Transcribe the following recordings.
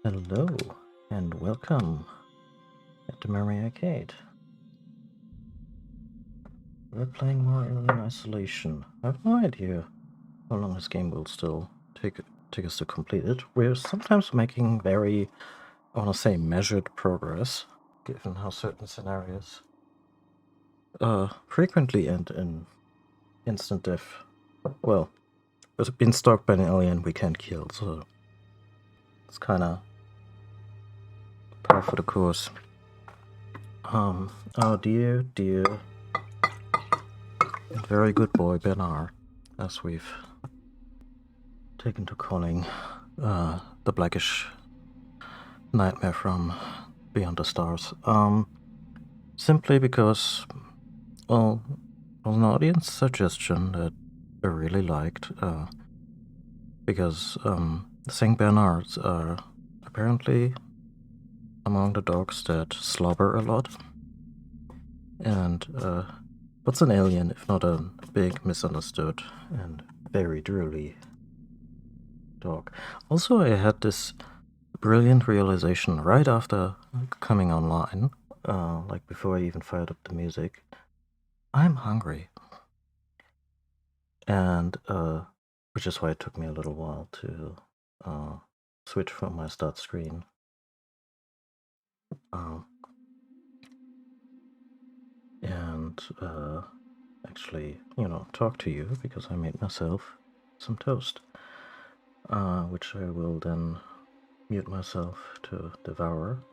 Hello, and welcome at the Memory Arcade. We're playing more Alien Isolation. I have no idea how long this game will still take us to complete it. We're sometimes making very, I want to say, measured progress, given how certain scenarios frequently end in instant death. Well, we've been stalked by an alien we can't kill, so it's kind of par for the course. Our dear, and very good boy Bernard, as we've taken to calling the Blackish Nightmare from Beyond the Stars. Simply because, well, an audience suggestion that I really liked, because Saint Bernards are apparently among the dogs that slobber a lot. And what's an alien if not a big, misunderstood, and very drooly dog? Also, I had this brilliant realization right after coming online, like before I even fired up the music. I'm hungry. And which is why it took me a little while to switch from my start screen. And actually, talk to you because I made myself some toast, which I will then mute myself to devour,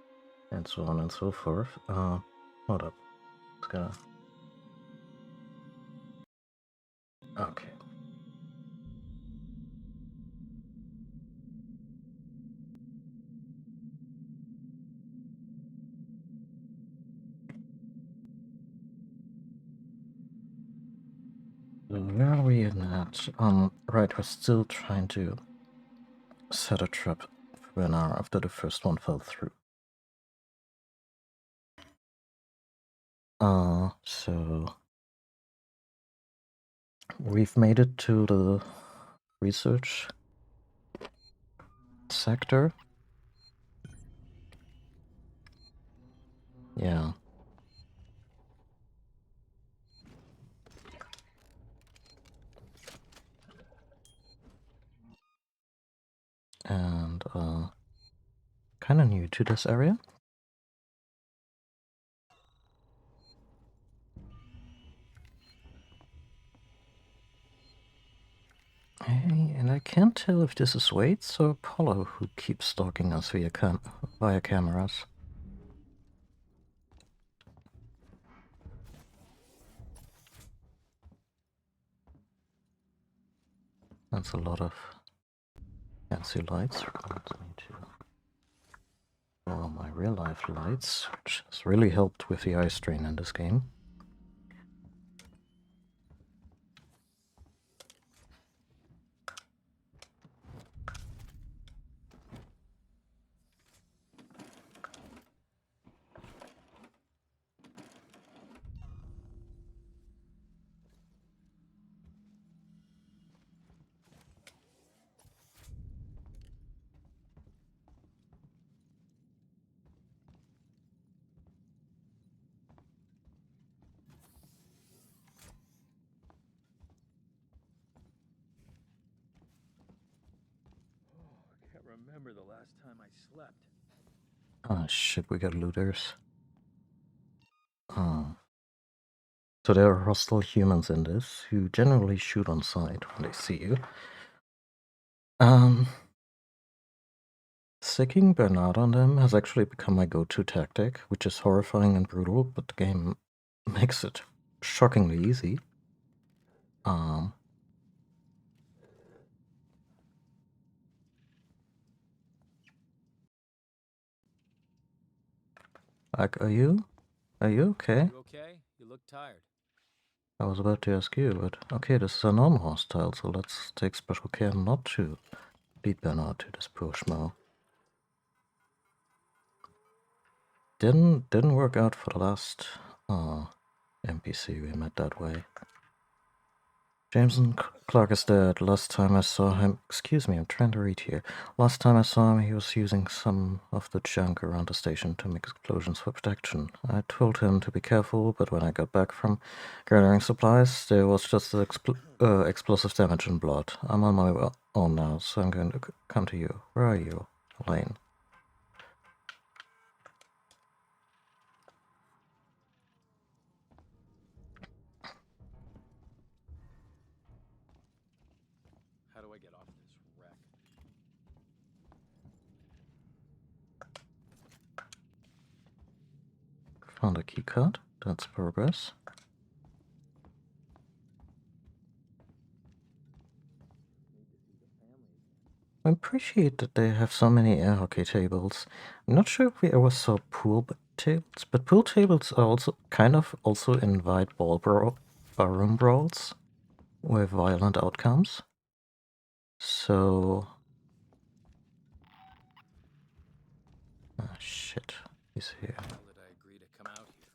and so on and so forth. Hold up. It's gonna. Okay. Where are we in that? Right, we're still trying to set a trap for an hour after the first one fell through. So we've made it to the research sector. Yeah. And kind of new to this area. Hey, and I can't tell if this is Waits or Apollo who keeps stalking us via cameras. That's a lot of fancy lights. Oh, my real life lights, which has really helped with the eye strain in this game. Remember the last time I slept. Ah, shit, we got looters. So there are hostile humans in this who generally shoot on sight when they see you. Sicking Bernard on them has actually become my go-to tactic, which is horrifying and brutal, but the game makes it shockingly easy. Like, are you okay? You okay? You look tired. I was about to ask you, but okay, this is a non-hostile, so let's take special care not to beat Bernard to this poor schmo. Didn't work out for the last NPC we met that way. Jameson Clark is dead. Last time I saw him... Excuse me, I'm trying to read here. Last time I saw him, he was using some of the junk around the station to make explosions for protection. I told him to be careful, but when I got back from gathering supplies, there was just explosive damage and blood. I'm on my own now, so I'm going to come to you. Where are you, Elaine? How do I get off this wreck? Found a keycard. That's progress. I appreciate that they have so many air hockey tables. I'm not sure if we ever saw pool tables, but pool tables are also also invite barroom brawls with violent outcomes. So... Ah, shit. He's here. How did I agree to come out here?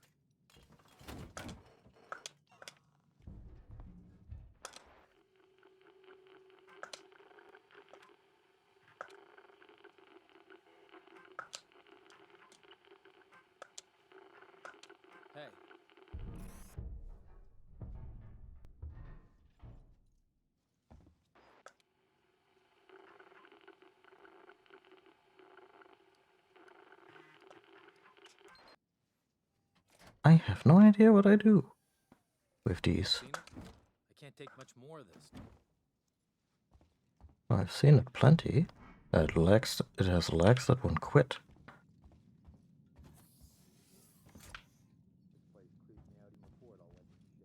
Hey. I have no idea what I do with these. Seen it? I can't take much more of this. I've seen it plenty. It has legs that won't quit. This place creeped me out even before it all went to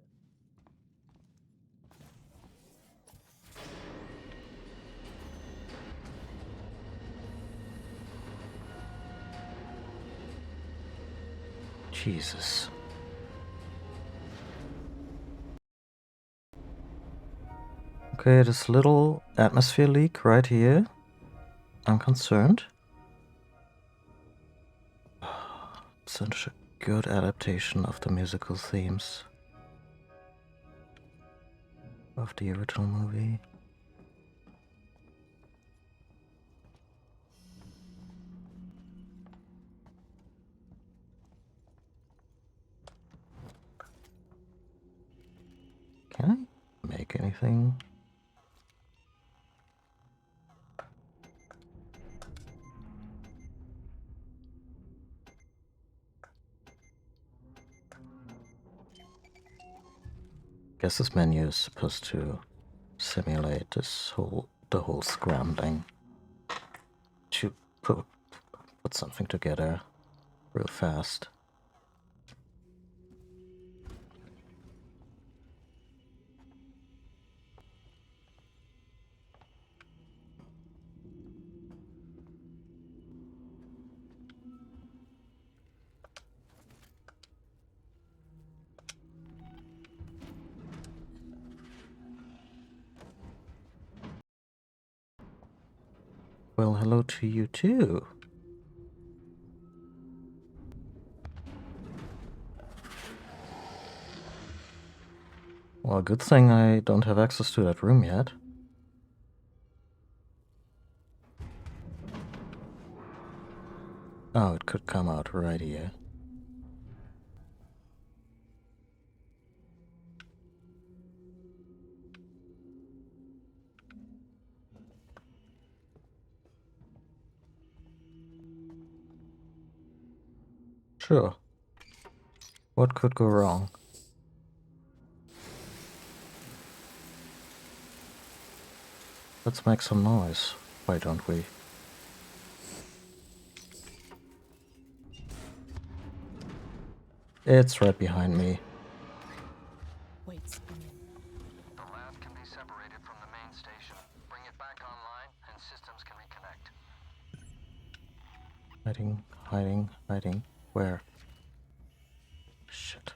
shit. Jesus. Okay, this little atmosphere leak right here. I'm concerned. Such a good adaptation of the musical themes of the original movie. Can I make anything? Guess this menu is supposed to simulate the whole scrambling to put something together real fast. Well, hello to you too. Well, good thing I don't have access to that room yet. Oh, it could come out right here. Sure. What could go wrong? Let's make some noise, why don't we? It's right behind me. Wait, Spinning. The lab can be separated from the main station. Bring it back online and systems can reconnect. Hiding, hiding, hiding. Where? Shit.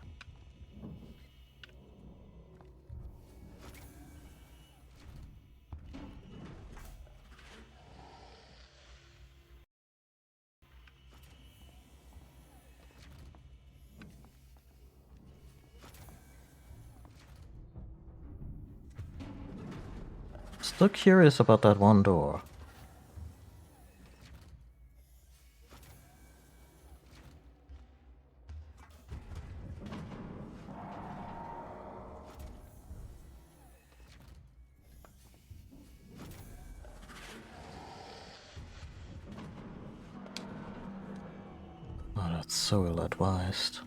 Still curious about that one door. Oh, that's so ill-advised.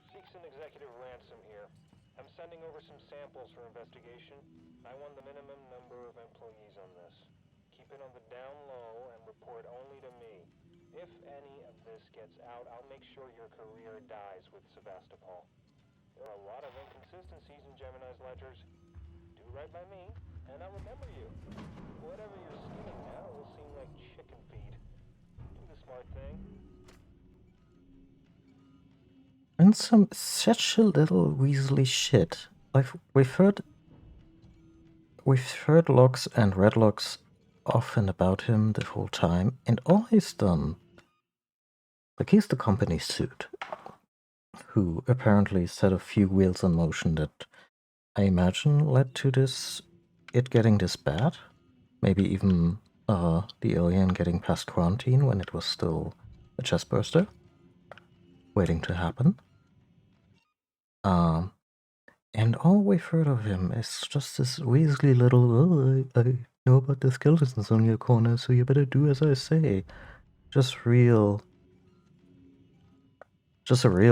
Seeks an executive ransom here. I'm sending over some samples for investigation. I want the minimum number of employees on this. Keep it on the down low and report only to me. If any of this gets out, I'll make sure your career dies with Sevastopol. There are a lot of inconsistencies in Gemini's ledgers. Do right by me, and I'll remember you. Whatever you're stealing now will seem like chicken feed. Do the smart thing. And such a little weaselly shit. We've heard logs and redlocks often about him the whole time, and all he's done, like, he's the company suit, who apparently set a few wheels in motion that I imagine led to it getting this bad. Maybe even the alien getting past quarantine when it was still a chestburster waiting to happen. And all we've heard of him is just this weaselly little, oh, I know about the skeletons on your corner, so you better do as I say. Just a real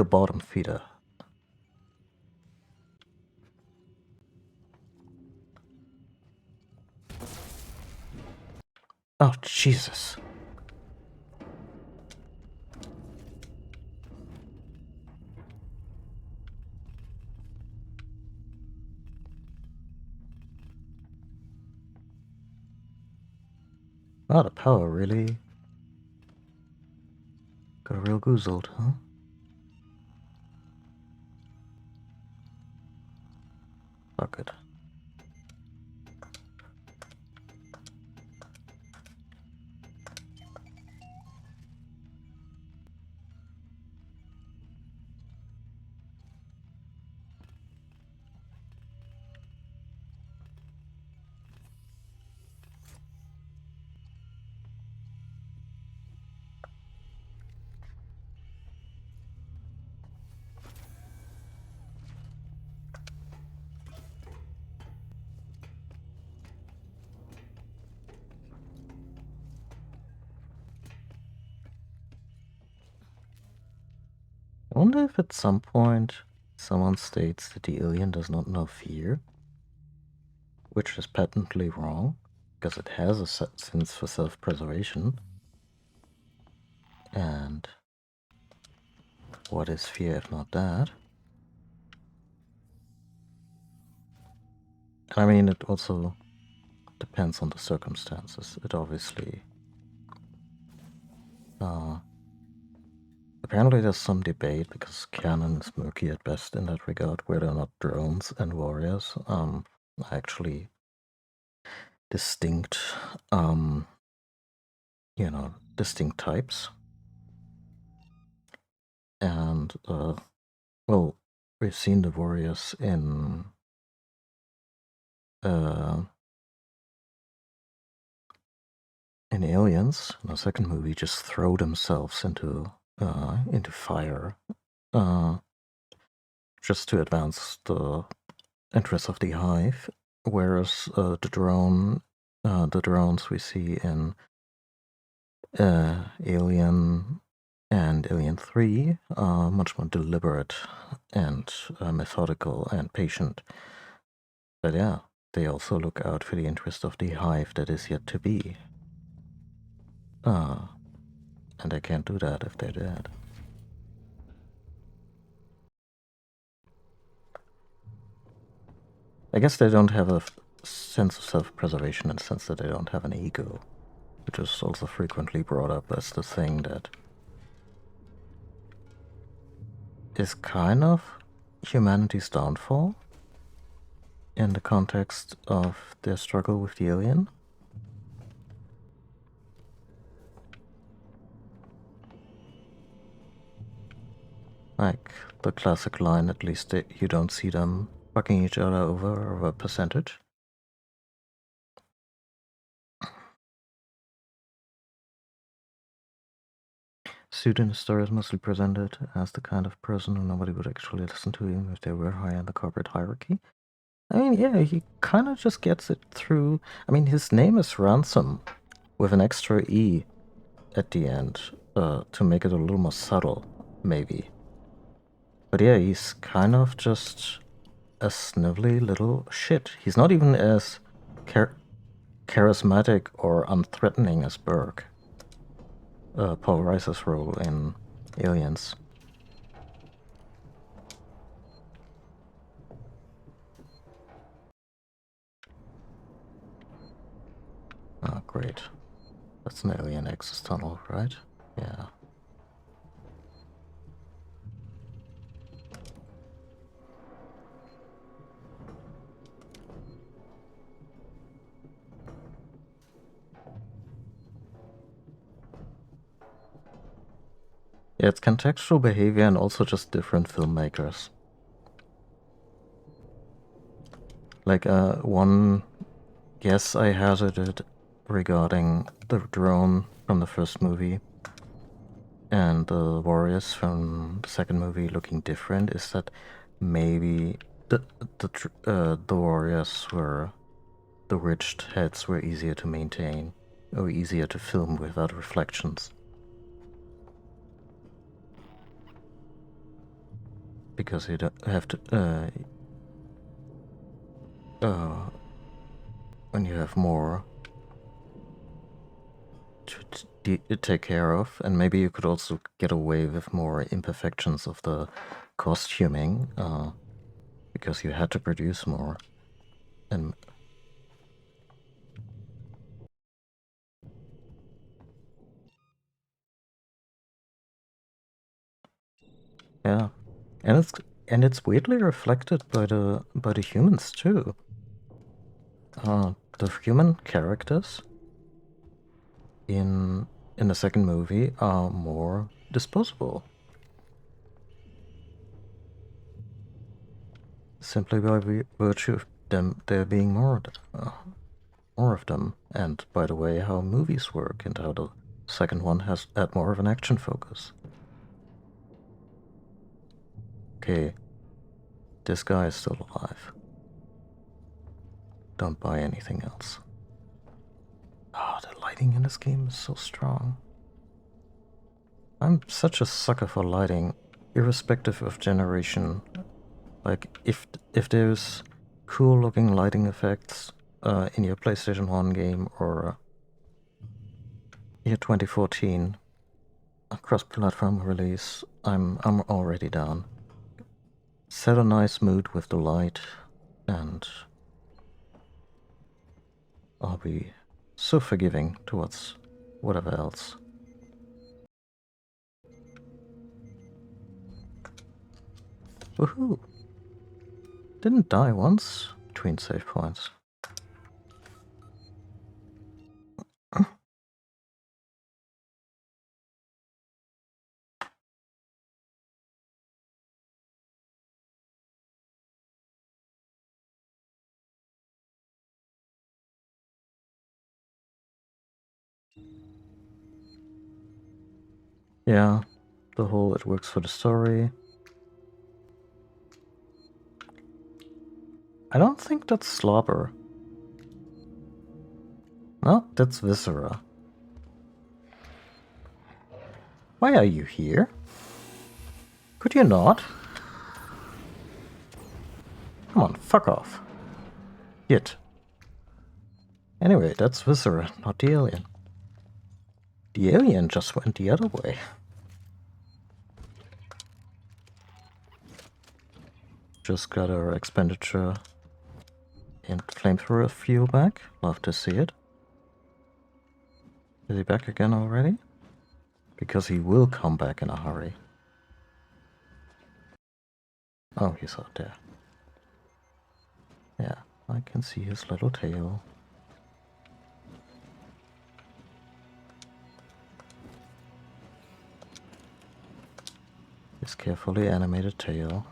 bottom feeder. Oh, Jesus. Oh, the power really got real goozled, huh? Fuck it. I wonder if at some point someone states that the alien does not know fear, which is patently wrong, because it has a sense for self-preservation. And what is fear if not that? I mean, it also depends on the circumstances. It obviously... apparently there's some debate, because canon is murky at best in that regard, whether or not drones and warriors are actually distinct, distinct types. And, well, we've seen the warriors in Aliens, in the second movie, just throw themselves into fire, just to advance the interests of the Hive, whereas the drones we see in Alien and Alien 3 are much more deliberate and methodical and patient. But yeah, they also look out for the interest of the hive that is yet to be. And they can't do that if they're dead. I guess they don't have a sense of self-preservation in the sense that they don't have an ego, which is also frequently brought up as the thing that is kind of humanity's downfall in the context of their struggle with the alien. Like the classic line, at least you don't see them fucking each other over a percentage. Suit in the story is mostly presented as the kind of person who nobody would actually listen to even if they were high in the corporate hierarchy. I mean, yeah, he kind of just gets it through. I mean, his name is Ransom with an extra E at the end to make it a little more subtle, maybe. But yeah, he's kind of just a snivelly little shit. He's not even as charismatic or unthreatening as Burke, Paul Reiser's role in Aliens. Oh, great. That's an alien access tunnel, right? Yeah. Yeah, it's contextual behavior and also just different filmmakers. Like, one guess I hazarded regarding the drone from the first movie and the warriors from the second movie looking different is that maybe the warriors were, the ridged heads were easier to maintain or easier to film without reflections. Because you don't have to, when you have more to take care of, and maybe you could also get away with more imperfections of the costuming, because you had to produce more. And yeah, and it's weirdly reflected by the humans too. The human characters in the second movie are more disposable. Simply by virtue of them there being more of them, and by the way how movies work and how the second one has had more of an action focus. Okay, this guy is still alive. Don't buy anything else. Ah, the lighting in this game is so strong. I'm such a sucker for lighting, irrespective of generation. Like, if there's cool looking lighting effects in your PlayStation 1 game or your 2014 cross-platform release, I'm already down. Set a nice mood with the light, and I'll be so forgiving towards whatever else. Woohoo! Didn't die once between save points. Yeah, the whole it works for the story. I don't think that's Slobber. No, that's Viscera. Why are you here? Could you not? Come on, fuck off. Yet, Anyway, that's Viscera, not the alien. The alien just went the other way. Just got our expenditure and flamethrower fuel back. Love to see it. Is he back again already? Because he will come back in a hurry. Oh, he's out there. Yeah, I can see his little tail. His carefully animated tail.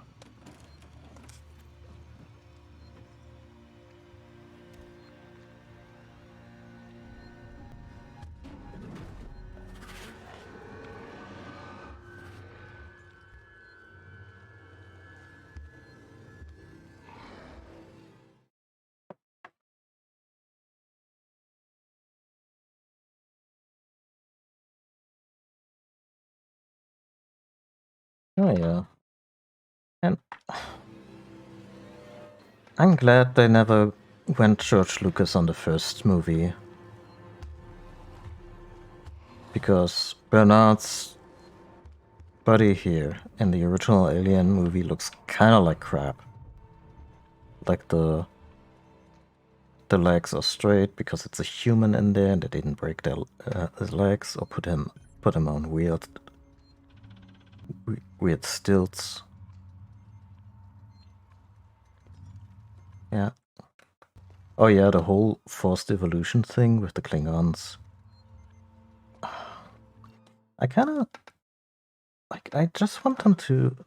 Oh yeah. And I'm glad they never went George Lucas on the first movie. Because Bernard's body here in the original Alien movie looks kinda like crap. Like the legs are straight because it's a human in there and they didn't break their his legs or put him on weird stilts. Yeah. Oh yeah, the whole forced evolution thing with the Klingons. I kinda like I just want them to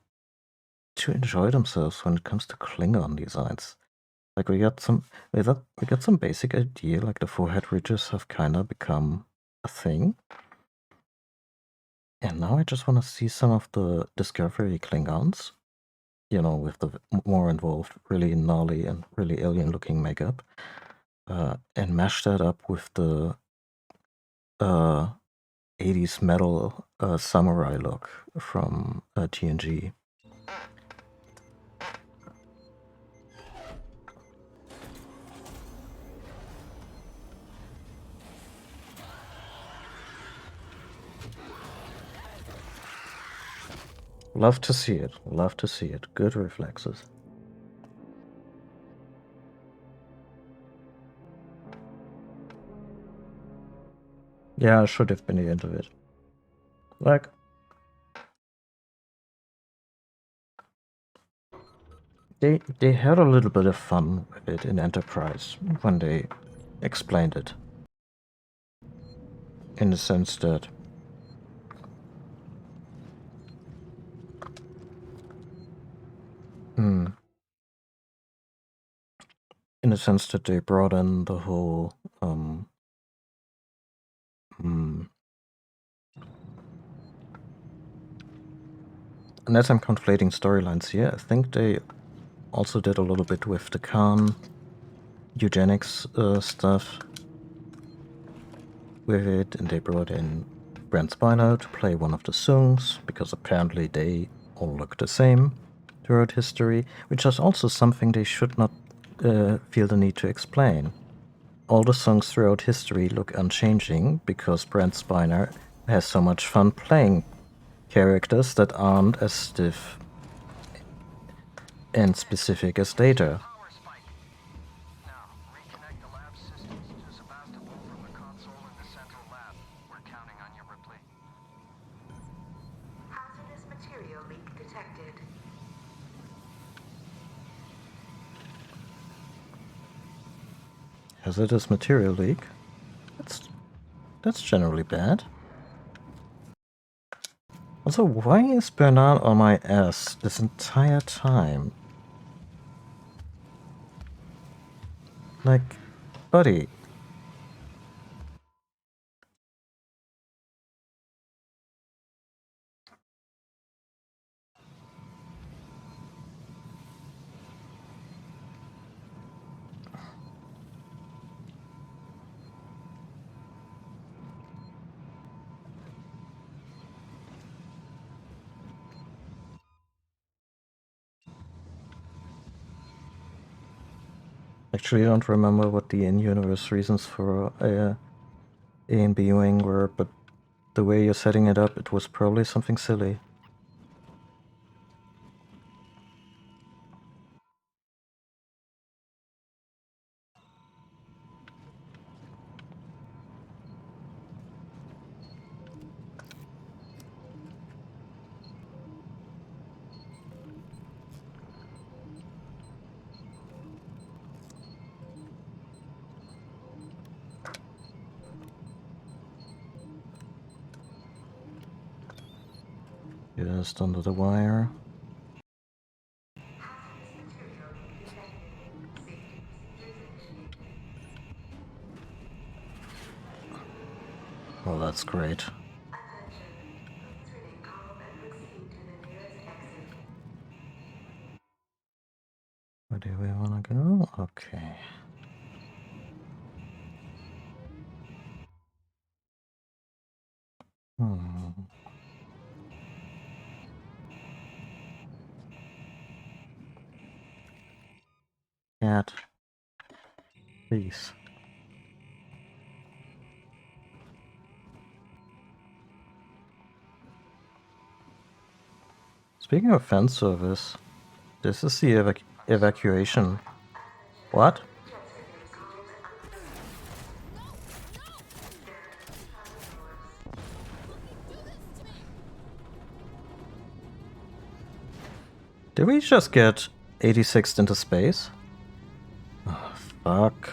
enjoy themselves when it comes to Klingon designs. Like we got some basic idea, like the forehead ridges have kinda become a thing. And now I just wanna see some of the Discovery Klingons. You know, with the more involved, really gnarly and really alien-looking makeup, and mash that up with the 80s metal samurai look from TNG. Love to see it. Love to see it. Good reflexes. Yeah, I should have been the end of it. Like, they had a little bit of fun with it in Enterprise when they explained it. In the sense that in the sense that they brought in the whole unless I'm conflating storylines here, I think they also did a little bit with the Khan eugenics stuff with it, and they brought in Brent Spiner to play one of the Sungs, because apparently they all look the same throughout history, which is also something they should not feel the need to explain. All the songs throughout history look unchanging because Brent Spiner has so much fun playing characters that aren't as stiff and specific as Data. Power spike. Now, reconnect the lab systems to Sebastopol from the console in the central lab. We're counting on you, Ripley. Hazardous material leak detected. Hazardous material leak? That's generally bad. Also, why is Bernard on my ass this entire time? Like, buddy. Actually, I don't remember what the in-universe reasons for A and B wing were, but the way you're setting it up, it was probably something silly. Just under the wire. Well, that's great. Where do we want to go? Okay. Cat. Please. Speaking of fan service, this is the evacuation. What? Did we just get 86'd into space? Oh, fuck.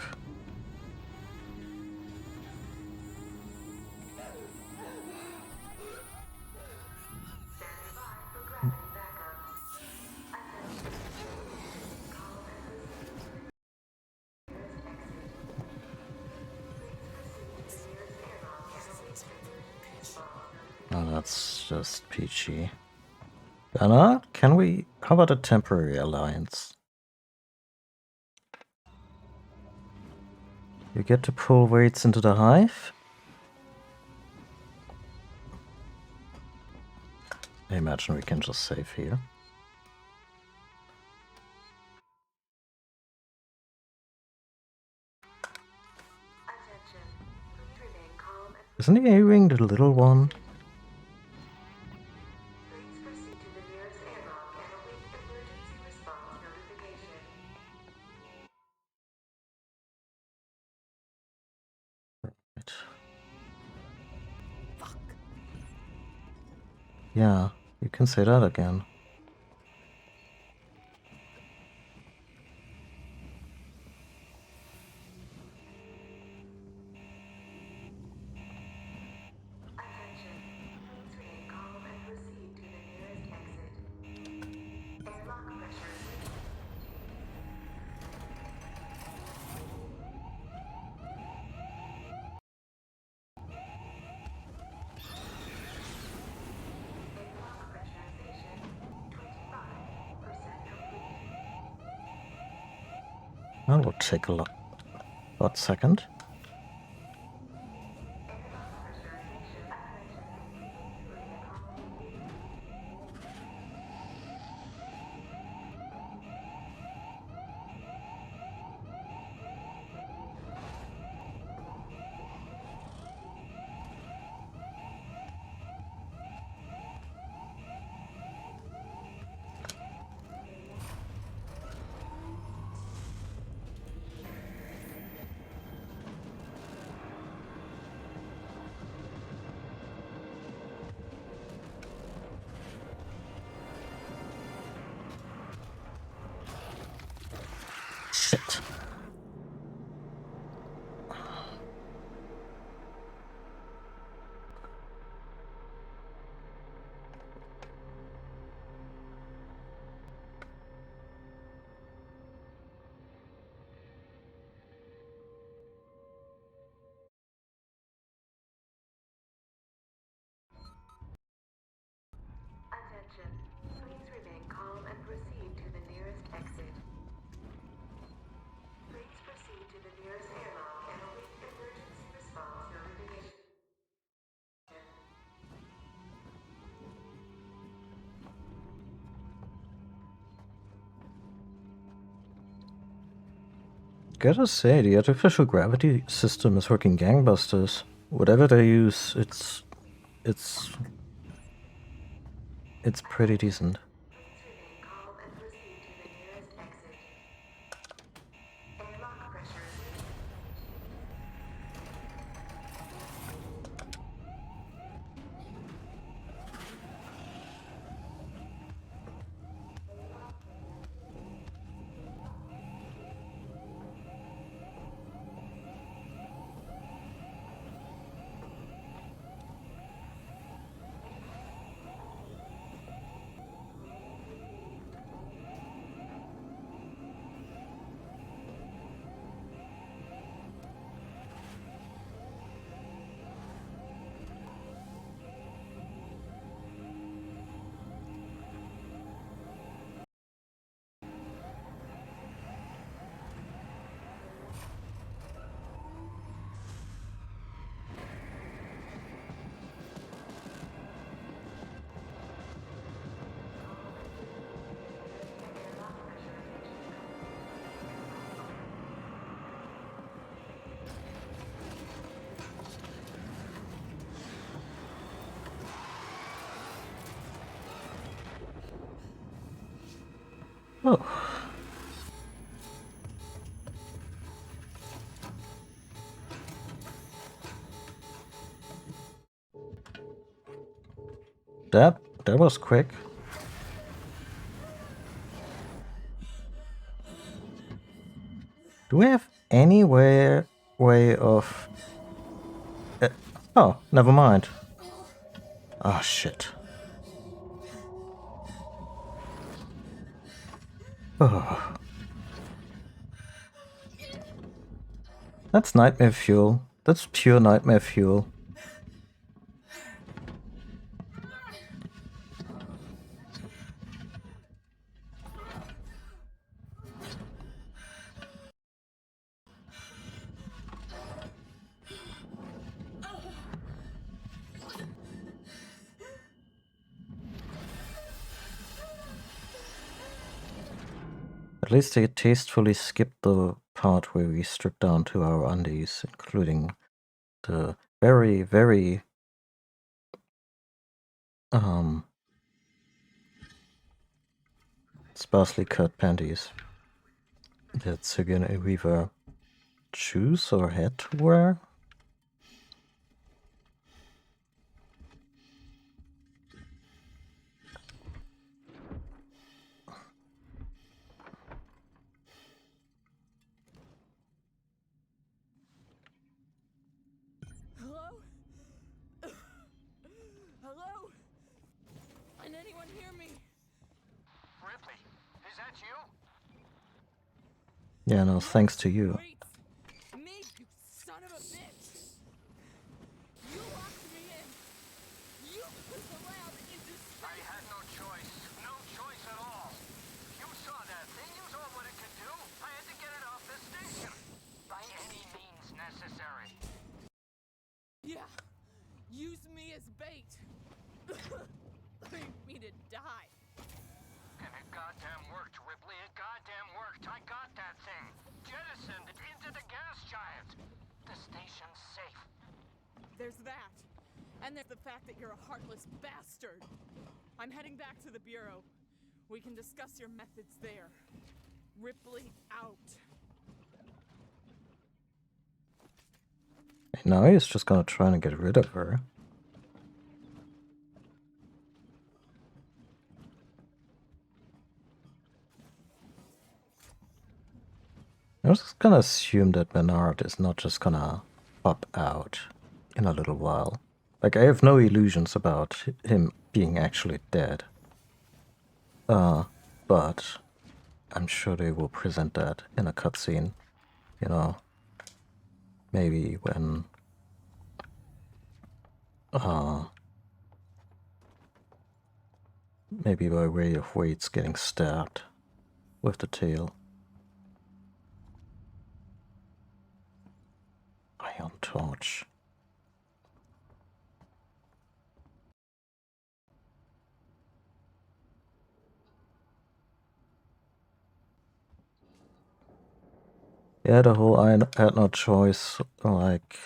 Oh, that's just peachy. Anna, can we... How about a temporary alliance? You get to pull weights into the hive? I imagine we can just save here. Isn't the A-Wing the little one? Please proceed to the nearest airlock and await emergency response notification. Right. Yeah, you can say that again. Attention. Please remain calm and proceed to the nearest exit. Airlock pressure. Airlock pressurization 25% complete. That will take a hot second. Airlock pressurization. Shit. Attention. Please remain calm and proceed to the nearest exit. Gotta say, the artificial gravity system is working gangbusters. Whatever they use, it's pretty decent. Please remain calm and proceed to the nearest exit. Airlock pressure. Oh. That was quick. Do we have any way of... oh, never mind. Oh, shit. Oh. That's nightmare fuel. That's pure nightmare fuel. At least they tastefully skipped the part where we stripped down to our undies, including the very, very sparsely cut panties that Sigourney Weaver chose or had to wear. Hello? Hello? Can anyone hear me? Ripley, is that you? Yeah, no, thanks to you. Wait! Me, you son of a bitch! You locked me in! You put the lab into I space! had no choice. No choice at all. You saw that thing. You saw what it could do. I had to get it off the station. By any means necessary. Yeah! Use me as bait! Leave me to die! And it goddamn worked, Ripley. It goddamn worked. I got that thing. Jettisoned it into the gas giant. The station's safe. There's that. And there's the fact that you're a heartless bastard. I'm heading back to the Bureau. We can discuss your methods there. Ripley out. Now he's just gonna try and get rid of her. I was just gonna assume that Bernard is not just gonna pop out in a little while. Like, I have no illusions about him being actually dead. But I'm sure they will present that in a cutscene. You know, maybe when maybe by way of Wade's getting stabbed with the tail. Ion Torch. Yeah, the whole I had no choice, like,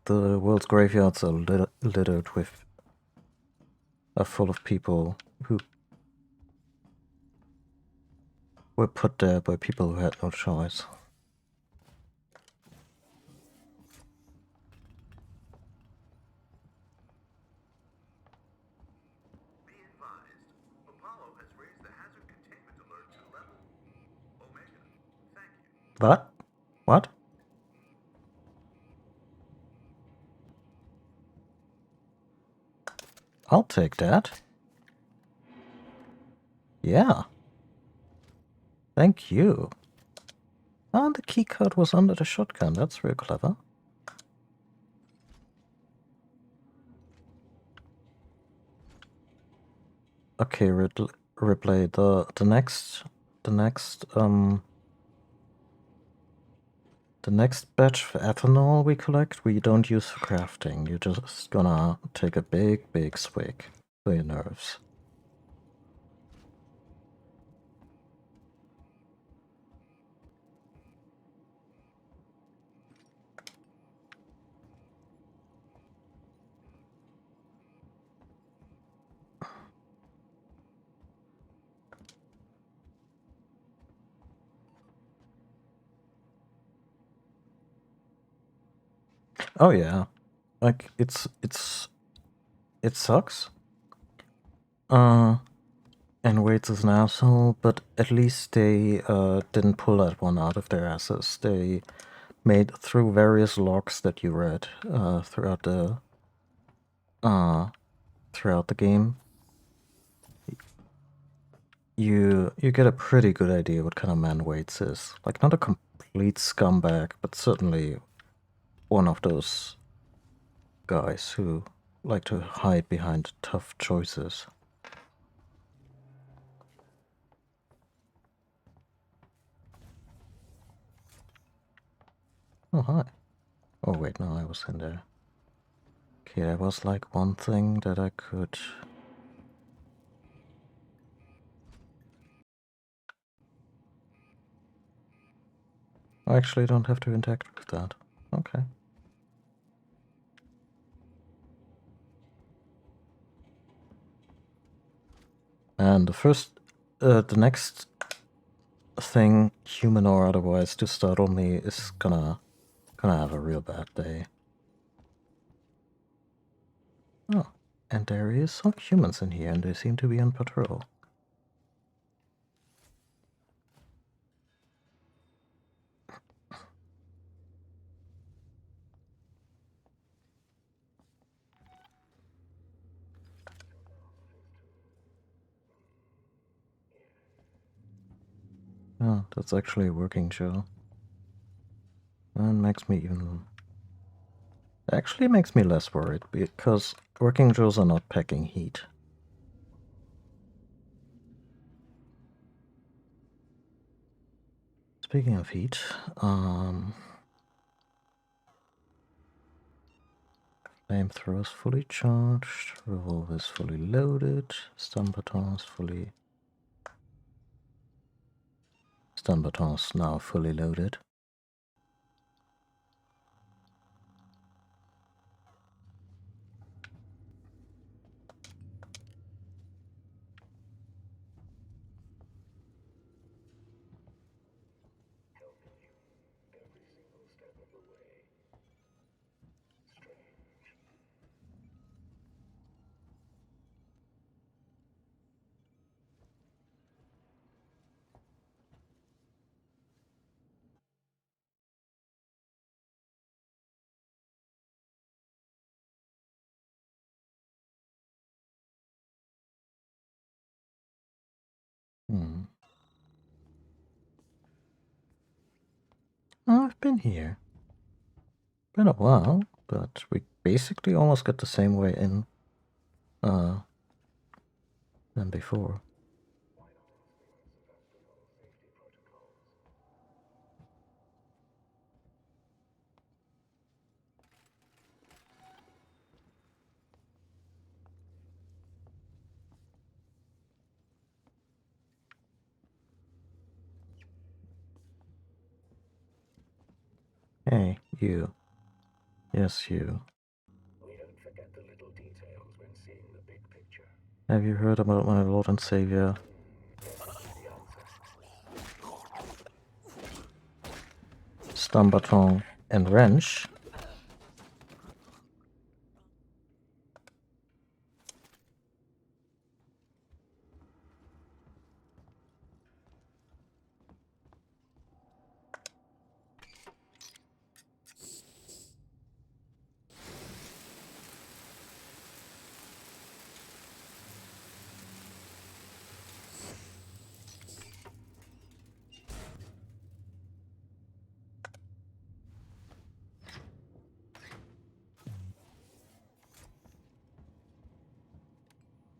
the world's graveyards are littered with, are full of people who were put there by people who had no choice. Be advised, Apollo has raised the hazard containment alert to level Omega. Thank you. What? What? I'll take that. Yeah. Thank you. Ah, the keycard was under the shotgun. That's real clever. Okay, Ripley. The next the next batch of ethanol we collect, we don't use for crafting. You're just gonna take a big swig for your nerves. Oh yeah, like it sucks. And Waits is an asshole, but at least they didn't pull that one out of their asses. They made through various logs that you read throughout the game. You get a pretty good idea what kind of man Waits is. Like, not a complete scumbag, but certainly one of those guys who like to hide behind tough choices. Oh, hi. Oh, wait, no, I was in there. Okay, there was like one thing that I could... I actually don't have to interact with that. Okay. And the next thing, human or otherwise, to startle me is gonna have a real bad day. Oh, and there is some humans in here, and they seem to be on patrol. Oh, that's actually a working Joe. And makes me even... Actually makes me less worried, because working Joes are not packing heat. Speaking of heat, flamethrower's fully charged, revolver's fully loaded, stun baton's fully... Stun baton's now fully loaded. Oh, I've been here. Been a while, but we basically almost got the same way in than before. Hey, you. Yes, you. We don't forget the little details when seeing the big picture. Have you heard about my Lord and Savior? The answer. Stumbaton and Wrench?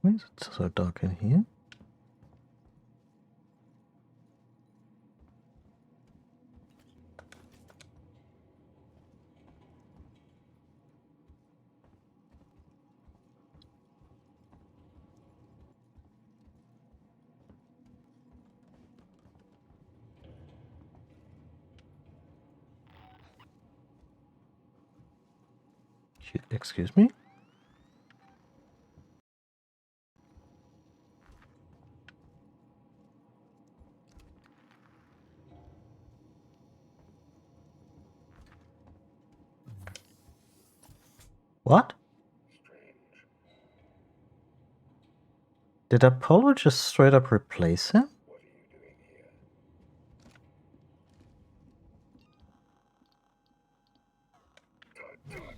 Why is it so dark in here? Excuse me? What? Strange. Did Apollo just straight up replace him? What are you doing here? Tut tut.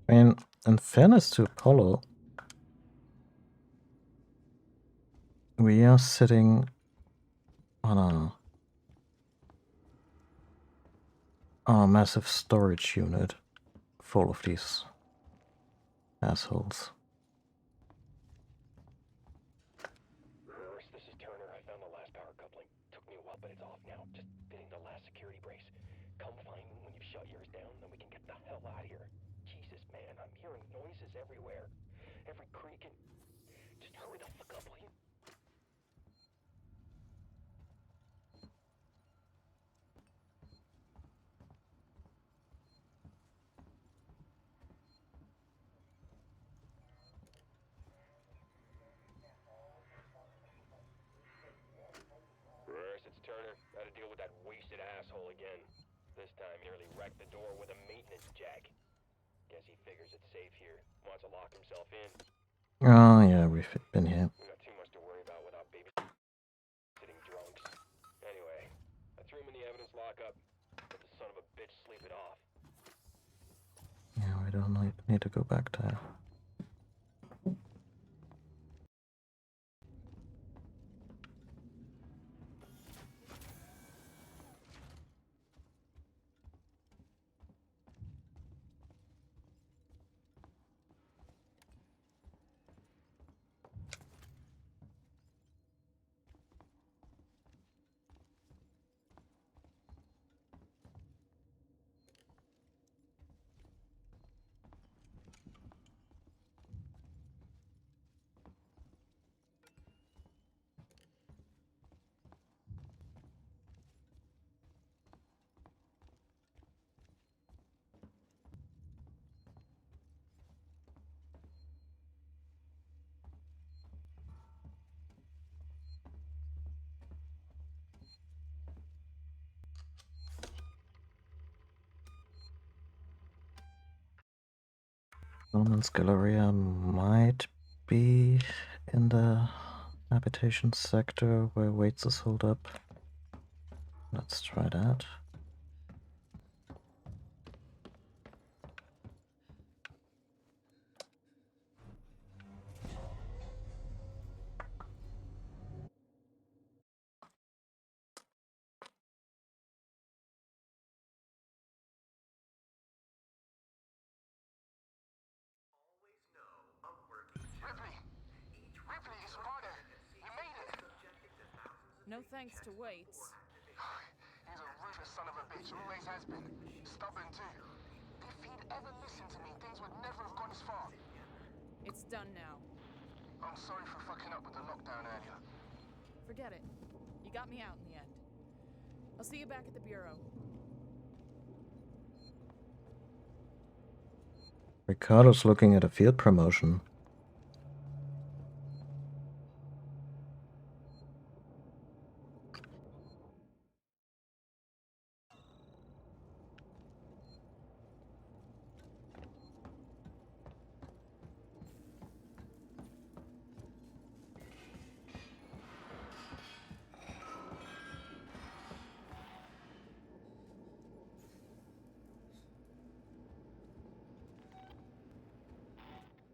I mean, in fairness to Apollo, we are sitting on a massive storage unit full of these assholes. Reverse, this is Turner. I found the last power coupling. Took me a while, but it's off now. Just fitting the last security brace. Come find me when you've shut yours down, then we can get the hell out of here. Jesus, man, I'm hearing noises everywhere. Every creak and... Just hurry the fuck up, will you? Reverse, it's Turner. Gotta deal with that wasted asshole again. This time nearly wrecked the door with a maintenance jack. Guess he figures it's safe here. Wants to lock himself in. Oh, yeah, we've been here. We got too much to worry about without babysitting drunks. Anyway, I threw him in the evidence lockup. Let the son of a bitch sleep it off. Yeah, we don't need to go back there. Gilman's Galleria might be in the Habitation sector where weights is hold up. Let's try that. Ripley, it's Ryder. You made it. No thanks to weights. He's a ruthless son of a bitch, always has been. Stubborn too. If he'd ever listened to me, things would never have gone as far. It's done now. I'm sorry for fucking up with the lockdown earlier. Forget it. You got me out in the end. I'll see you back at the Bureau. Ricardo's looking at a field promotion.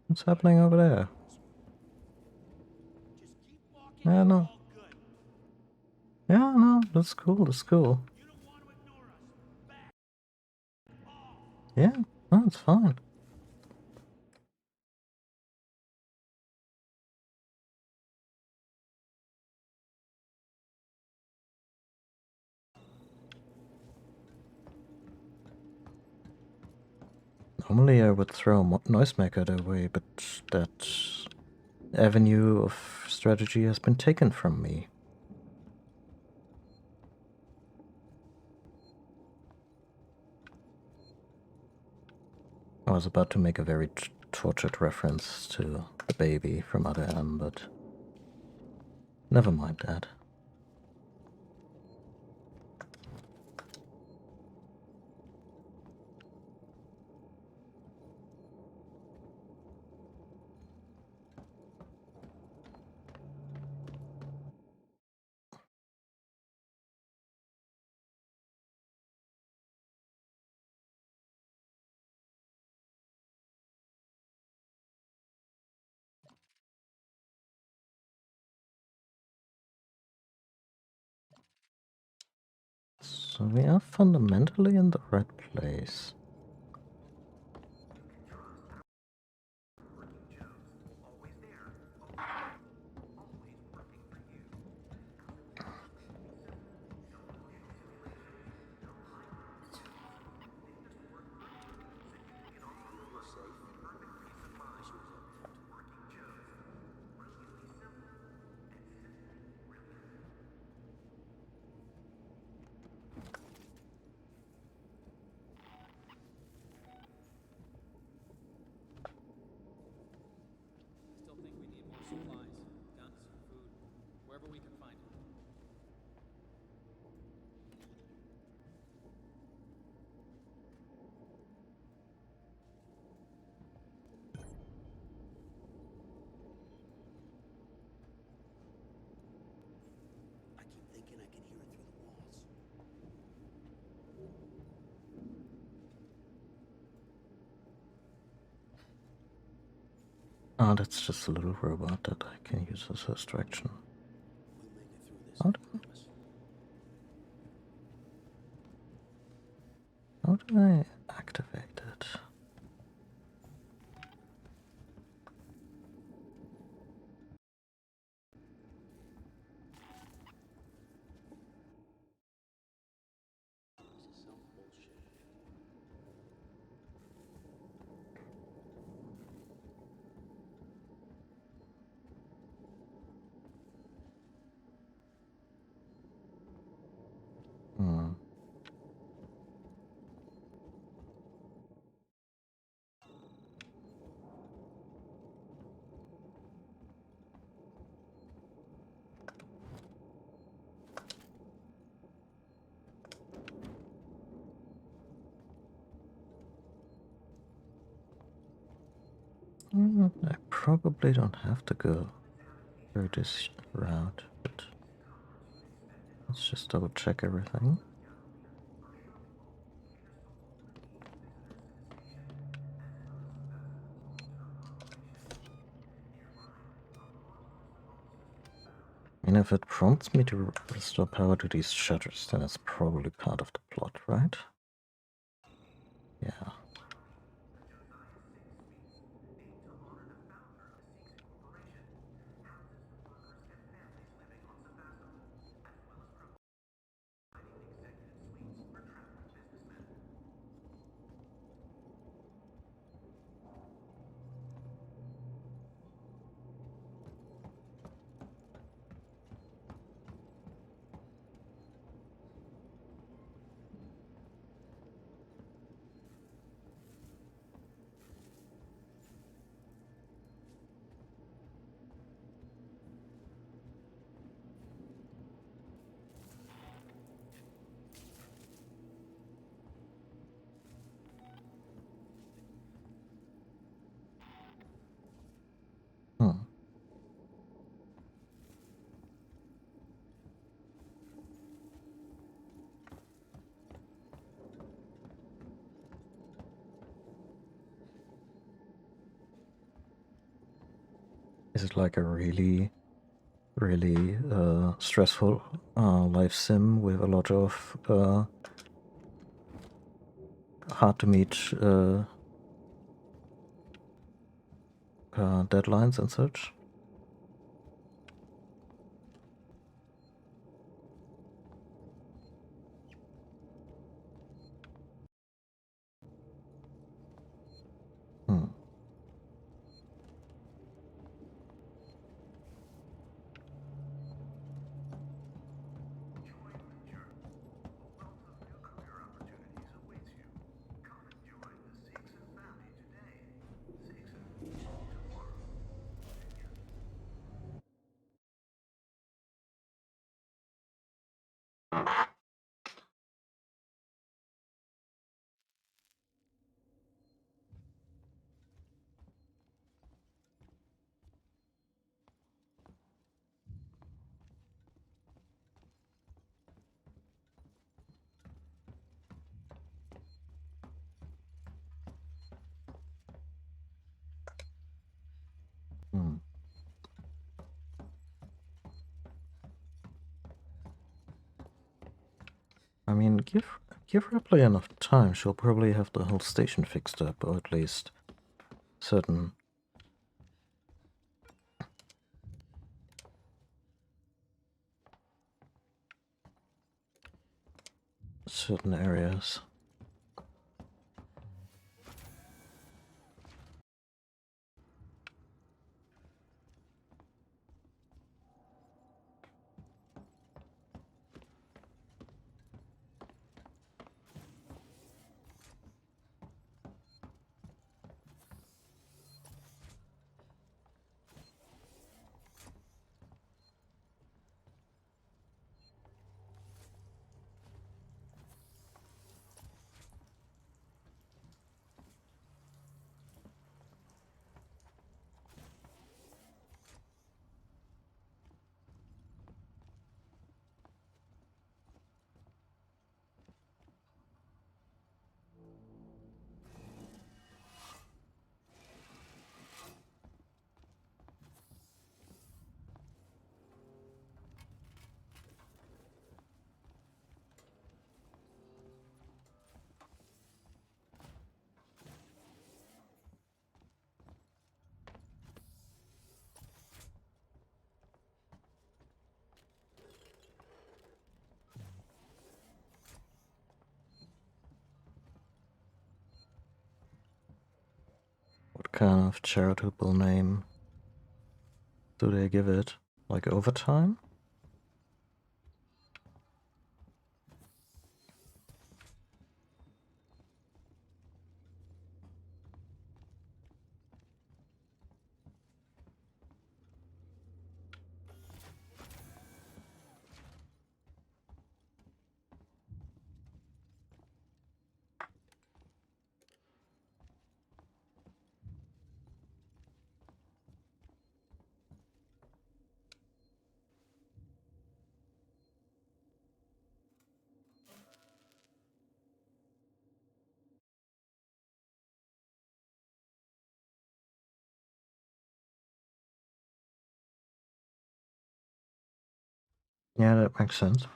What's happening over there? Yeah, no. Yeah, no, that's cool, that's cool. Yeah, no, it's fine. Normally I would throw Noisemaker their way, but that avenue of strategy has been taken from me. I was about to make a very tortured reference to the baby from Other M, but never mind that. So we are fundamentally in the right place. Still think we need more supplies, guns, food, wherever we can find it. I keep thinking I can hear it through the walls. Oh, that's just a little robot that I can use as a distraction. We'll make it through this, How I do, promise. how do I activate it? This is some bullshit. Hmm. I probably don't have to go through this route, but let's just double check everything. And if it prompts me to restore power to these shutters, then it's probably part of the plot, right? Yeah. Hmm. Is it like a really stressful life sim with a lot of hard to meet deadlines and such? Hmm. Hmm. I mean, give Ripley enough time, she'll probably have the whole station fixed up, or at least certain areas. What kind of charitable name do they give it? Like overtime? Yeah, that makes sense.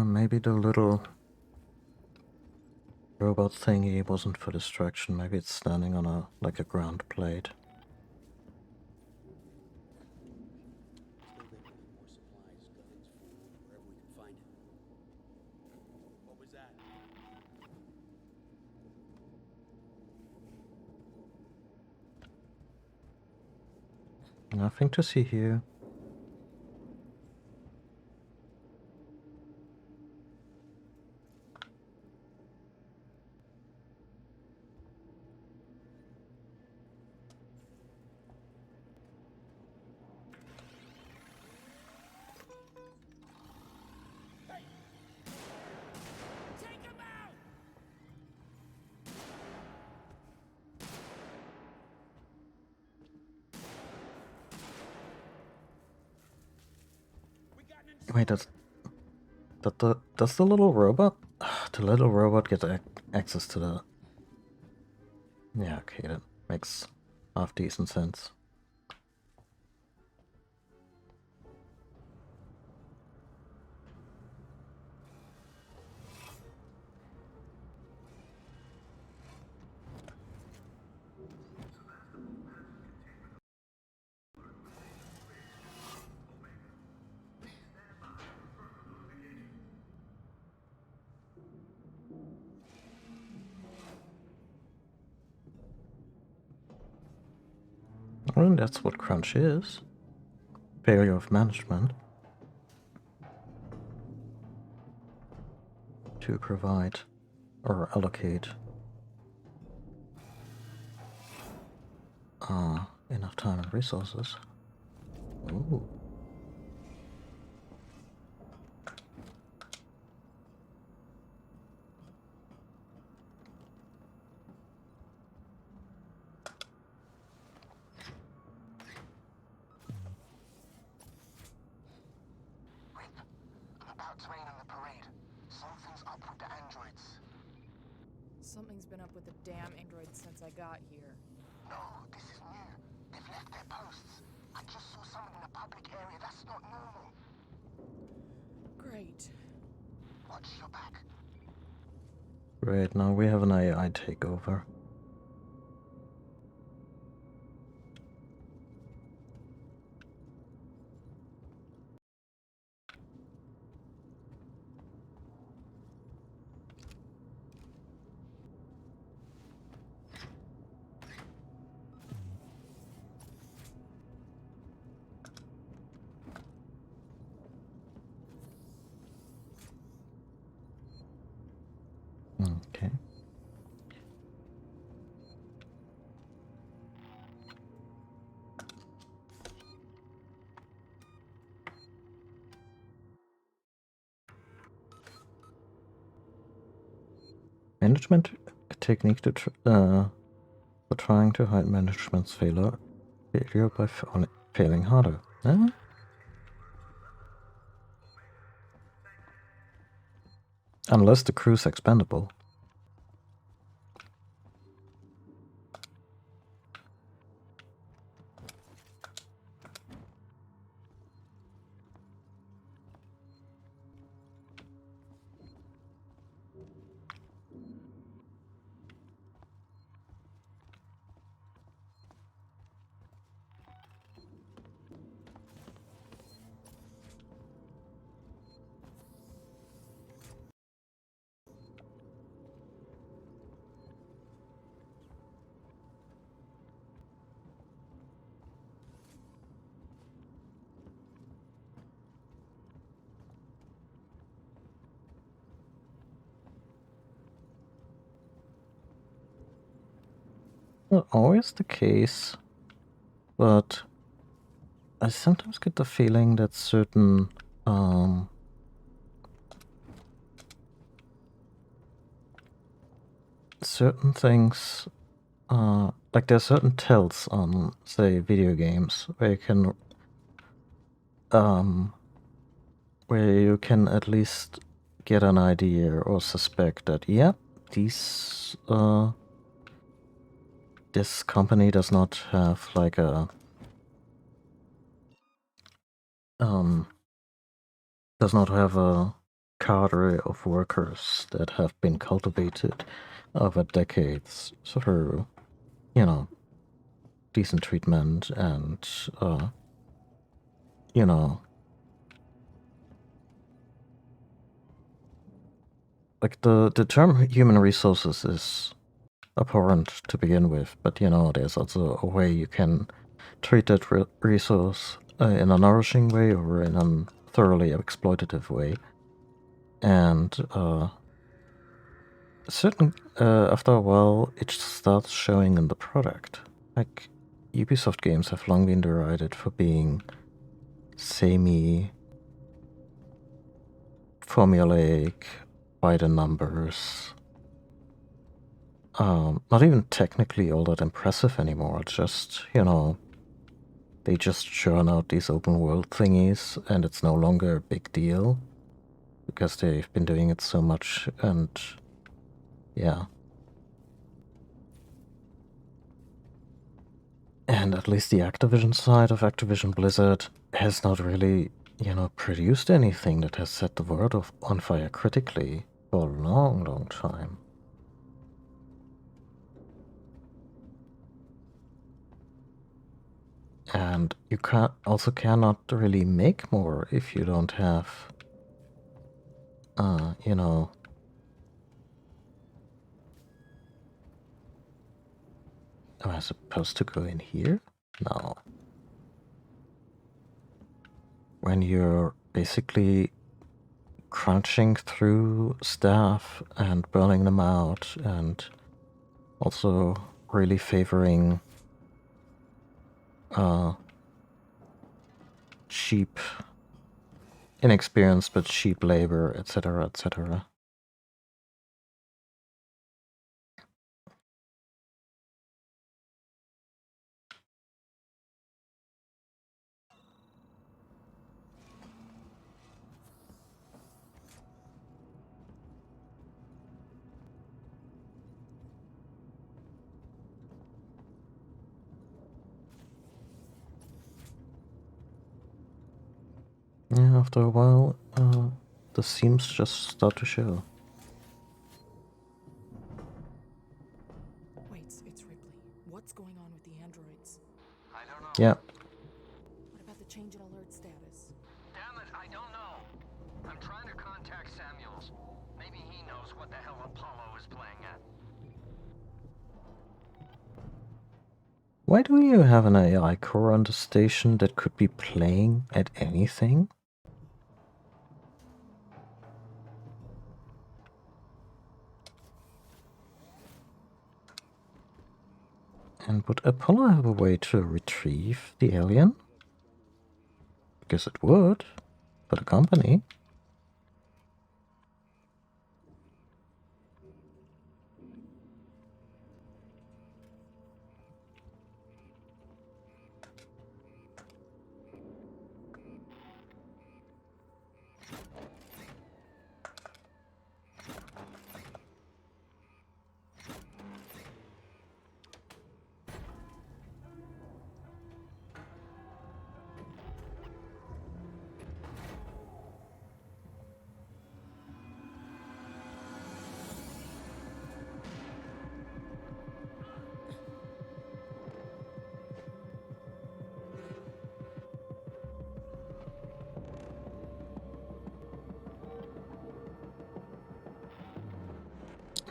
Maybe the little robot thingy wasn't for distraction. Maybe it's standing on a like a ground plate. Still think we need more supplies, guns, food, wherever we can find it. What was that? Nothing to see here. Take him out! We got an Wait, does the little robot? The little robot get access to the? Yeah, okay, that makes half decent sense. Well, that's what crunch is. Failure of management. To provide or allocate enough time and resources. Ooh. Rip, I'm about to rain on the parade. Something's up with the androids. Something's been up with the damn androids since I got here. No, this is new. They've left their posts. I just saw someone in a public area. That's not normal. Great. Watch your back. Great, now we have an AI takeover. Okay. Management technique to for trying to hide management's failure by failing harder. Huh? Unless the crew's expendable. Not always the case, but I sometimes get the feeling that certain certain things, like there are certain tells on, say, video games where you can at least get an idea or suspect that, yeah, this company does not have like a does not have a cadre of workers that have been cultivated over decades through, you know, decent treatment and, you know, like the term human resources is abhorrent to begin with, but you know, there's also a way you can treat that resource in a nourishing way or in a thoroughly exploitative way. And after a while, it starts showing in the product. Like, Ubisoft games have long been derided for being semi-formulaic, by the numbers. Not even technically all that impressive anymore. It's just, you know, they just churn out these open world thingies and it's no longer a big deal because they've been doing it so much and yeah. And at least the Activision side of Activision Blizzard has not really, you know, produced anything that has set the world on fire critically for a long, long time. And you cannot really make more if you don't have, you know, am I supposed to go in here? No. When you're basically crunching through staff and burning them out and also really favoring cheap, inexperienced but cheap labor, etc., etc. Yeah, after a while, the seams just start to show. Wait, it's Ripley. What's going on with the androids? I don't know. Yeah. What about the change in alert status? Damn it, I don't know. I'm trying to contact Samuels. Maybe he knows what the hell Apollo is playing at. Why do you have an AI core on the station that could be playing at anything? And would Apollo have a way to retrieve the alien? Because it would, for the company.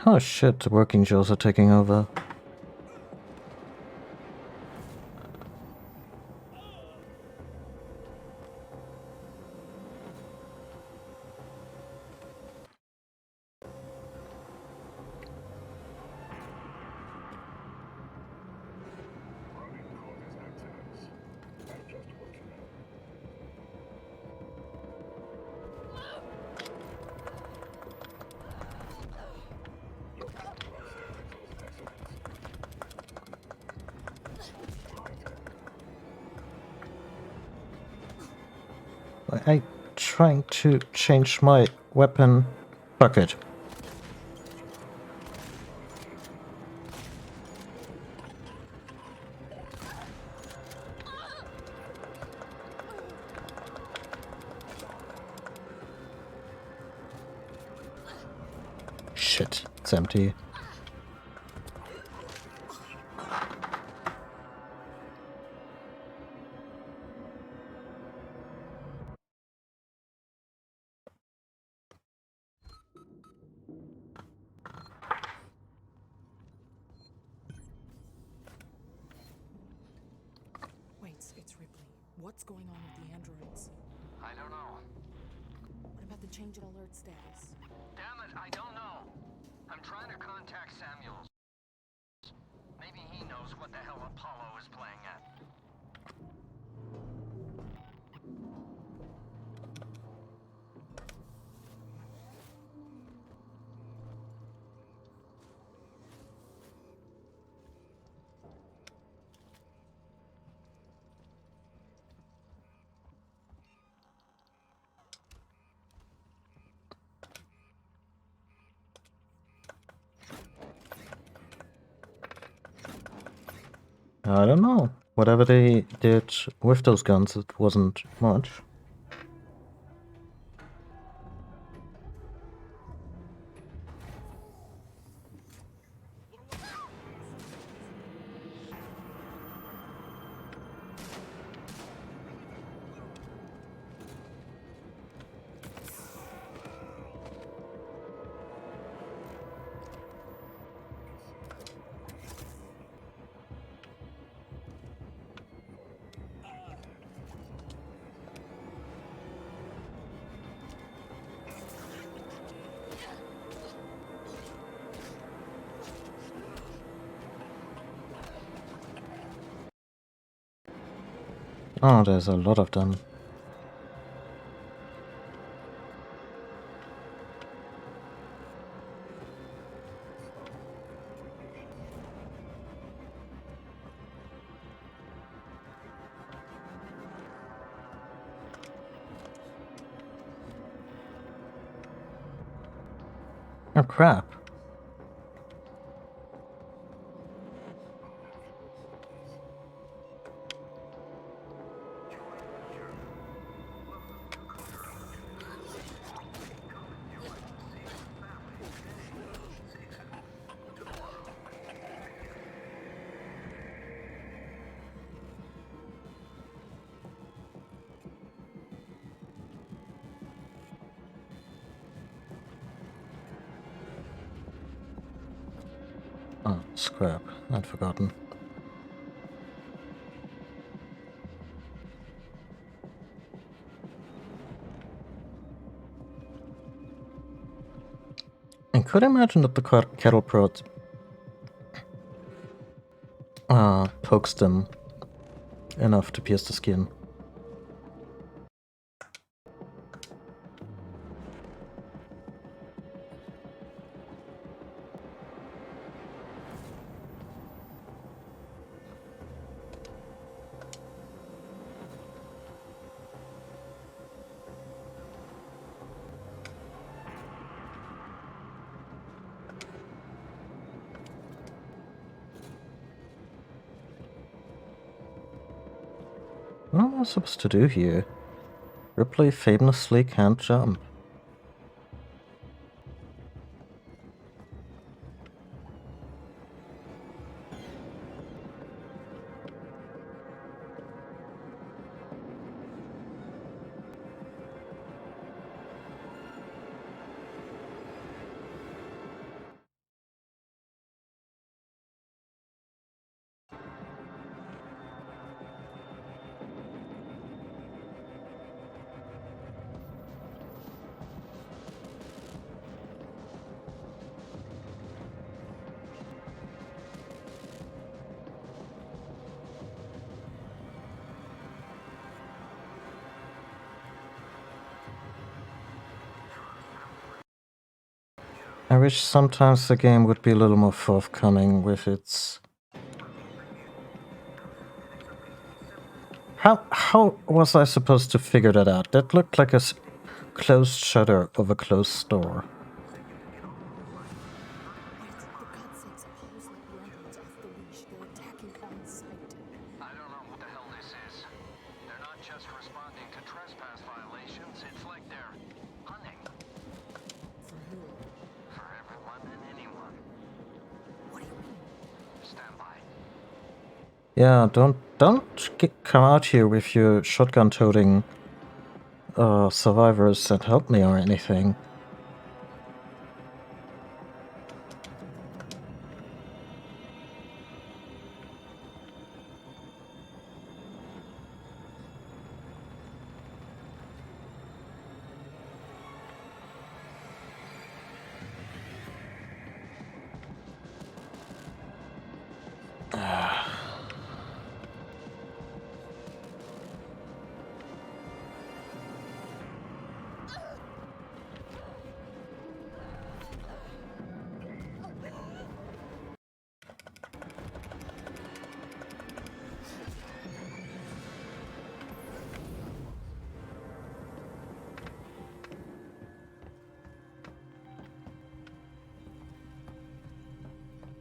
Oh shit, the working Joes are taking over. I trying to change my weapon bucket. Shit, it's empty. Wait, it's Ripley. What's going on with the androids? I don't know. What about the change in alert status? Damn it, I don't know. I'm trying to contact Samuels. Maybe he knows what the hell Apollo is playing at. I don't know. Whatever they did with those guns, it wasn't much. Oh, there's a lot of them. Oh crap. Oh, scrap. I'd forgotten. I could imagine that the cattle prod pokes them enough to pierce the skin. What am I supposed to do here? Ripley famously can't jump. I wish sometimes the game would be a little more forthcoming with its How was I supposed to figure that out? That looked like a closed shutter of a closed store. Wait, for God's sakes, Apollo's let Renegades off the leash. They're attacking on sight. I don't know what the hell this is. They're not just responding to trespass violations, it's like they're hunting. For who? For everyone and anyone. What do you mean? Stand by. Yeah, don't come out here with your shotgun-toting survivors and help me or anything.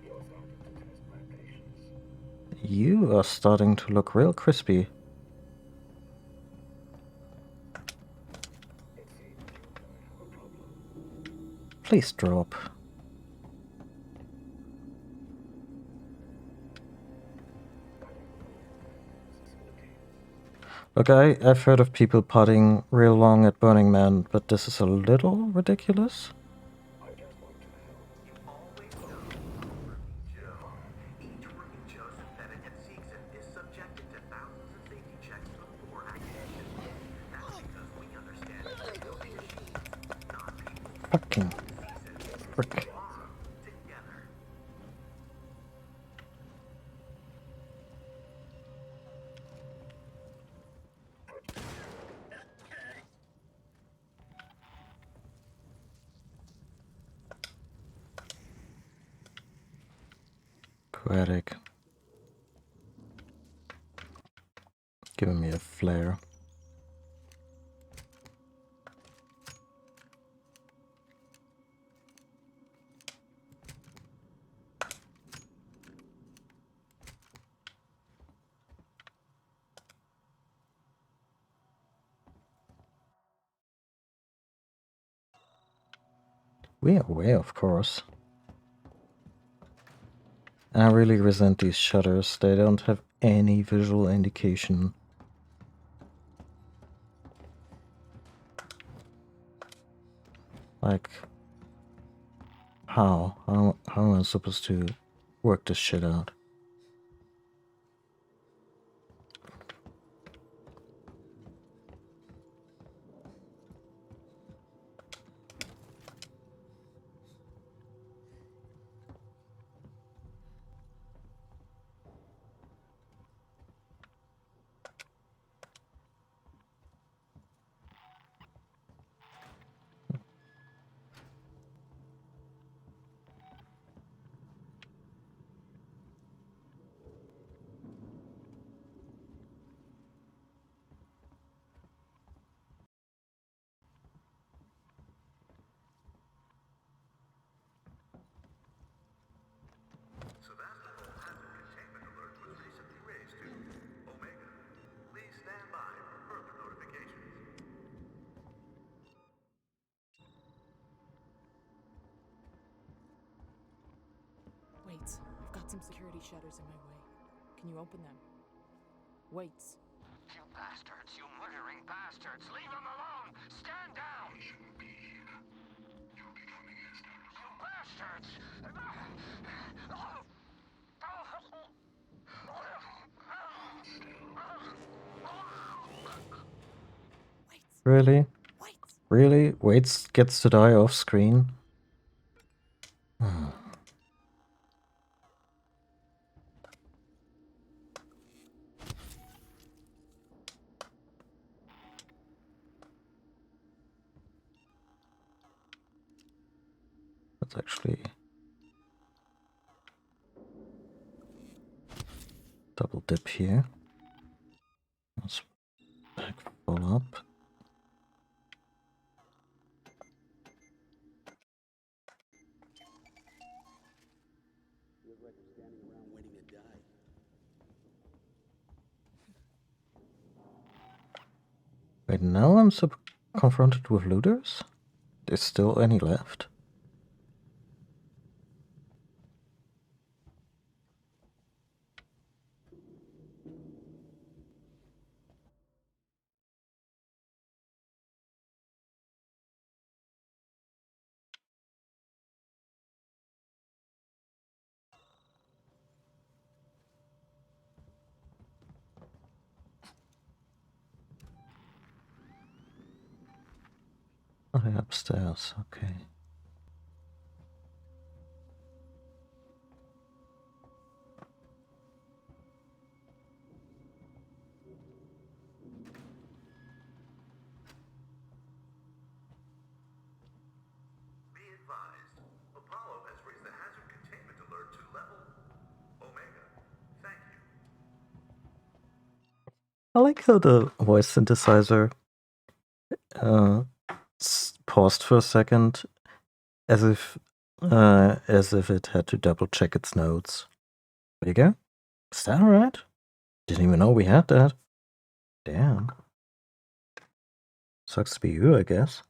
You're starting to test my patience. You are starting to look real crispy. It seems you and I have a problem. Please drop. Okay, I've heard of people putting real long at Burning Man, but this is a little ridiculous. I just want to help. Always know, Joe. Each Joe synthetic at Seegson is subjected to thousands of safety checks before activation. That's because we understand that building machines, not people. Fucking frick. Together. Poetic. Giving me a flare. We are away, of course. I really resent these shutters. They don't have any visual indication. Like, how? How am I supposed to work this shit out? Sevastopol hazard containment alert was recently raised to Omega. Please stand by for further notifications. Wait, I've got some security shutters in my way. Can you open them? Wait. You bastards, you murdering bastards! Leave him alone! Stand down! You shouldn't be here. You'll be coming after us. You bastards! Wait. Really? Wait. Really? Waits gets to die off screen? Let's actually double dip here. Let's up. You look like you're standing around waiting to die. Wait, now I'm confronted with looters? There's still any left? Oh, they're upstairs, okay. Be advised, Apollo has raised the hazard containment alert to level Omega. Thank you. I like how the voice synthesizer paused for a second, as if it had to double check its notes. There you go. Is that alright? Didn't even know we had that. Damn. Sucks to be you, I guess.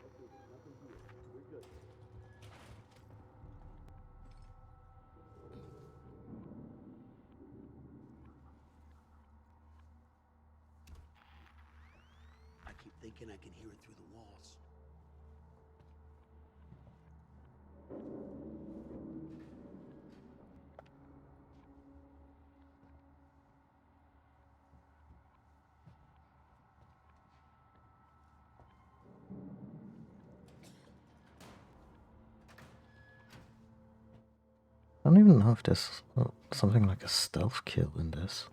Okay, nothing here. We're good. I keep thinking I can hear it through the walls. I don't even know if there's something like a stealth kill in this.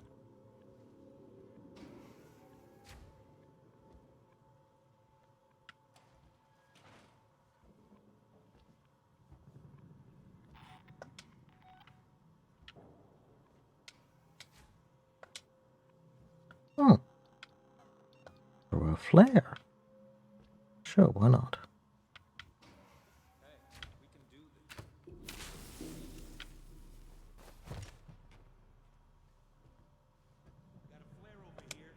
Hmm. Or a flare. Sure, why not? Hey, we can do this. Got a flare over here.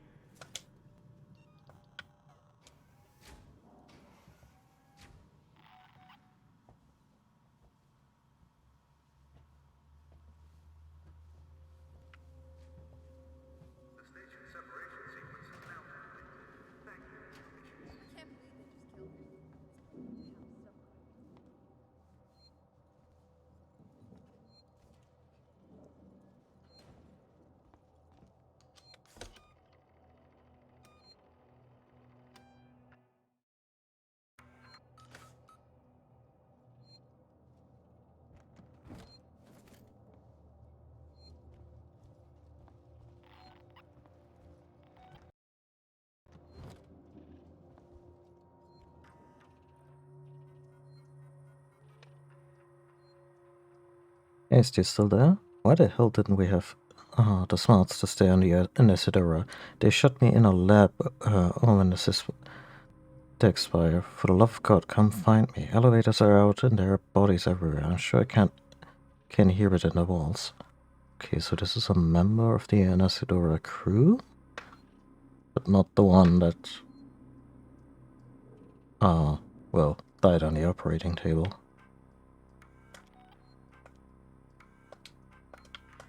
The station separation sequence is now complete. Thank you. I can't believe they just killed him. Hey, is this still there? Why the hell didn't we have the smarts to stay on the Isidora? They shut me in a lab when the system expire. For the love of God, come find me. Elevators are out and there are bodies everywhere. I'm sure I can hear it in the walls. Okay, so this is a member of the Isidora crew? But not the one that well, died on the operating table.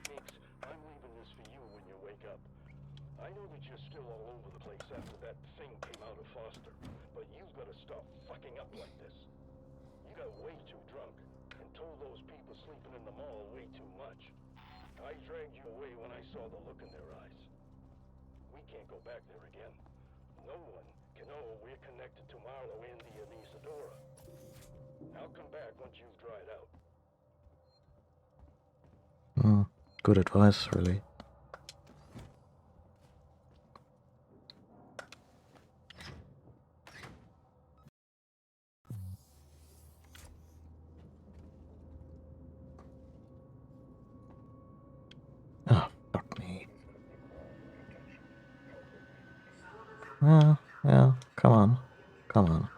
Higgs, I'm leaving this for you when you wake up. I know that you're still all over the place after that thing came out of Foster, but you've got to stop fucking up like this. You got way too drunk and told those people sleeping in the mall way too much. I dragged you away when I saw the look in their eyes. We can't go back there again. No one can know we're connected to Marlowe, Andy, and Isadora. I'll come back once you've dried out. Good advice, really. Oh, fuck me. Yeah, come on. Come on.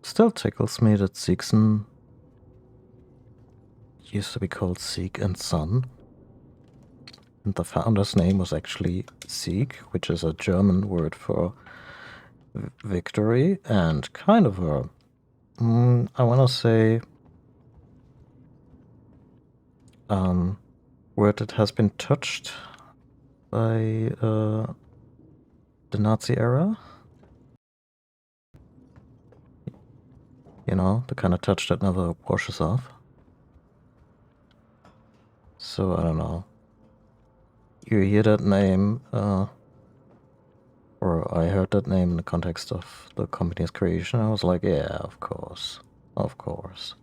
Still tickles me that Siegson used to be called Sieg and Son. And the founder's name was actually Sieg, which is a German word for victory, and kind of a, I want to say, word that has been touched by the Nazi era. You know, the kind of touch that never washes off. So, I don't know. You hear that name, or I heard that name in the context of the company's creation, I was like, yeah, of course. Of course.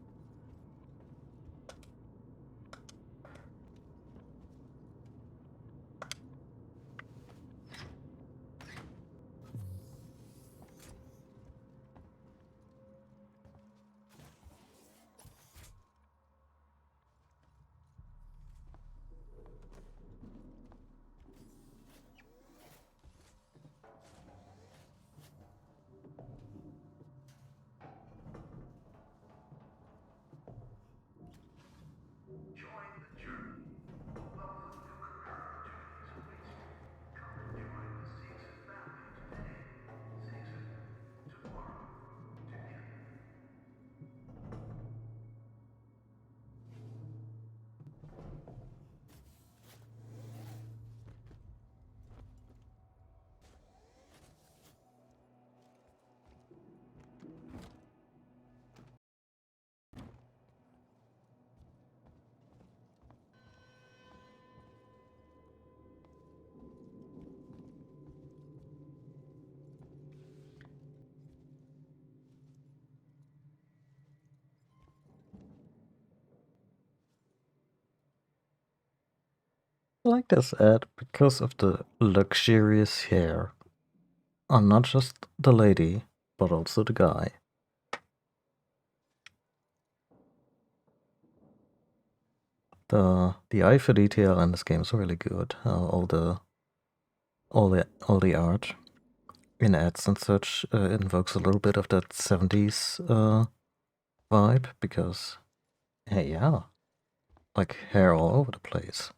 I like this ad because of the luxurious hair on not just the lady, but also the guy. The eye for detail in this game is really good. All the art in ads and such invokes a little bit of that 70s vibe, because, hey, yeah, like hair all over the place.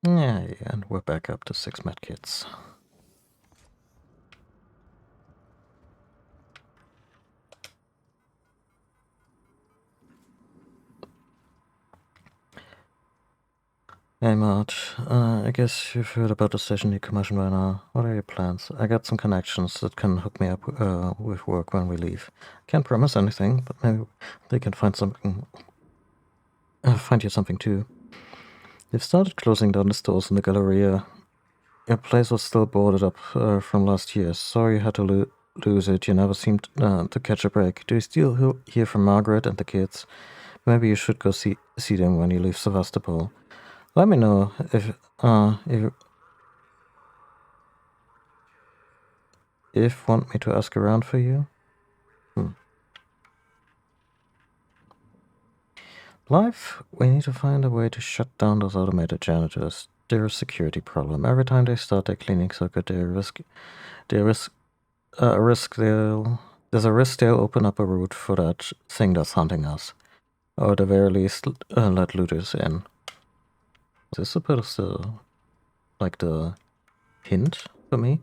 Yeah, and we're back up to 6 medkits. Hey Marge, I guess you've heard about the station decommission by now. What are your plans? I got some connections that can hook me up with work when we leave. Can't promise anything, but maybe they can find something. Find you something too. They've started closing down the stores in the Galleria. Your place was still boarded up from last year. Sorry you had to lose it. You never seemed to catch a break. Do you still hear from Margaret and the kids? Maybe you should go see them when you leave Sevastopol. Let me know if want me to ask around for you. Life, we need to find a way to shut down those automated janitors. There's a security problem. Every time they start their cleaning circuit, there's a risk they'll open up a route for that thing that's hunting us. Or at the very least, let looters in. Is this supposed to, like, the hint for me?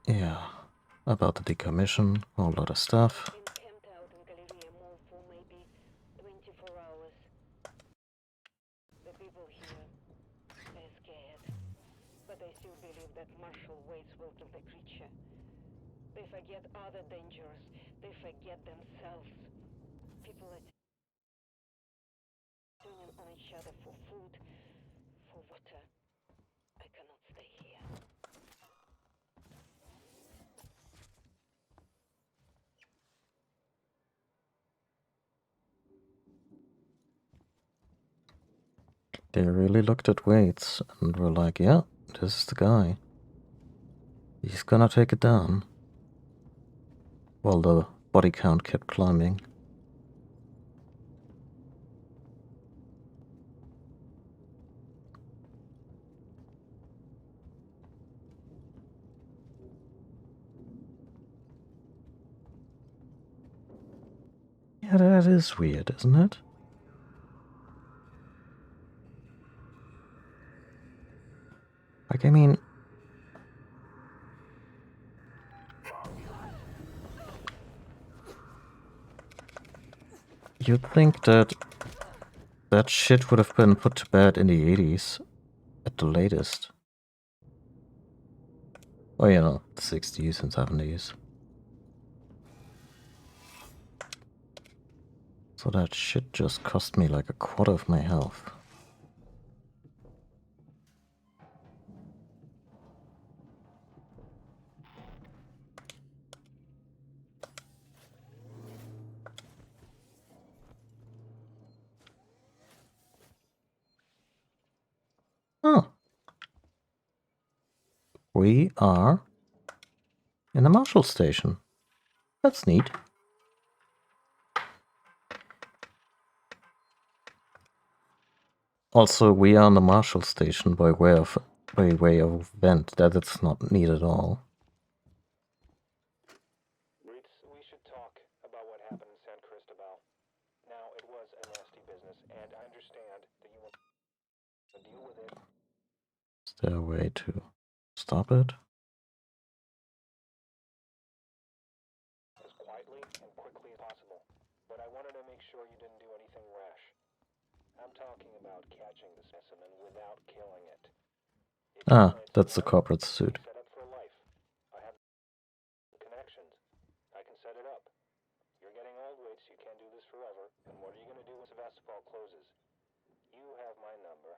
Yeah, about the decommission, a whole lot of stuff. Camped out in Galleria Mall for maybe 24 hours. The people here, they're scared. But they still believe that Marshall Waits will kill the creature. They forget other dangers. They forget themselves. People are turning on each other for food, for water. I cannot stay here. They really looked at Waits and were like, yeah, this is the guy. He's gonna take it down. While the body count kept climbing. Yeah, that is weird, isn't it? Like, I mean... You'd think that that shit would have been put to bed in the 80s, at the latest. Oh, you know, the 60s and 70s. So that shit just cost me like a quarter of my health. Oh. We are in a Marshall station. That's neat. Also, we are on the Marshall station by way of vent. That it's not neat at all. We should talk about what happened in San Cristobal. Now, it was a nasty business, and I understand that you want to deal with it. Is there a way to stop it? As quietly and quickly as possible. But I wanted to make sure you didn't do anything rash. I'm talking about catching the specimen without killing it. Ah, that's the corporate suit. Set up for life. I have connections. I can set it up. You're getting old, Waits. You can't do this forever. And what are you going to do when Sevastopol closes? You have my number.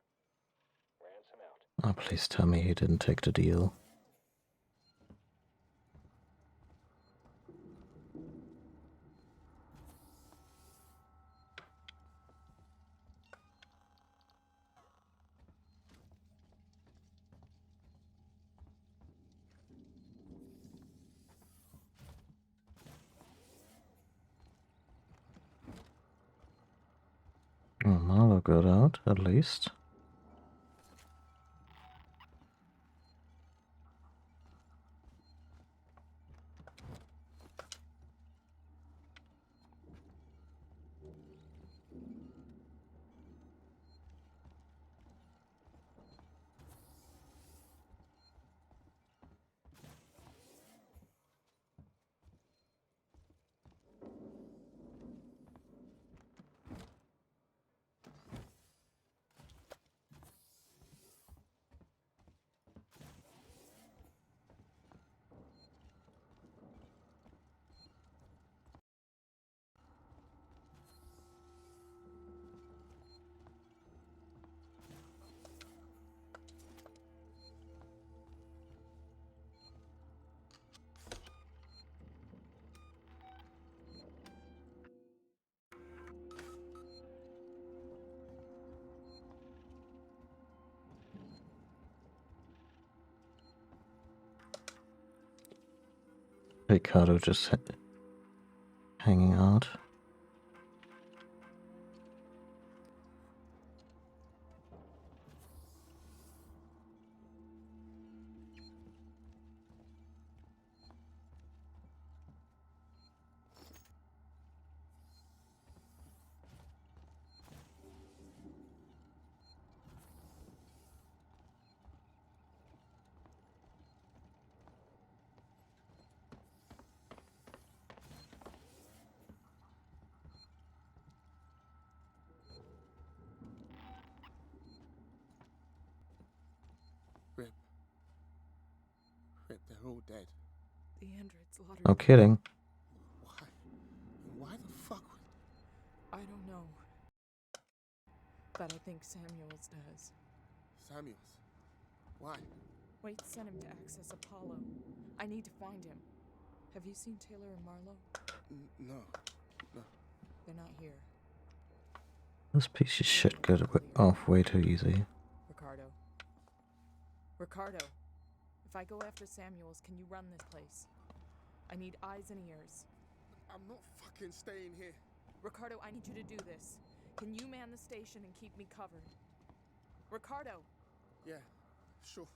Ransom out. Oh, please tell me he didn't take the deal. Oh, Marlo got out, at least. Ricardo just hanging out. Rip. Rip, they're all dead. The androids slaughtered No them. kidding. Why? Why the fuck would... I don't know. But I think Samuels does. Samuels? Why? Wait sent him to access Apollo. I need to find him. Have you seen Taylor and Marlowe? No. No. They're not here. This piece of shit got off way too easy. Ricardo, if I go after Samuels, can you run this place? I need eyes and ears. I'm not fucking staying here. Ricardo, I need you to do this. Can you man the station and keep me covered? Ricardo! Yeah, sure.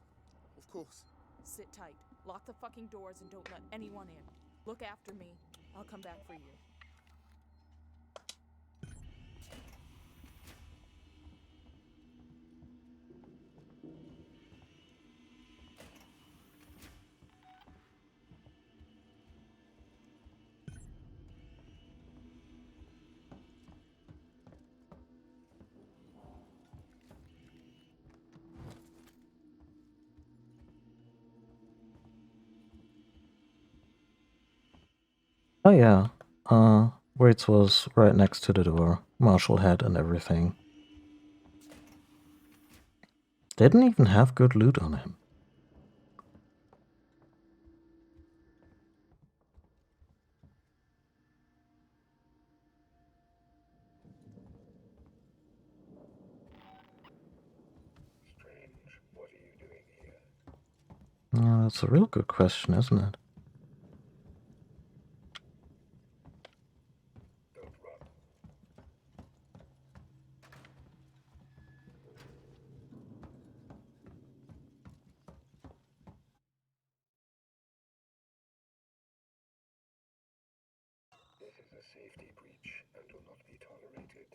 Of course. Sit tight. Lock the fucking doors and don't let anyone in. Look after me. I'll come back for you. Oh yeah, Waits was right next to the door. Marshall had and everything. Didn't even have good loot on him. Strange, what are you doing here? Yeah, that's a real good question, isn't it? Don't run. This is a safety breach and will not be tolerated.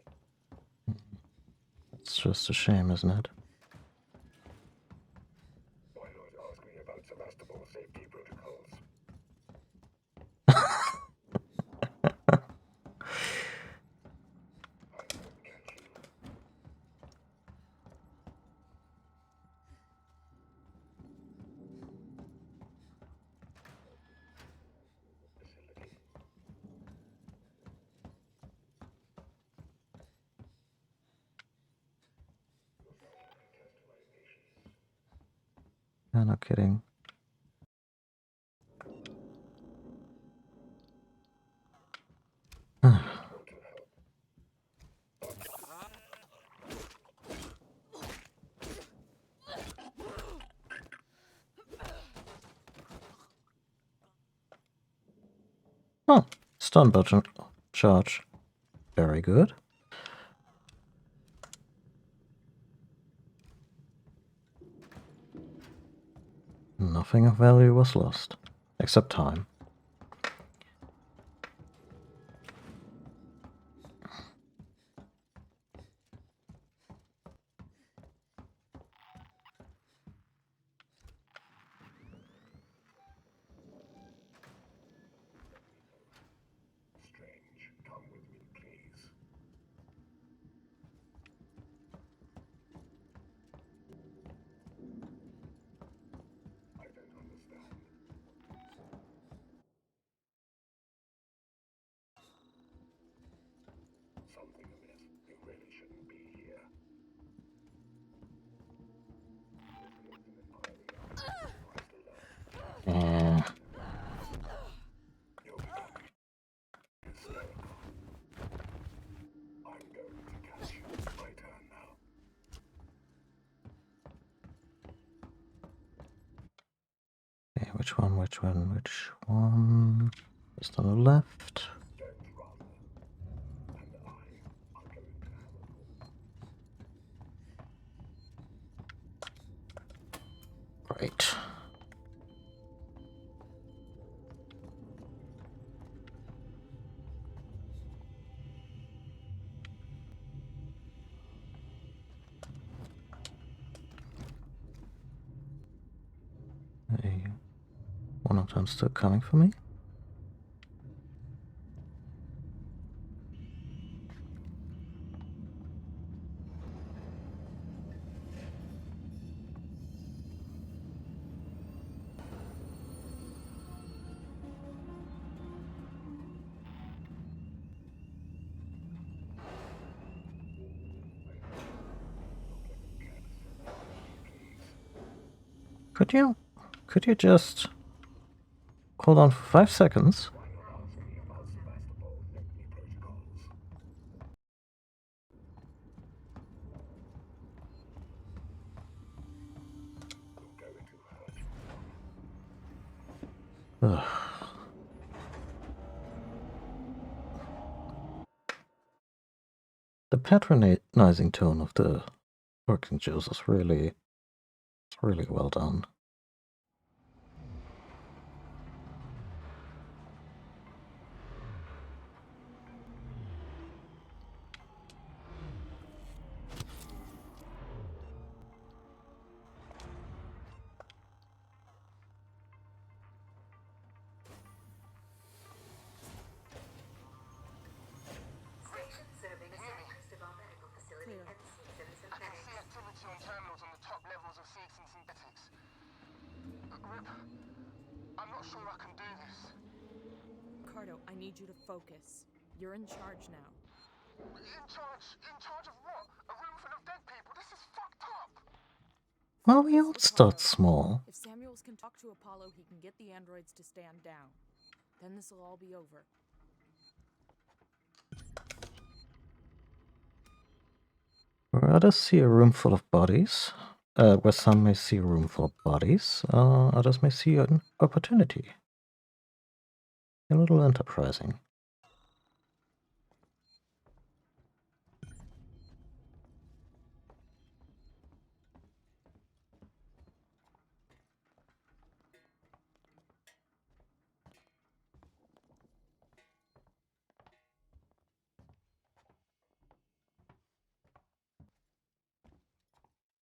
It's just a shame, isn't it? Why not ask me about Sebastopol safety protocols? I won't catch you. Facility. Yeah, no kidding. Oh, stun button charge. Very good. Nothing of value was lost, except time. Strange, come with me, please. I don't understand. Something amiss. You really shouldn't be here. This is an entirely other to learn. You'll become hysterical. I'm going to catch you. It's my turn now. Okay, which one? Just on the left. Don't Right. Hey, one of them still coming for me? Could you just hold on for 5 seconds? Ugh. The patronizing tone of the working Joes is really well done. Serving a southwest of our medical facility and Seeks and Synthetics. I can see activity on terminals on the top levels of Seeks and Synthetics. Rip, I'm not sure I can do this. Ricardo, I need you to focus. You're in charge now. In charge of what? A room full of dead people? This is fucked up! Well, we all start small. If Samuels can talk to Apollo, he can get the androids to stand down. Then this'll all be over. Others see a room full of bodies, where some may see a room full of bodies, others may see an opportunity. A little enterprising.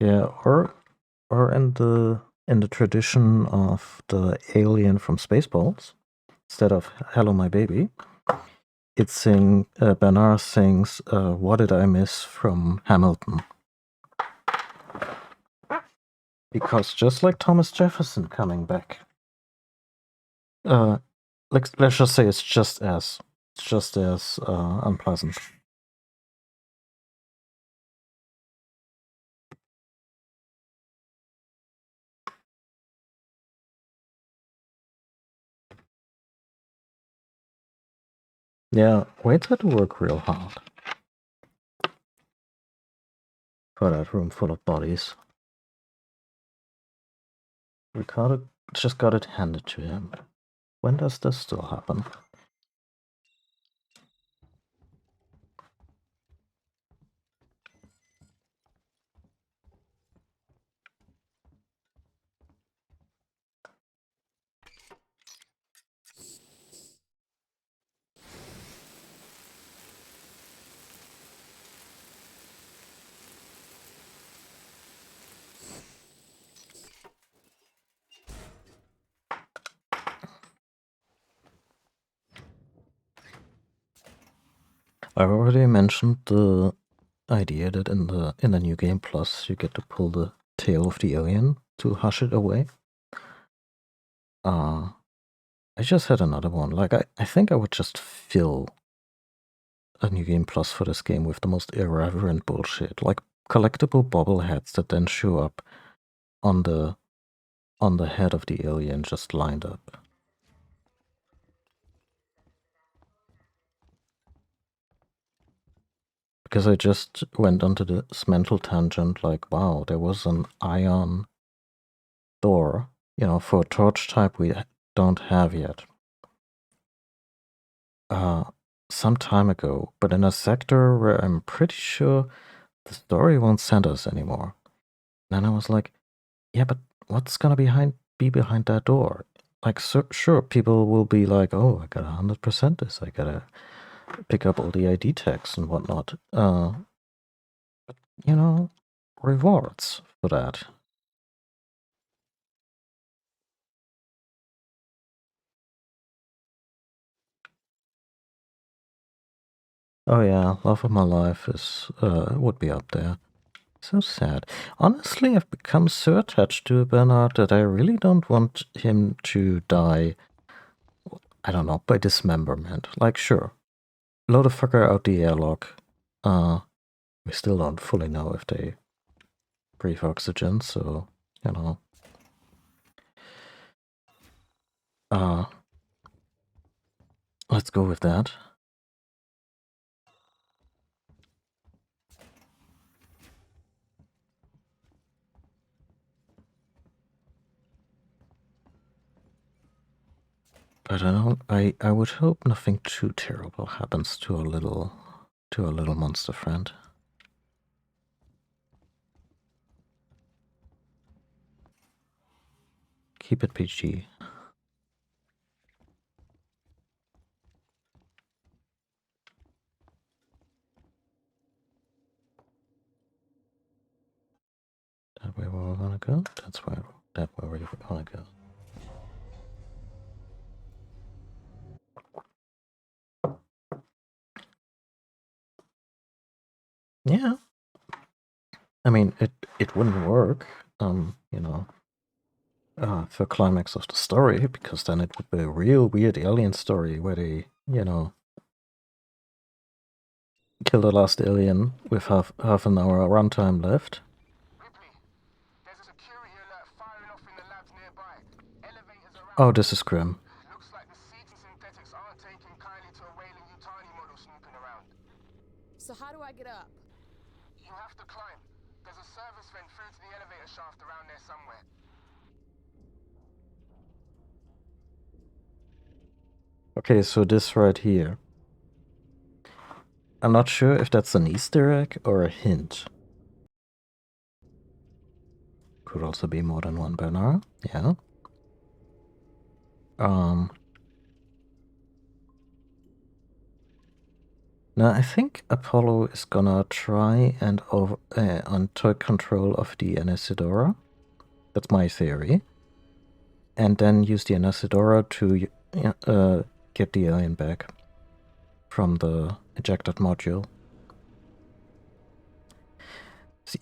Yeah, or in the tradition of the alien from Spaceballs, instead of "Hello, my baby," Bernard sings "What Did I Miss" from Hamilton. Because just like Thomas Jefferson coming back, let's just say it's just as unpleasant. Yeah, Waits had to work real hard for that room full of bodies. Ricardo just got it handed to him. When does this still happen? I already mentioned the idea that in the New Game Plus you get to pull the tail of the alien to hush it away. I just had another one. Like I think I would just fill a New Game Plus for this game with the most irreverent bullshit, like collectible bobbleheads that then show up on the head of the alien just lined up. Because I just went onto this mental tangent, like, wow, there was an ion door, for a torch type we don't have yet. Some time ago, but in a sector where I'm pretty sure the story won't send us anymore. And then I was like, yeah, but what's gonna be behind that door? Like, sure, people will be like, oh, I gotta 100% this, I gotta pick up all the ID tags and whatnot. But, you know, rewards for that. Oh yeah, love of my life is would be up there. So sad. Honestly, I've become so attached to Bernard that I really don't want him to die, I don't know, by dismemberment. Like, sure, blow the fucker out the airlock. We still don't fully know if they breathe oxygen, so, you know. Let's go with that. But I would hope nothing too terrible happens to our little monster friend. Keep it PG. That way where we wanna go? That's where we wanna go. Yeah. I mean, it wouldn't work, you know, for climax of the story, because then it would be a real weird alien story where they, you know, kill the last alien with half an hour runtime left. There's a security alert firing off in the labs nearby. Elevators around. Oh, this is grim. Looks like the seeds and synthetics aren't taking kindly to a Weyland-Yutani model snooping around. So how do I get up? You have to climb. There's a service vent through to the elevator shaft around there somewhere. Okay, so this right here. I'm not sure if that's an Easter egg or a hint. Could also be more than one Bernard, yeah. Now I think Apollo is gonna try and take control of the Anesidora. That's my theory. And then use the Anesidora to get the alien back from the ejected module.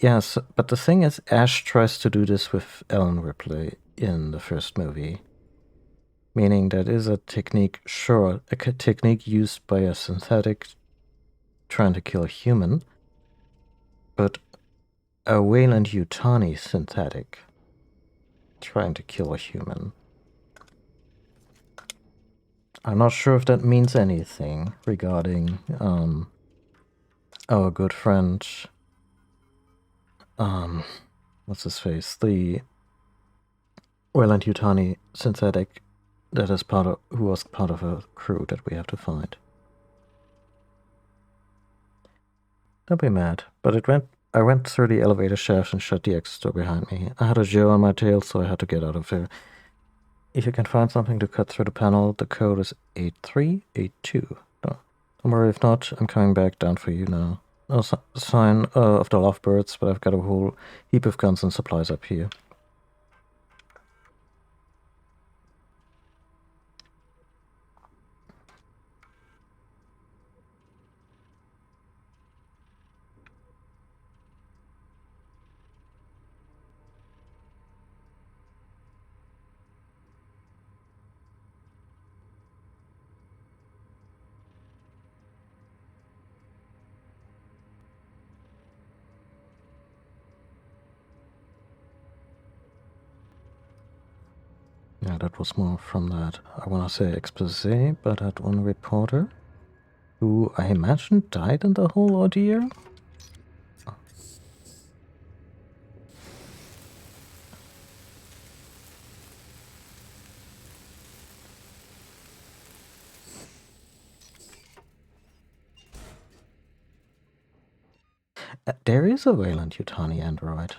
Yes, but the thing is, Ash tries to do this with Ellen Ripley in the first movie. Meaning that is a technique, sure, a technique used by a synthetic trying to kill a human, but a Weyland-Yutani synthetic trying to kill a human. I'm not sure if that means anything regarding our good friend, what's his face, the Weyland-Yutani synthetic that is who was part of a crew that we have to find. Don't be mad, but I went through the elevator shaft and shut the exit door behind me. I had a Joe on my tail, so I had to get out of there. If you can find something to cut through the panel, the code is 8382. No, don't worry, if not, I'm coming back down for you now. No sign of the lovebirds, but I've got a whole heap of guns and supplies up here. Yeah, that was more from that, I want to say expose, but that one reporter, who I imagine died in the whole ordeal? There is a Weyland-Yutani android.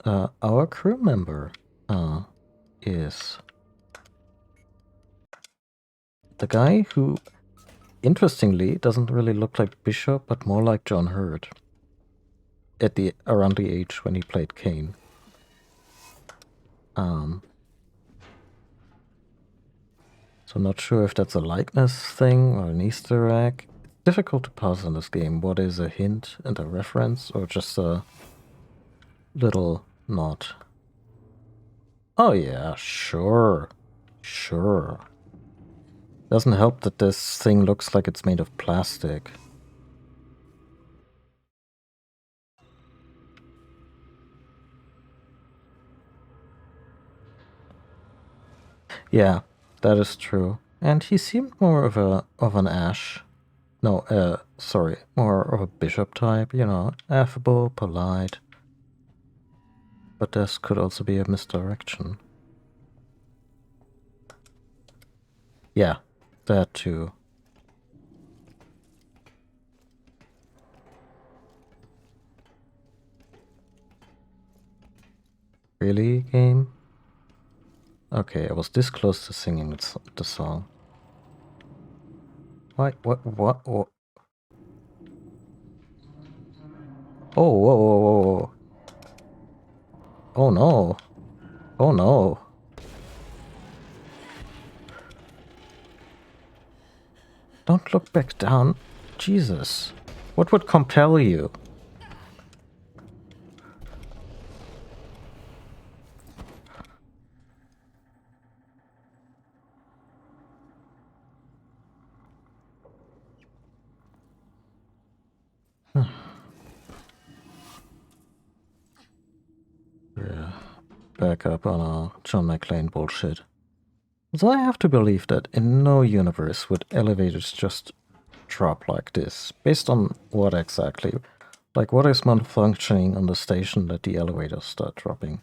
Our crew member, is the guy who, interestingly, doesn't really look like Bishop, but more like John Hurt. At around the age when he played Kane. So not sure if that's a likeness thing or an Easter egg. It's difficult to parse in this game. What is a hint and a reference, or just a little nod? Oh yeah, sure. Sure. Doesn't help that this thing looks like it's made of plastic. Yeah, that is true. And he seemed more of an Ash. No, sorry, more of a Bishop type, you know, affable, polite. But this could also be a misdirection. Yeah, that too. Really, game? Okay, I was this close to singing the song. Why? What? Oh, whoa, whoa, whoa, whoa. Oh no. Oh no. Don't look back down. Jesus. What would compel you? Yeah. Back up on our John McClane bullshit. So I have to believe that in no universe would elevators just drop like this. Based on what exactly? Like, what is malfunctioning on the station that the elevators start dropping?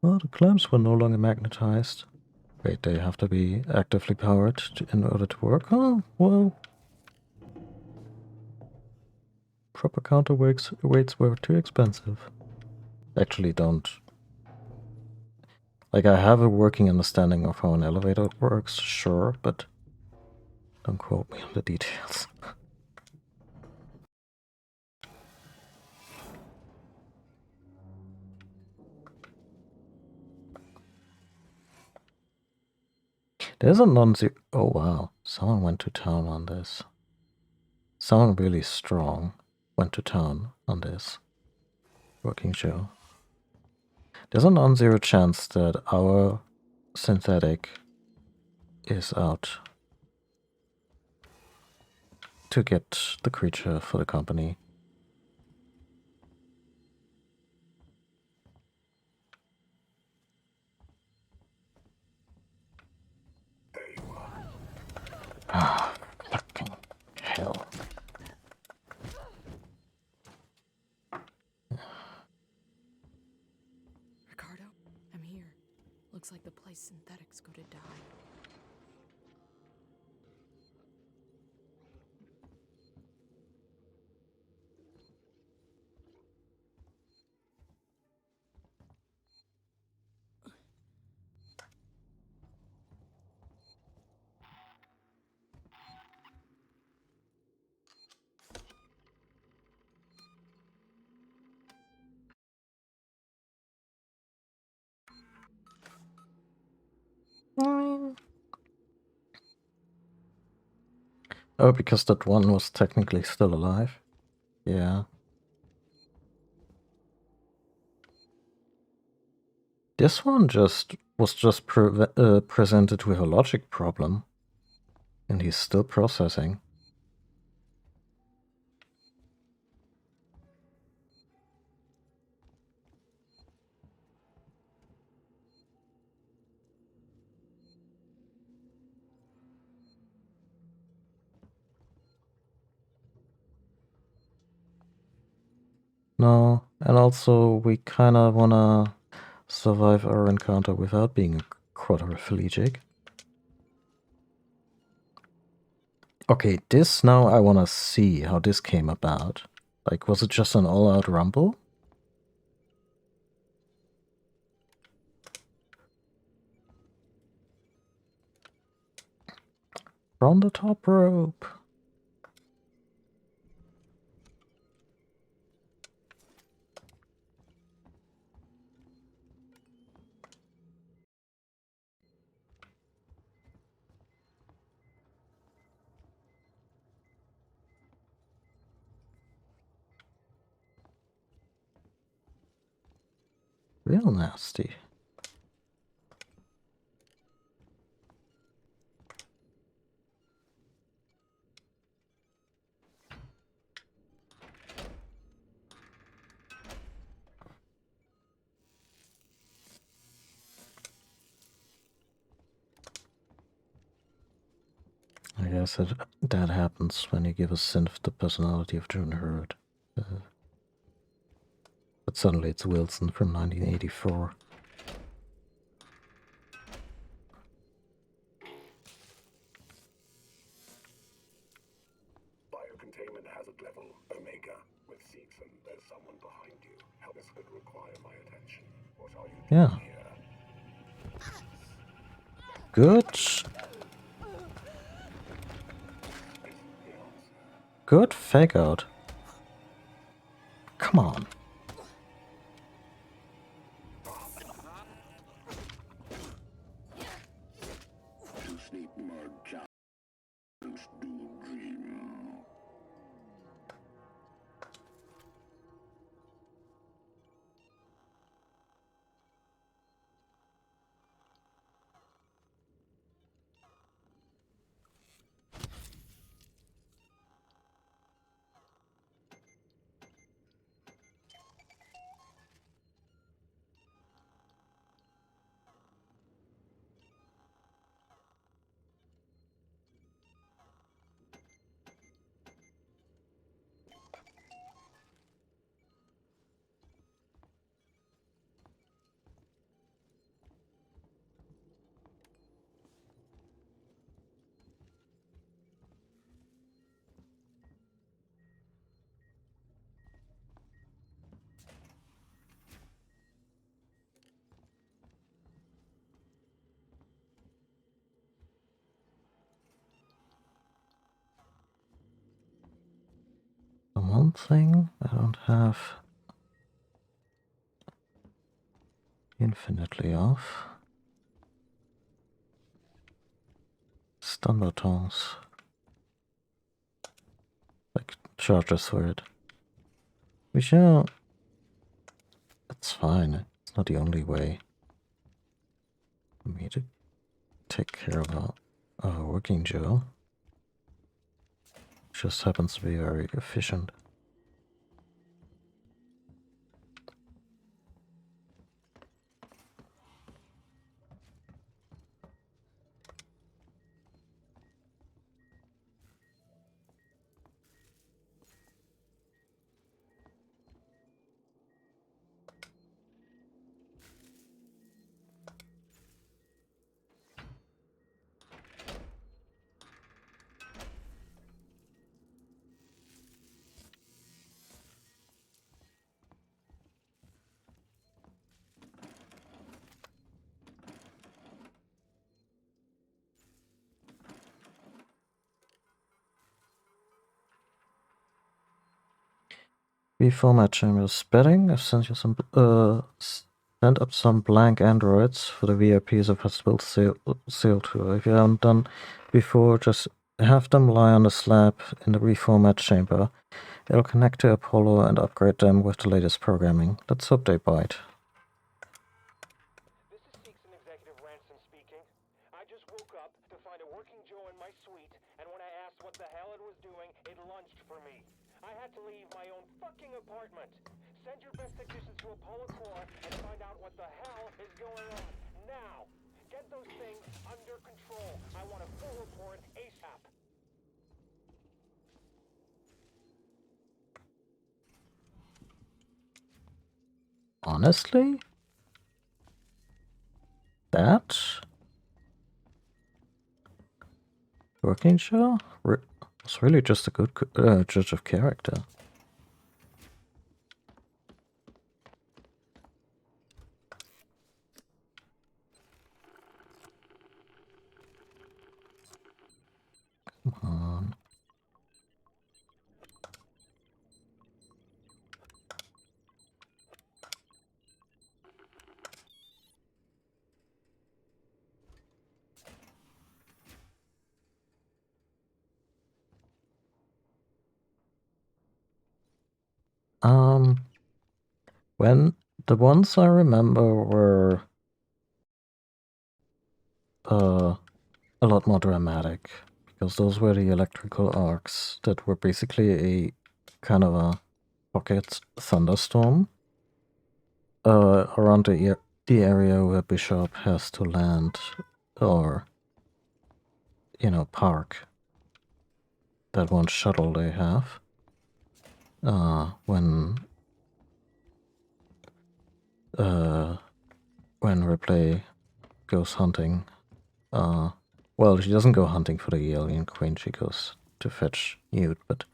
Well, the clamps were no longer magnetized. Wait, they have to be actively powered in order to work? Oh, well. Proper counterweights were too expensive. Actually, don't. Like, I have a working understanding of how an elevator works, sure, but don't quote me on the details. There's a non-zero. Oh, wow. Someone went to town on this. Someone really strong went to town on this working show. There's a non-zero chance that our synthetic is out to get the creature for the company. Ah, fucking hell. Ricardo, I'm here. Looks like the place synthetics go to die. Oh, because that one was technically still alive? Yeah. This one was just presented with a logic problem. And he's still processing. No, and also we kind of want to survive our encounter without being quadriplegic. Okay, this now I want to see how this came about. Like, was it just an all-out rumble? From the top rope. Real nasty. I guess that happens when you give a synth the personality of June Hurd. But suddenly it's Wilson from 1984. Biocontainment hazard level Omega. With Seegson, there's someone behind you. How this could require my attention. What are you doing here? Good. Good fake out. Come on. The one thing I don't have infinitely off. Thundertongs. Like charges for it. We shall. It's fine. It's not the only way for me to take care of a working Joe. Just happens to be very efficient. Reformat chambers. Betting, I've sent you some sent up some blank androids for the VIPs of Hospital Sail Tour. If you haven't done before, just have them lie on the slab in the reformat chamber. It'll connect to Apollo and upgrade them with the latest programming. Let's hope they bite. This is Seegson Executive Ransom speaking. I just woke up to find a working Joe in my suite, and when I asked what the hell it was doing, it lunged for me. I had to leave my own fucking apartment. Send your best technicians to Apollo Core and find out what the hell is going on. Now! Get those things under control. I want a full report ASAP. Honestly? That? Working Joe? It's really just a good judge of character. When the ones I remember were a lot more dramatic, because those were the electrical arcs that were basically a kind of a pocket thunderstorm around the area where Bishop has to land or, you know, park. That one shuttle they have. When Ripley goes hunting. Well, she doesn't go hunting for the alien queen, she goes to fetch Newt, but,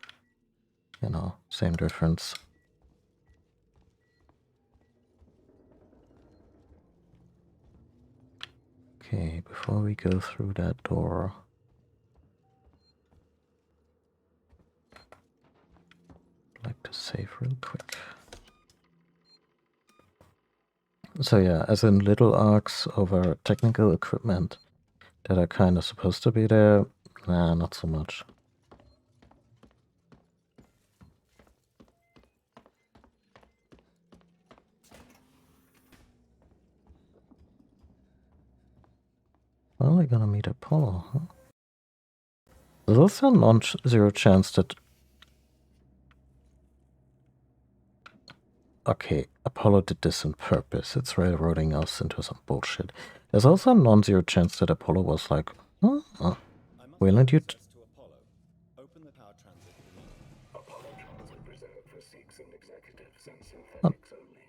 you know, same difference. Okay, before we go through that door, I'd like to save real quick. So yeah, as in little arcs over technical equipment that are kind of supposed to be there, nah, not so much. Well, we're gonna meet Apollo, huh? There's also a non-zero chance that... Okay, Apollo did this on purpose. It's railroading us into some bullshit. There's also a non-zero chance that Apollo was like, oh, willing you to... Apollo transit reserved for Sikhs and executives and synthetics only.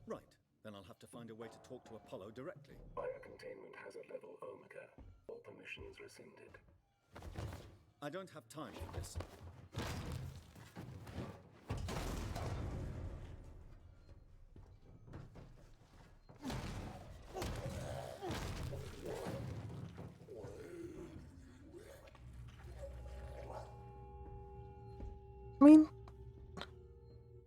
Right, then I'll have to find a way to talk to Apollo directly. Biocontainment hazard level Omega. All permissions rescinded. I don't have time for this. I mean,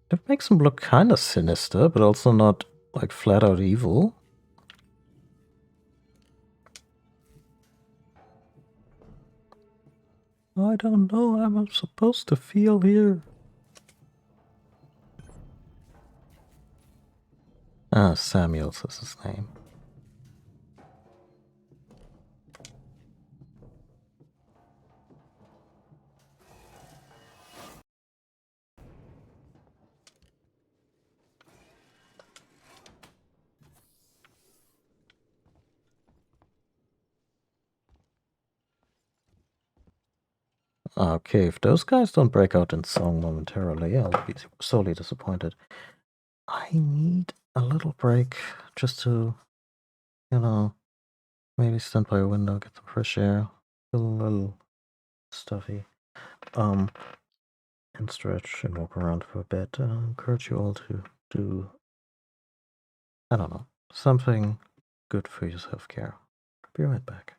it makes him look kind of sinister, but also not, like, flat out evil. I don't know, I'm supposed to feel here. Ah, Samuels is his name. Okay, if those guys don't break out in song momentarily, I'll be sorely disappointed. I need a little break just to, you know, maybe stand by a window, get some fresh air, feel a little stuffy, and stretch and walk around for a bit. I encourage you all to do, I don't know, something good for your self-care. Be right back.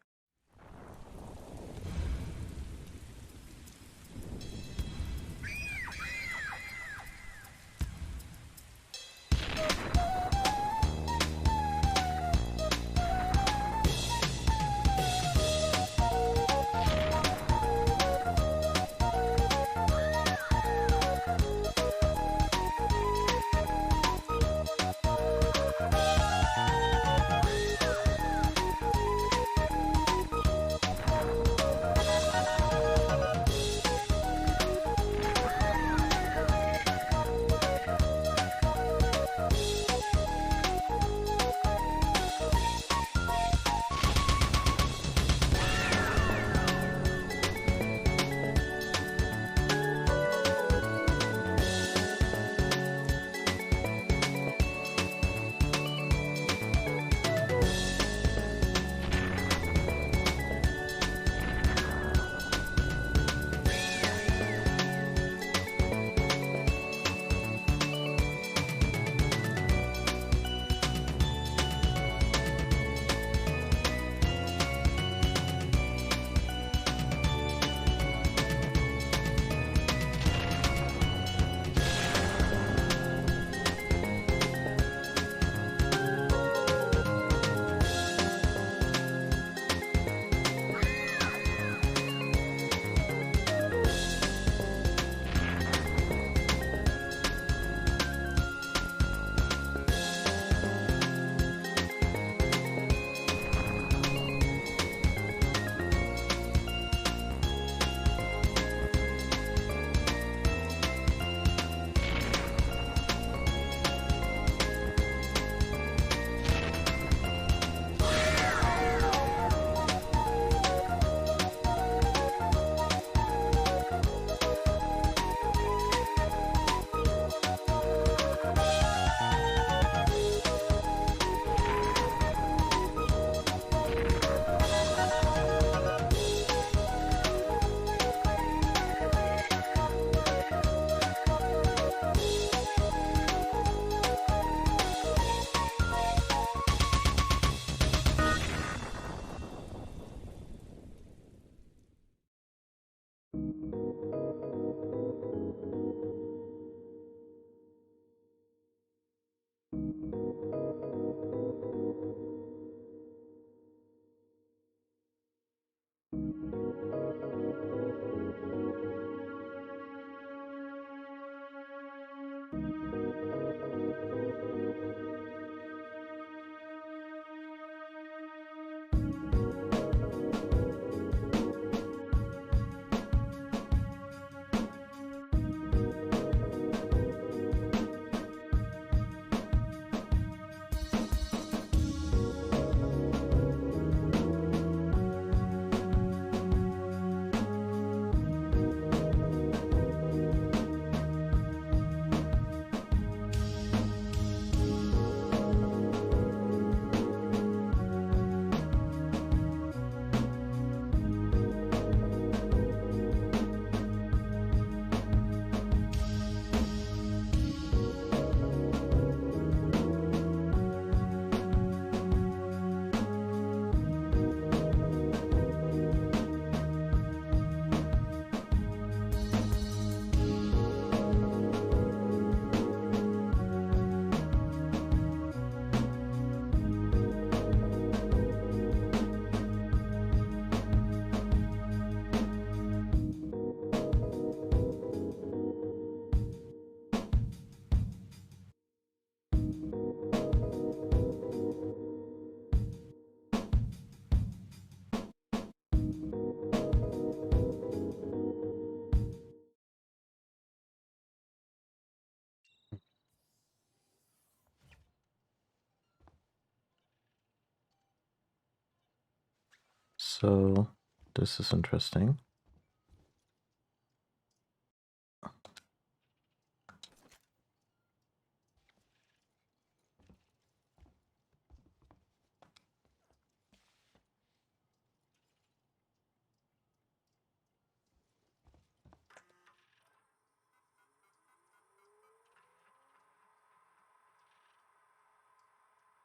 So, this is interesting.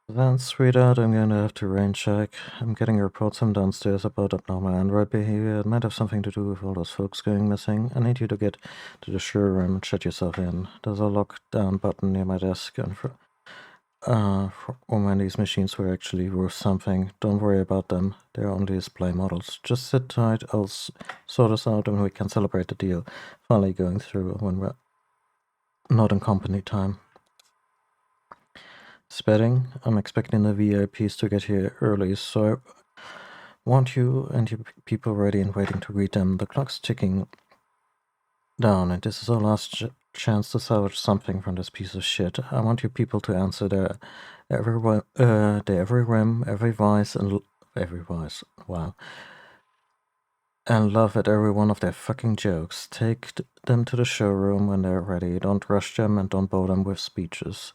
Then, sweetheart, I'm going to have to rain check. I'm getting reports from downstairs about abnormal android behavior. It might have something to do with all those folks going missing. I need you to get to the show room and shut yourself in. There's a lockdown button near my desk, and for when these machines were actually worth something. Don't worry about them. They're only display models. Just sit tight. I'll sort us out and we can celebrate the deal finally going through when we're not in company time. Spedding. I'm expecting the VIPs to get here early, so I want you and your people ready and waiting to greet them. The clock's ticking down, and this is our last chance to salvage something from this piece of shit. I want your people to answer their every whim, every vice, wow, and laugh at every one of their fucking jokes. Take them to the showroom when they're ready. Don't rush them and don't bore them with speeches.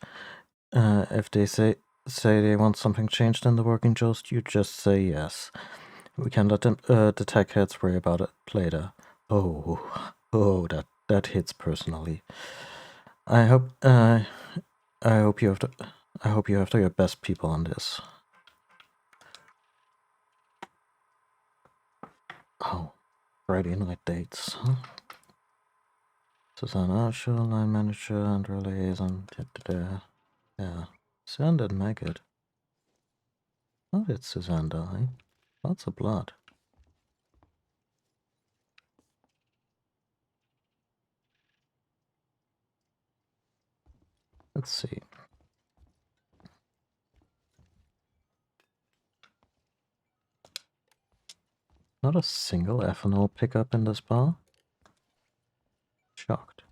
If they say they want something changed in the working Jost, you just say yes. We can let them, the tech heads worry about it later. Oh, that hits personally. I hope you have your best people on this. Oh, Friday night dates, huh? Susanna Usher, line manager, and liaison. Yeah, Suzanne didn't make it. How did Suzanne die? Lots of blood. Let's see. Not a single ethanol pickup in this bar? Shocked.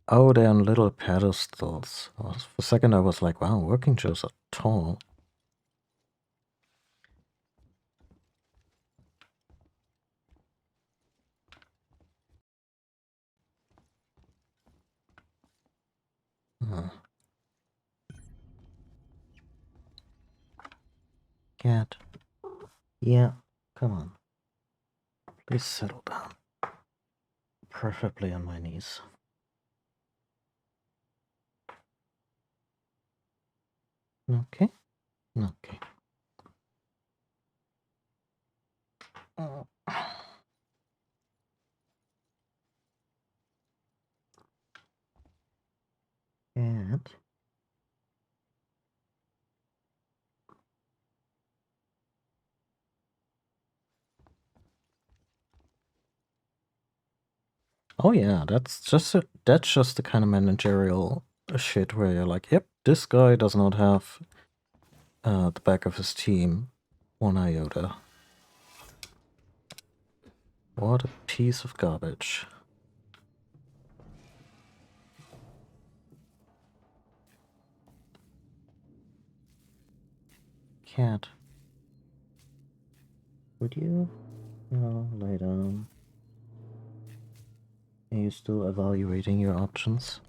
Oh, they're on little pedestals. For a second I was like, wow, working Joes are tall. Huh. Cat. Yeah, come on. Please settle down. Preferably on my knees. Okay. Okay. Cat. Oh yeah, that's just the kind of managerial shit where you're like, yep, this guy does not have the back of his team 1 iota. What a piece of garbage. Cat. Would you? Lay down. Are you still evaluating your options?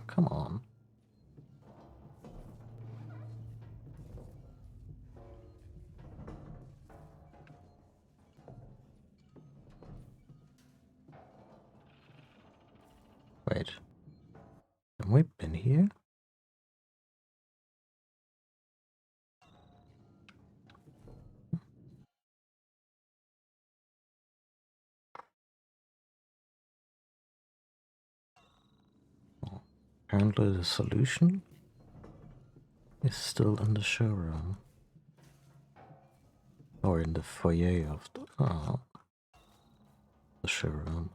Come on. Wait. Have we been here? Apparently the solution is still in the showroom. Or in the foyer of the showroom.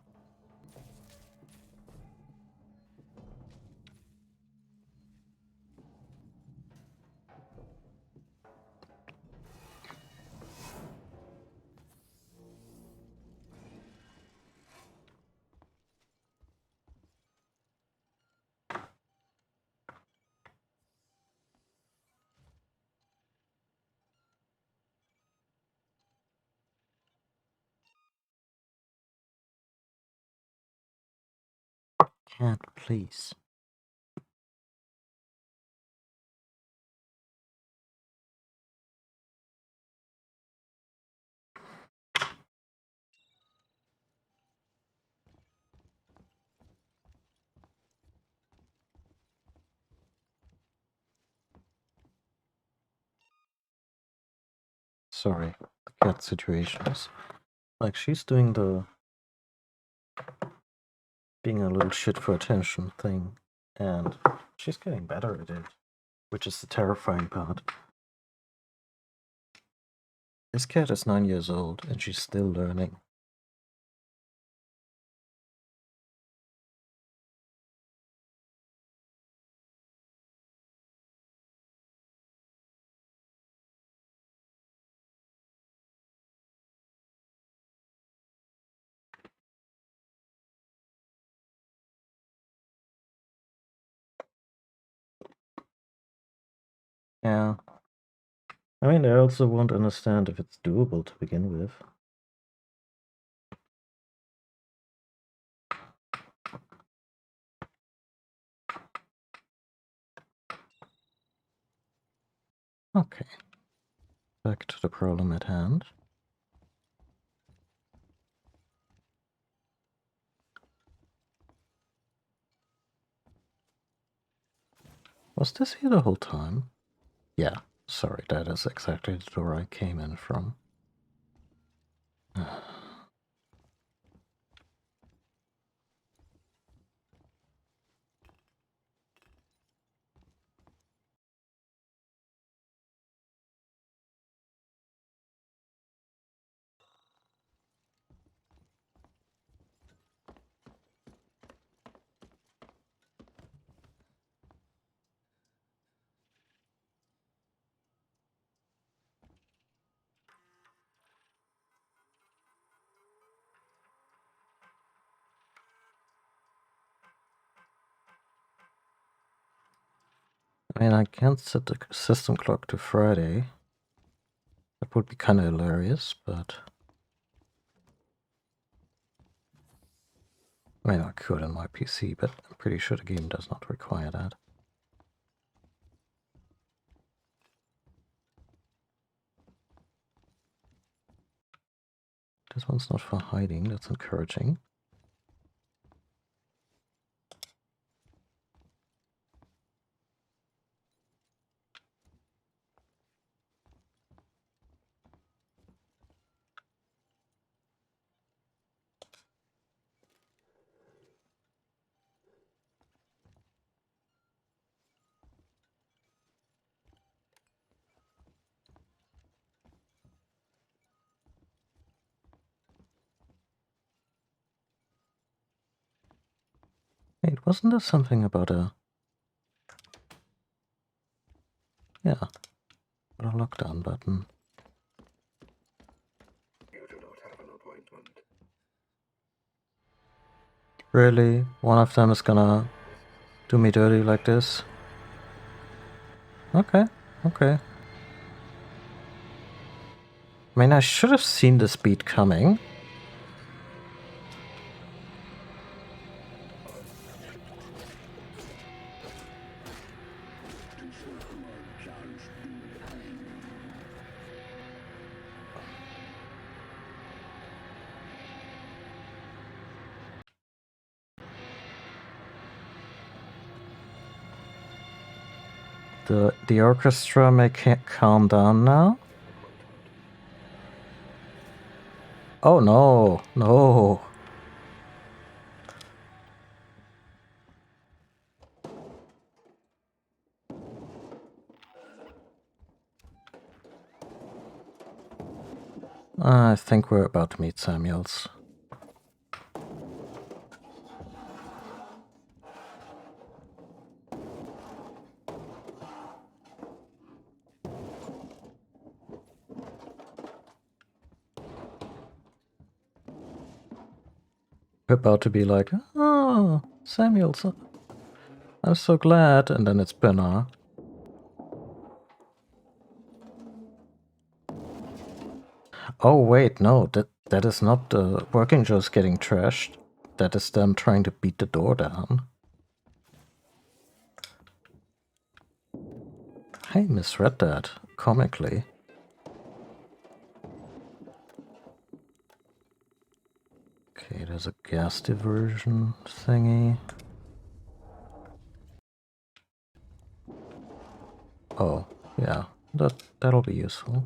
Cat, please. Sorry, the cat situation is like she's doing the being a little shit for attention thing, and she's getting better at it, which is the terrifying part. This cat is 9 years old and she's still learning. Yeah. I mean, I also won't understand if it's doable to begin with. Okay. Back to the problem at hand. Was this here the whole time? Yeah, sorry, that is exactly the door I came in from. I mean, I can't set the system clock to Friday. That would be kind of hilarious, but... I mean, I could on my PC, but I'm pretty sure the game does not require that. This one's not for hiding, that's encouraging. Wait, wasn't there something about a... Yeah, a lockdown button. You do not have an appointment. Really? One of them is gonna do me dirty like this? Okay, okay. I mean, I should have seen this beat coming. The orchestra may calm down now. Oh no, no. I think we're about to meet Samuels. We're about to be like, oh, Samuels, I'm so glad, and then it's Bernard. Oh wait, no, that is not the working Joes getting trashed. That is them trying to beat the door down. I misread that comically. Okay, there's a gas diversion thingy. Oh, yeah, that'll be useful.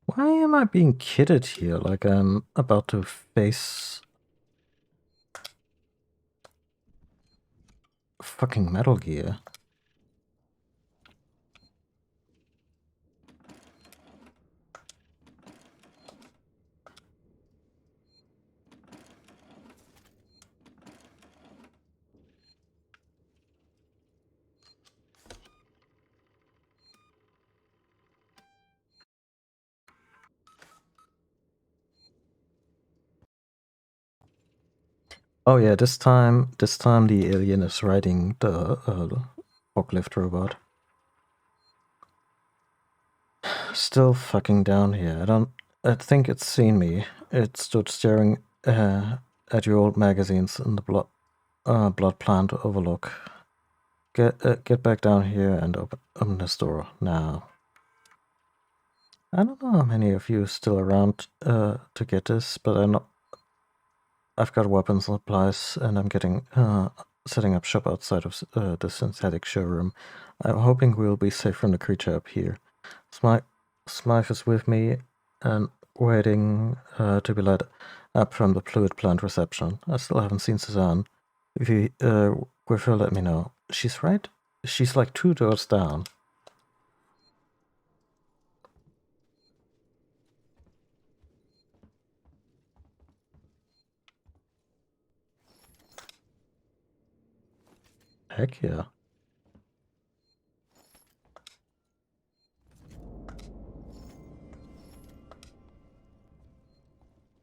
Why am I being kidded here like I'm about to face fucking Metal Gear? Oh yeah, this time the alien is riding the forklift robot. Still fucking down here. I think it's seen me. It stood staring at your old magazines in the blood plant overlook. Get back down here and open this door now. I don't know how many of you are still around to get this, but I've got weapons and supplies, and I'm getting setting up shop outside of the synthetic showroom. I'm hoping we'll be safe from the creature up here. Smythe is with me and waiting to be led up from the fluid plant reception. I still haven't seen Suzanne. If you with her, let me know. She's right. She's like 2 doors down. Heck yeah.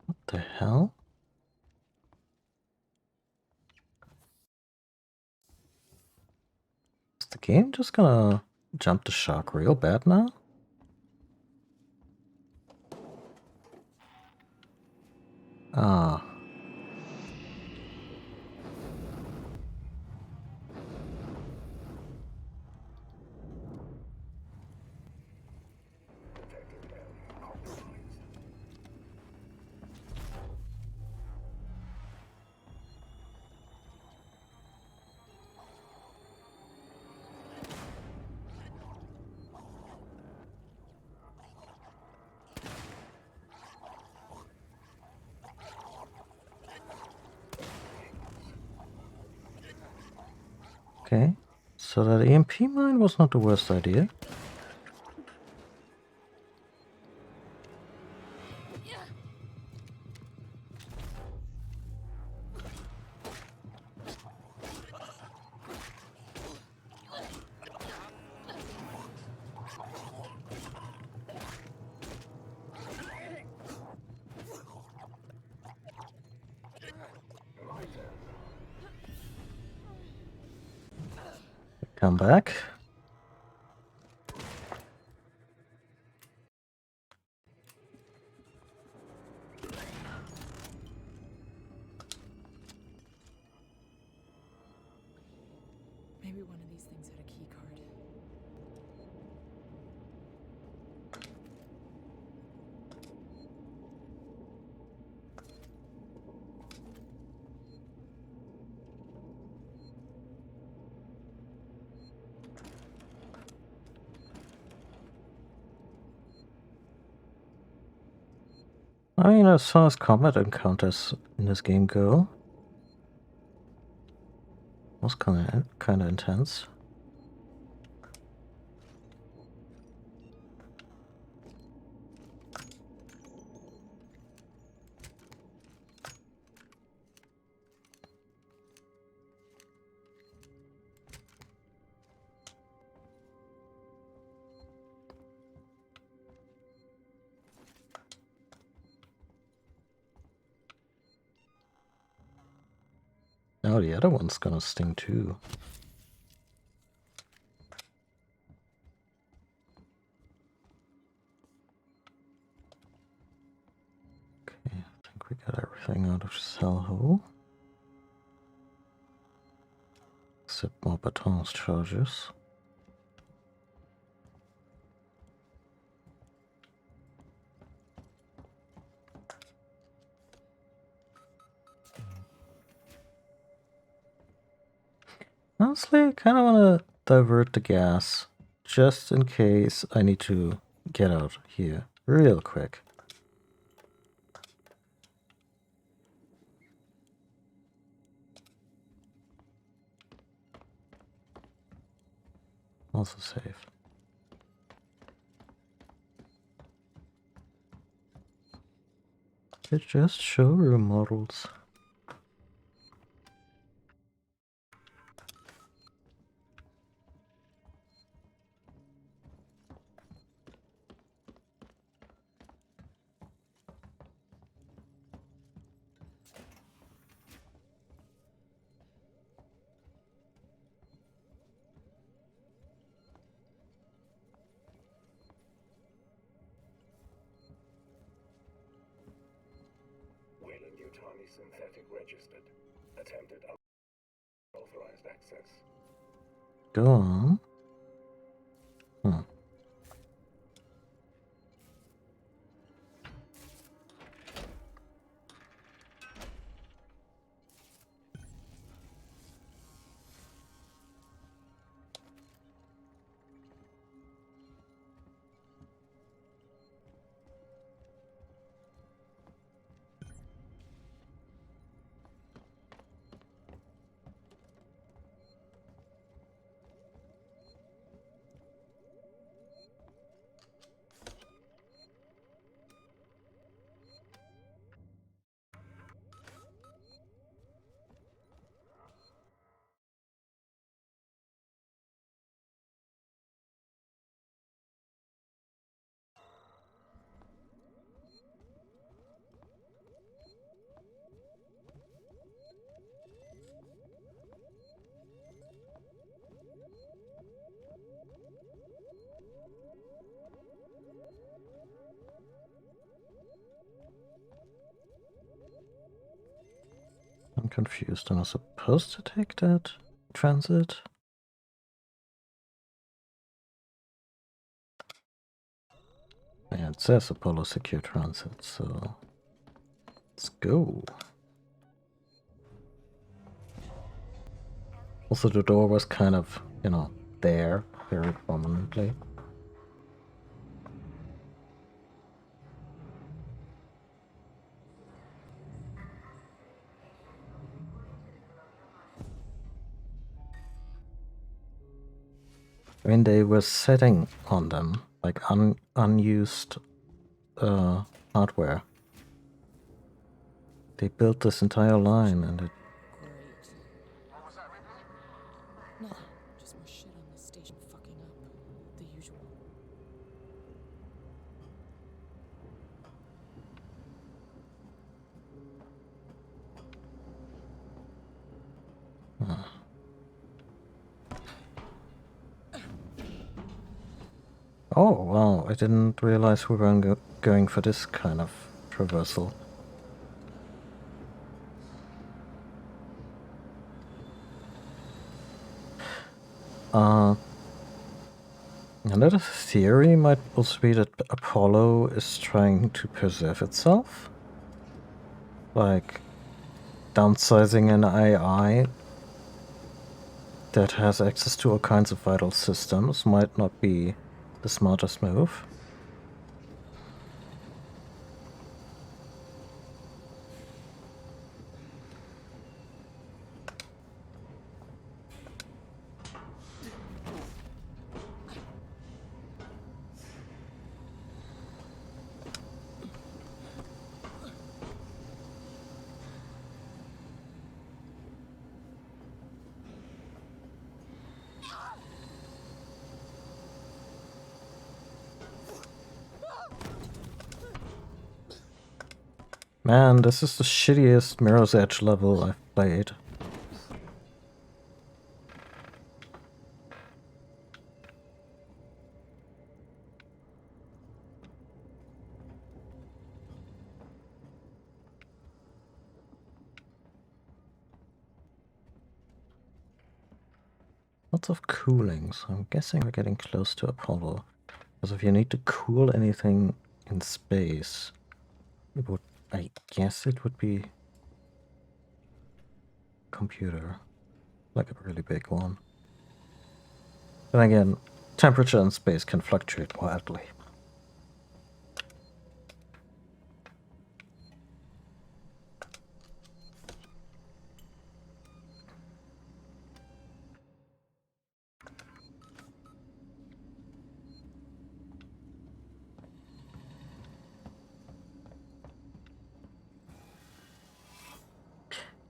What the hell? Is the game just gonna jump the shark real bad now? Ah. Okay, so that EMP mine was not the worst idea. Come back. Maybe one of these things had a key card. I mean, as far as combat encounters in this game go, was kind of intense. Now the other one's gonna sting too. Okay, I think we got everything out of Salho. Except more Baton's charges. Honestly, I kind of want to divert the gas just in case I need to get out here real quick. Also safe. It's just showroom models. Weyland-Yutani synthetic registered. Attempted unauthorized access. Go on. I'm confused. Am I supposed to take that transit? Yeah, it says Apollo Secure Transit, so let's go. Also, the door was kind of, you know, there very prominently. I mean, they were sitting on them, like unused hardware. They built this entire line and it... Great. What was that, Ripley? Nothing. Just more shit on this station fucking up. The usual. Oh, wow, I didn't realize we were going for this kind of traversal. Another theory might also be that Apollo is trying to preserve itself. Like, downsizing an AI that has access to all kinds of vital systems might not be the smartest move. Man, this is the shittiest Mirror's Edge level I've played. Lots of cooling, so I'm guessing we're getting close to Apollo. Because if you need to cool anything in space, it would, I guess it would be computer, like a really big one. Then again, temperature in space can fluctuate wildly.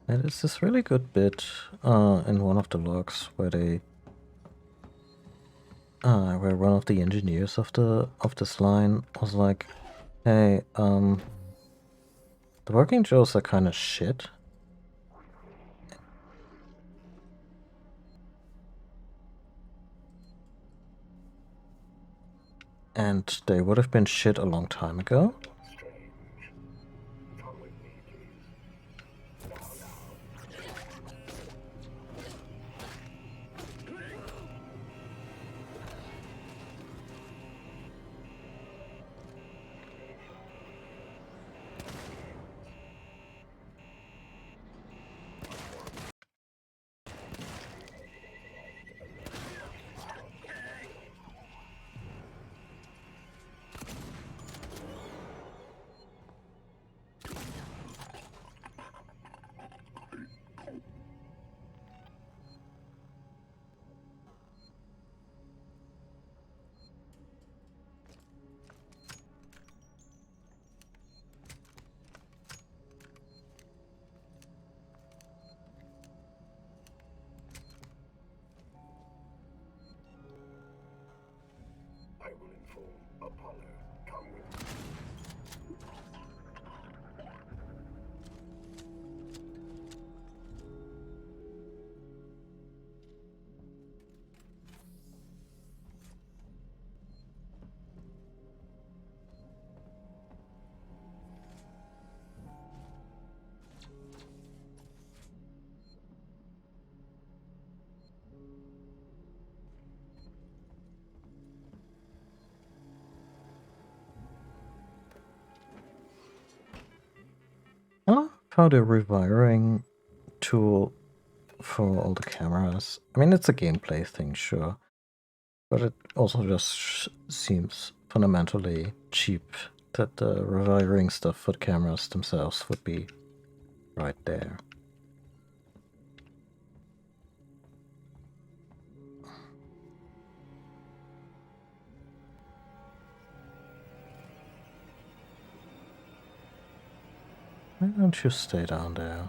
And it's this really good bit in one of the logs where they, where one of the engineers of this line was like, "Hey, the working Joes are kind of shit." And they would have been shit a long time ago. I will inform Apollo. Come with me. I love how the rewiring tool for all the cameras. I mean, it's a gameplay thing, sure. But it also just seems fundamentally cheap that the rewiring stuff for the cameras themselves would be right there. Why don't you stay down there?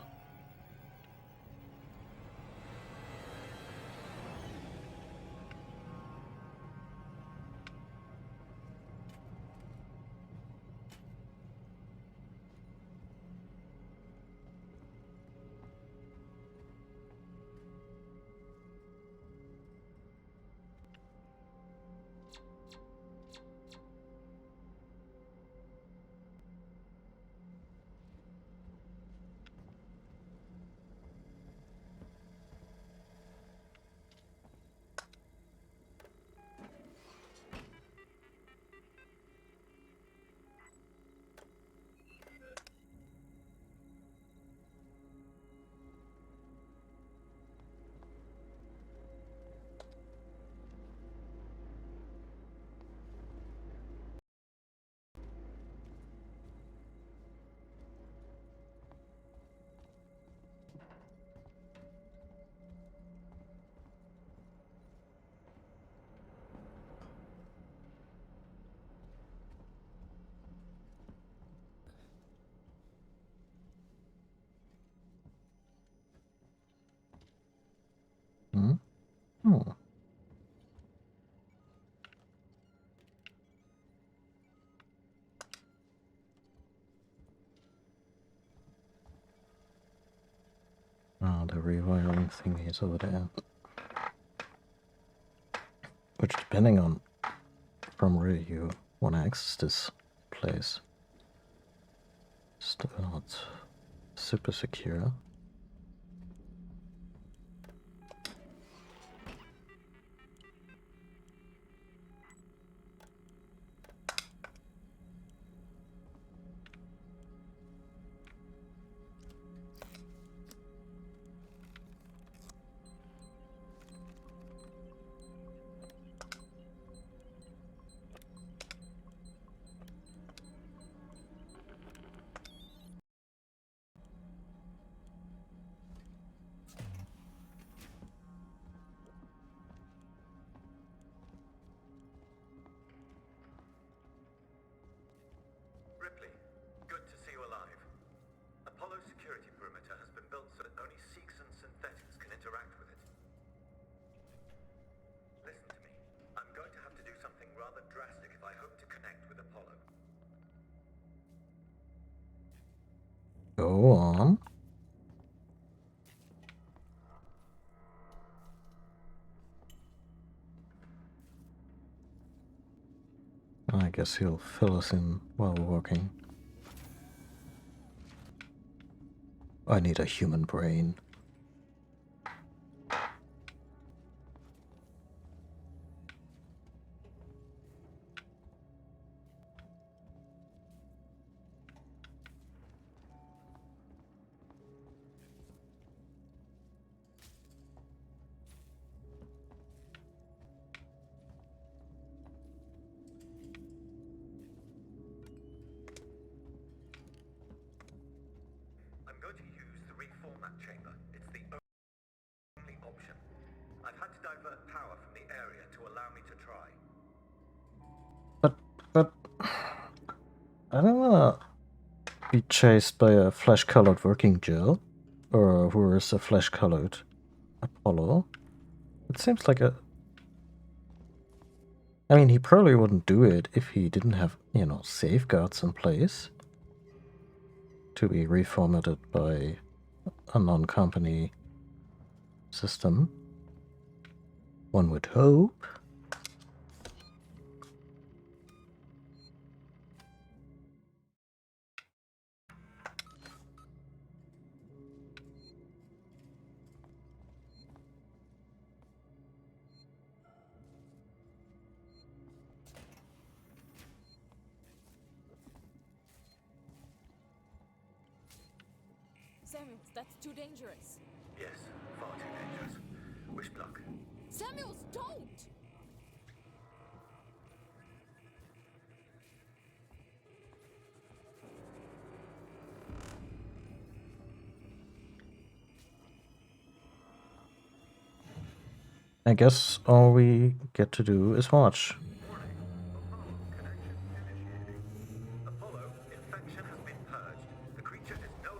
Hmm? Oh. Oh, the rewiring thingy is over there. Which, depending on from where you want to access this place, still not super secure. Ripley, good to see you alive. Apollo's security perimeter has been built so that only Seeks and synthetics can interact with it. Listen to me. I'm going to have to do something rather drastic if I hope to connect with Apollo. Go on. I guess he'll fill us in while we're walking. I need a human brain. I'm going to use the reformat chamber. It's the only option. I've had to divert power from the area to allow me to try. But I don't wanna be chased by a flesh-colored working Jill, or who is a flesh-colored Apollo. It seems like a... I mean, he probably wouldn't do it if he didn't have, you know, safeguards in place to be reformatted by a non-company system. One would hope. Samuels, that's too dangerous. Yes, far too dangerous. Wish me luck. Samuels, don't! I guess all we get to do is watch. Warning. Apollo connection initiating. Apollo, infection has been purged. The creature is no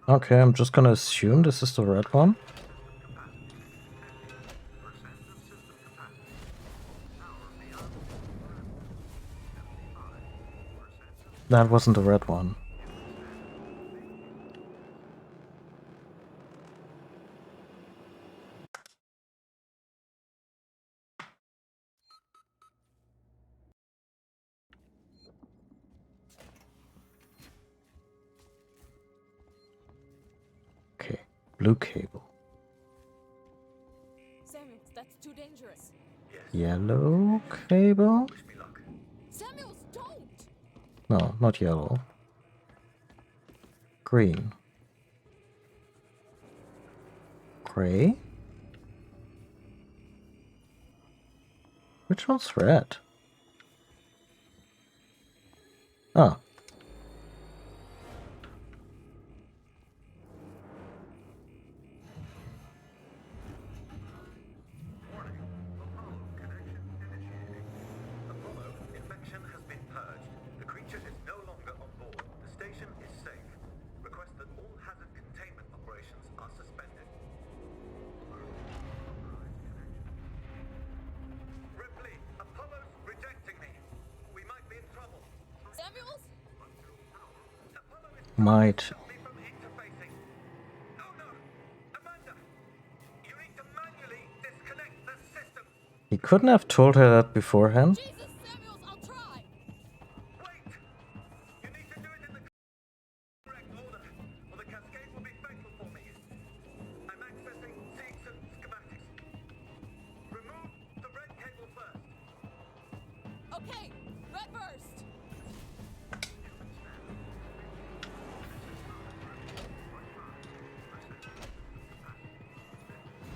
Okay, I'm just gonna assume this is the red one. That wasn't the red one. Okay, blue cable. Samuels, that's too dangerous. Yellow cable? Samuels, don't! No, not yellow. Green. Gray? Which one's red? Ah. Apollo, infection has been purged. The creature is no longer on board. The station is safe. Request that all hazard containment operations are suspended. Ripley, Apollo's rejecting me. We might be in trouble. Samuels? Apollo is Might. stop me from interfacing. Oh no! Amanda! You need to manually disconnect the system. He couldn't have told her that beforehand. Jesus, Samuels, I'll try! Wait! You need to do it in the correct order, or the cascade will be fatal for me. I'm accessing Seegson schematics. Remove the red cable first. Okay, red burst!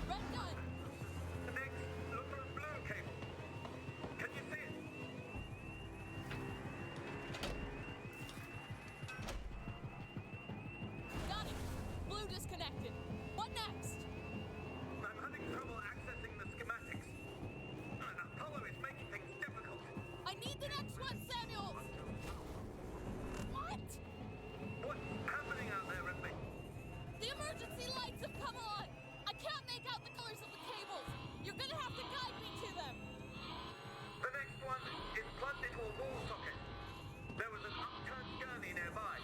Red done! Next, look for a blue cable. Can you see it? Got it! Blue disconnected. What next? I'm having trouble accessing the schematics. Apollo is making things difficult. I need the next one, Samuels! What? What's happening out there, Ripley? The emergency lights have come on! I can't make out the colors of the cables! You're gonna have to guide me to them! The next one is plugged into a wall socket. There was an upturned gurney nearby.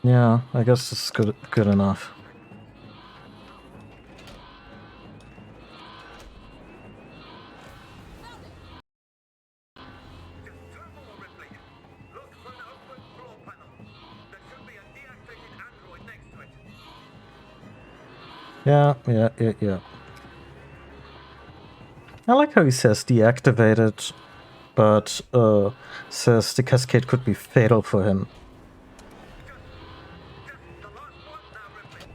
Yeah, I guess it's good enough. Just two more, Ripley. Look for an open floor panel. There should be a deactivated android next to it. Yeah. I like how he says deactivated, but says the cascade could be fatal for him. Just the last one now, Ripley.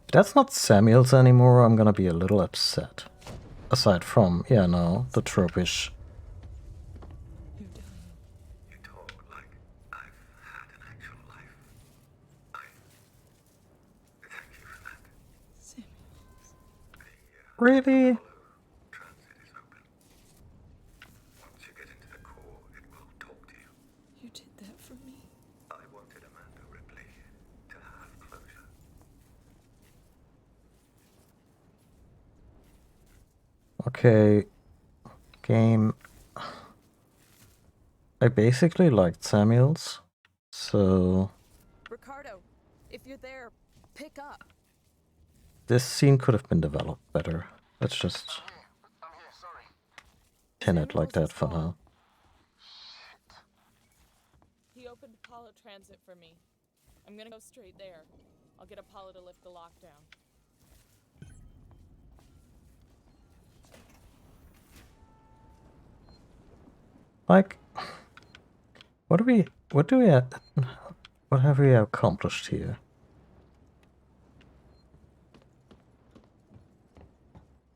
If that's not Samuels anymore, I'm gonna be a little upset. Aside from, yeah, no, the tropish. You talk like I've had an actual life. Thank you for that. Really? Transit is open. Once you get into the core, it will talk to you. You did that for me. I wanted Amanda Ripley to have closure. Okay, game. I basically liked Samuels, so Ricardo, if you're there, pick up. this scene could have been developed better. Let's just I'm here, sorry. pin it like that for now. He opened Apollo Transit for me. I'm gonna go straight there. I'll get Apollo to lift the lockdown. Like, what have we accomplished here?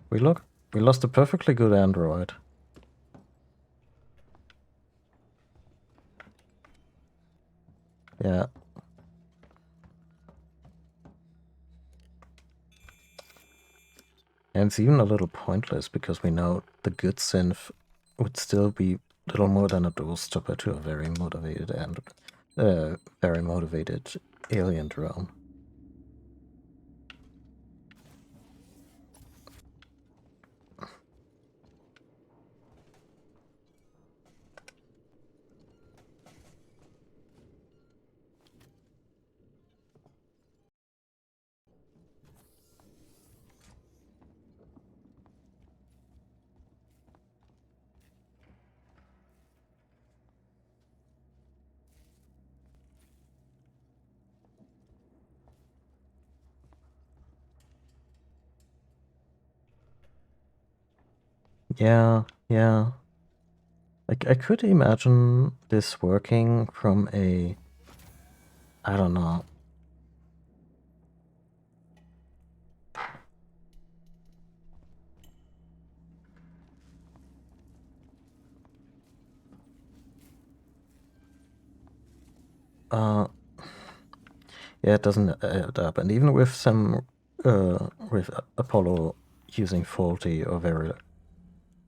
We We lost a perfectly good android. Yeah. And it's even a little pointless because we know the good synth would still be little more than a dual stopper to a very motivated and very motivated alien drone. Yeah, yeah. Like, I could imagine this working from a, I don't know. Yeah, it doesn't add up. And even with some, with Apollo using faulty or very,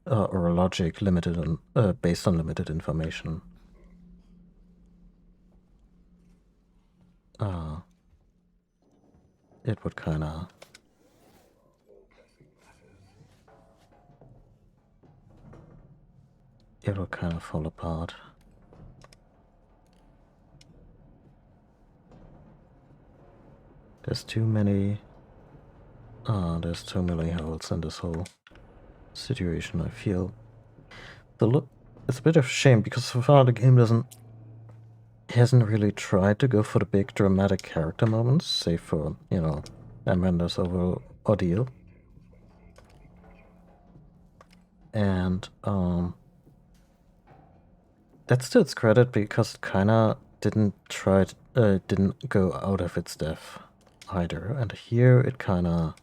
or a logic limited on, based on limited information. It would kinda... It would kind of fall apart. There's too many holes in this whole situation, I feel. It's a bit of a shame because so far the game hasn't really tried to go for the big dramatic character moments, save for, you know, Amanda's overall ordeal. And that's to its credit because it kinda didn't go out of its depth either. And here it kinda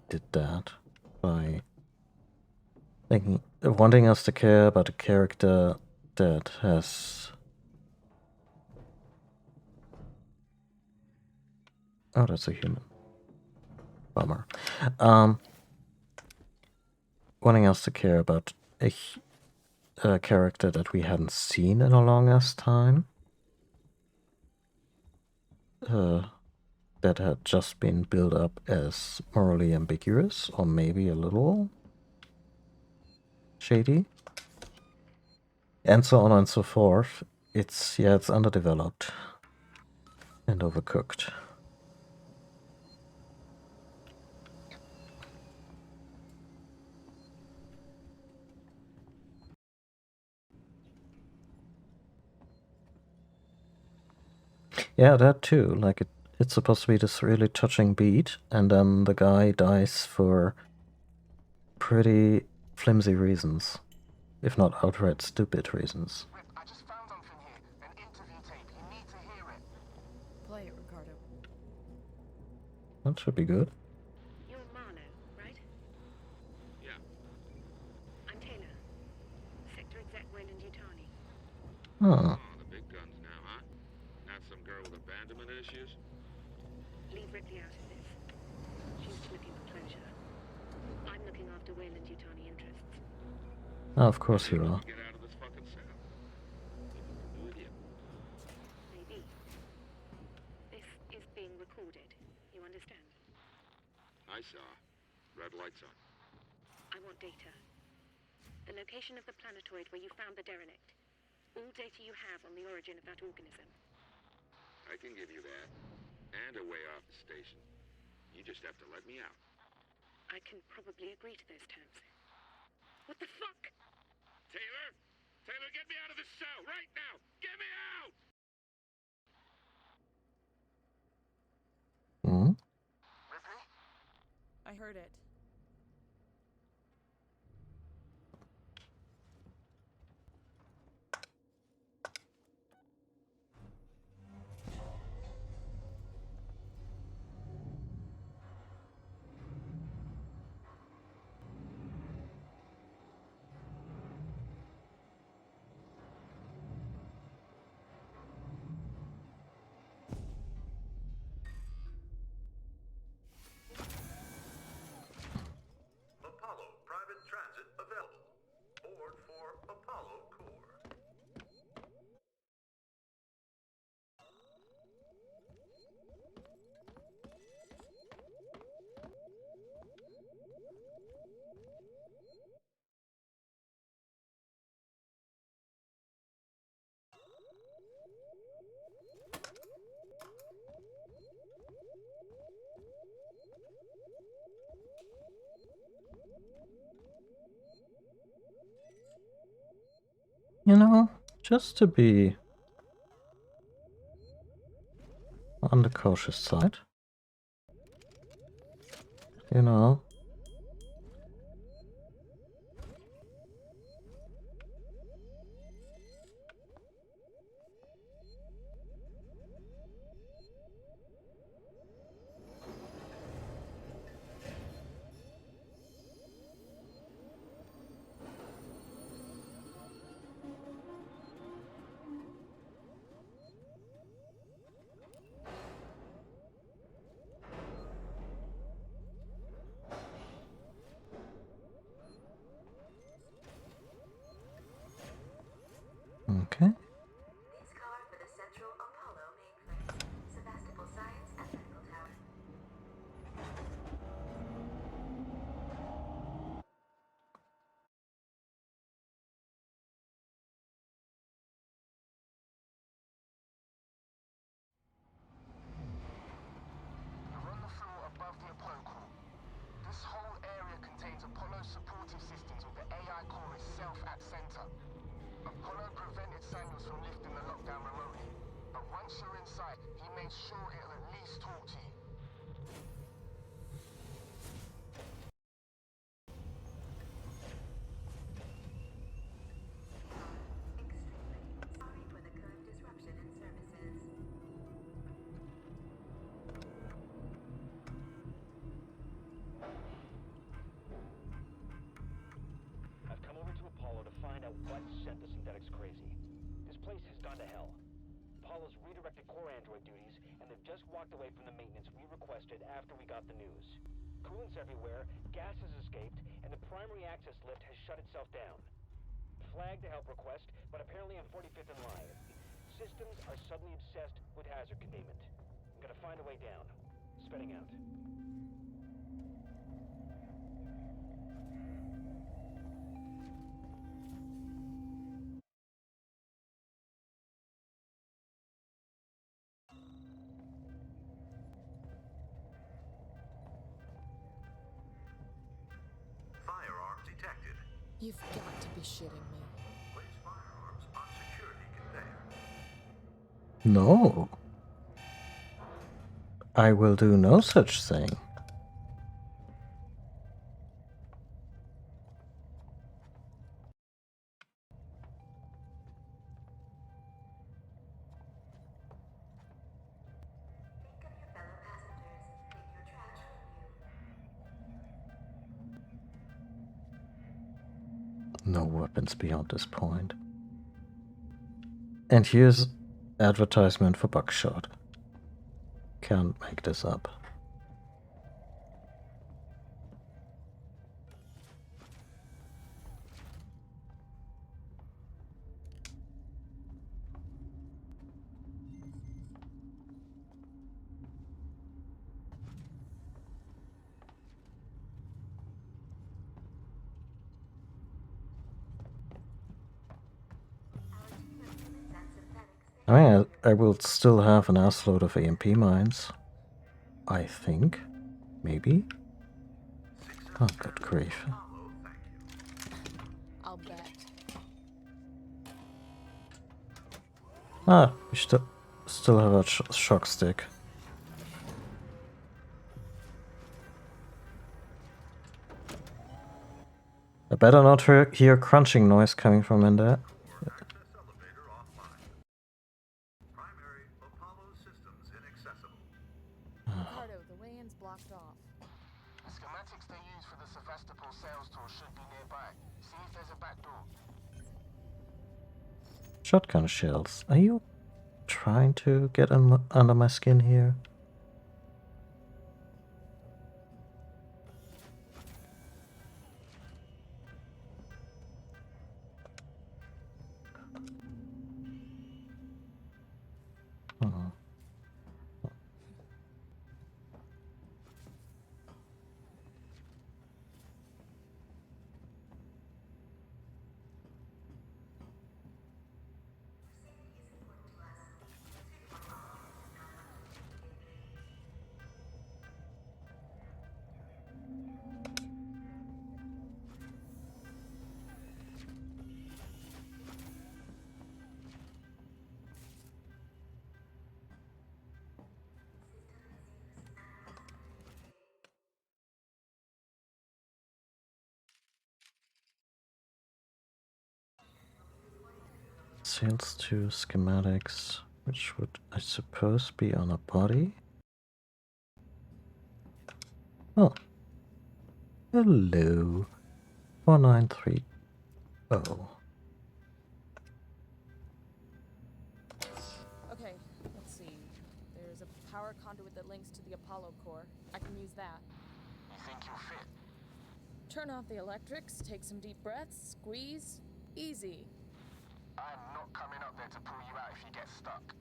did that by wanting us to care about a character that has... Oh, that's a human. Bummer. Wanting us to care about a character that we hadn't seen in a long ass time. That had just been built up as morally ambiguous, or maybe a little shady. And so on and so forth. It's underdeveloped and overcooked. Yeah, that too. Like, it's supposed to be this really touching beat, and then the guy dies for pretty flimsy reasons, if not outright stupid reasons. Rip, I just found something here. An interview tape. You need to hear it. Play it, Ricardo. That should be good. You're Marlowe, right? Yeah. I'm Taylor. Sector Exec Wayland Yutani. Huh. Oh, the big guns now, huh? Not some girl with abandonment issues? Leave Ripley out of this. She's looking for closure. I'm looking after Wayland Yutani interests. Oh, of course you are. Get out of this fucking cell. Maybe we'll do it here. Maybe. This is being recorded. You understand? I saw. Red lights on. I want data. The location of the planetoid where you found the derelict. All data you have on the origin of that organism. I can give you that. And a way off the station. You just have to let me out. I can probably agree to those terms. What the fuck? Taylor! Taylor, get me out of this cell right now! Get me out! Hmm? Ripley? I heard it. You know, just to be on the cautious side. You know. Okay. This card for the Central Apollo mainframe. Sevastopol Science and Medical Tower. We're on the floor above the Apollo core. This whole area contains Apollo's supportive systems with the AI core itself at center. Apollo prevented Samuels from lifting the lockdown remotely, but once you're inside, he made sure it'll at least talk to you. Extremely sorry for the current disruption in services. I've come over to Apollo to find out what sent the synthetics crazy. This place has gone to hell. Apollo's redirected core android duties, and they've just walked away from the maintenance we requested after we got the news. Coolant's everywhere, gas has escaped, and the primary access lift has shut itself down. Flagged the help request, but apparently I'm 45th in line. Systems are suddenly obsessed with hazard containment. I'm gonna find a way down. Spinning out. Firearms detected. You've got to be shitting me. Place firearms on security conveyor. No. I will do no such thing. Think of your fellow passengers. Bring your trash with you. No weapons beyond this point. And here's advertisement for Buckshot. Can't make this up. I mean, I will still have an assload of AMP mines. I think. Maybe? Oh, good grief. I'll bet. Ah, we still have a shock stick. I better not hear crunching noise coming from in there. Access elevator offline. Primary Apollo systems inaccessible. Ricardo, the way-in's blocked off. The schematics they use for the Sevastopol sales tour should be nearby. See if there's a back door. Shotgun shells. Are you trying to get under my skin here? Oh. sales to schematics, which would, I suppose, be on a body. Oh. Hello. 4930. Okay, let's see. There's a power conduit that links to the Apollo core. I can use that. You think you'll fit? Turn off the electrics, take some deep breaths, squeeze. Easy. I'm not coming up there to pull you out if you get stuck.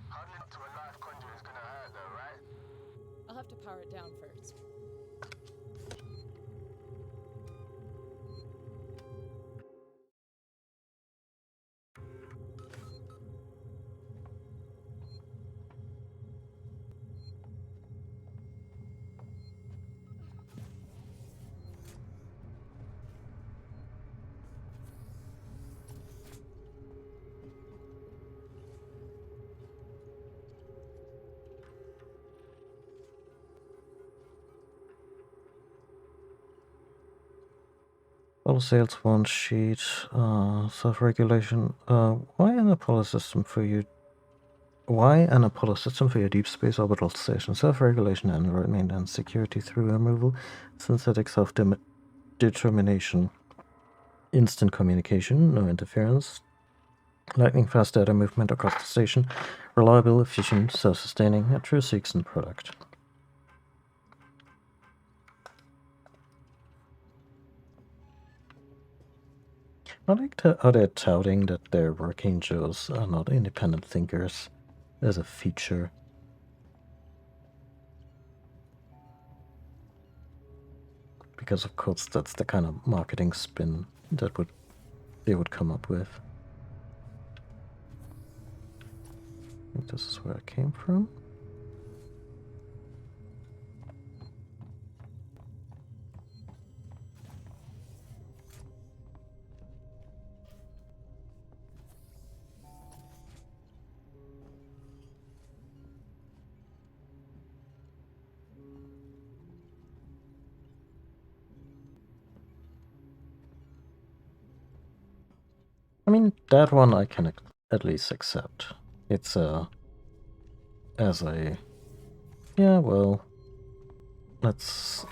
Huddling up to a live conduit is gonna hurt though, right? I'll have to power it down first. All sales one sheet, self-regulation. Why an Apollo system for you? Why an Apollo system for your deep space orbital station? Self-regulation, and maintenance, security through removal, synthetic self-determination, instant communication, no interference, lightning-fast data movement across the station, reliable, efficient, self-sustaining, a true Seegson product. I like how they're touting that their working Joes are not independent thinkers as a feature. Because of course that's the kind of marketing spin that they would come up with. I think this is where I came from. I mean, that one I can at least accept. It's yeah, well, let's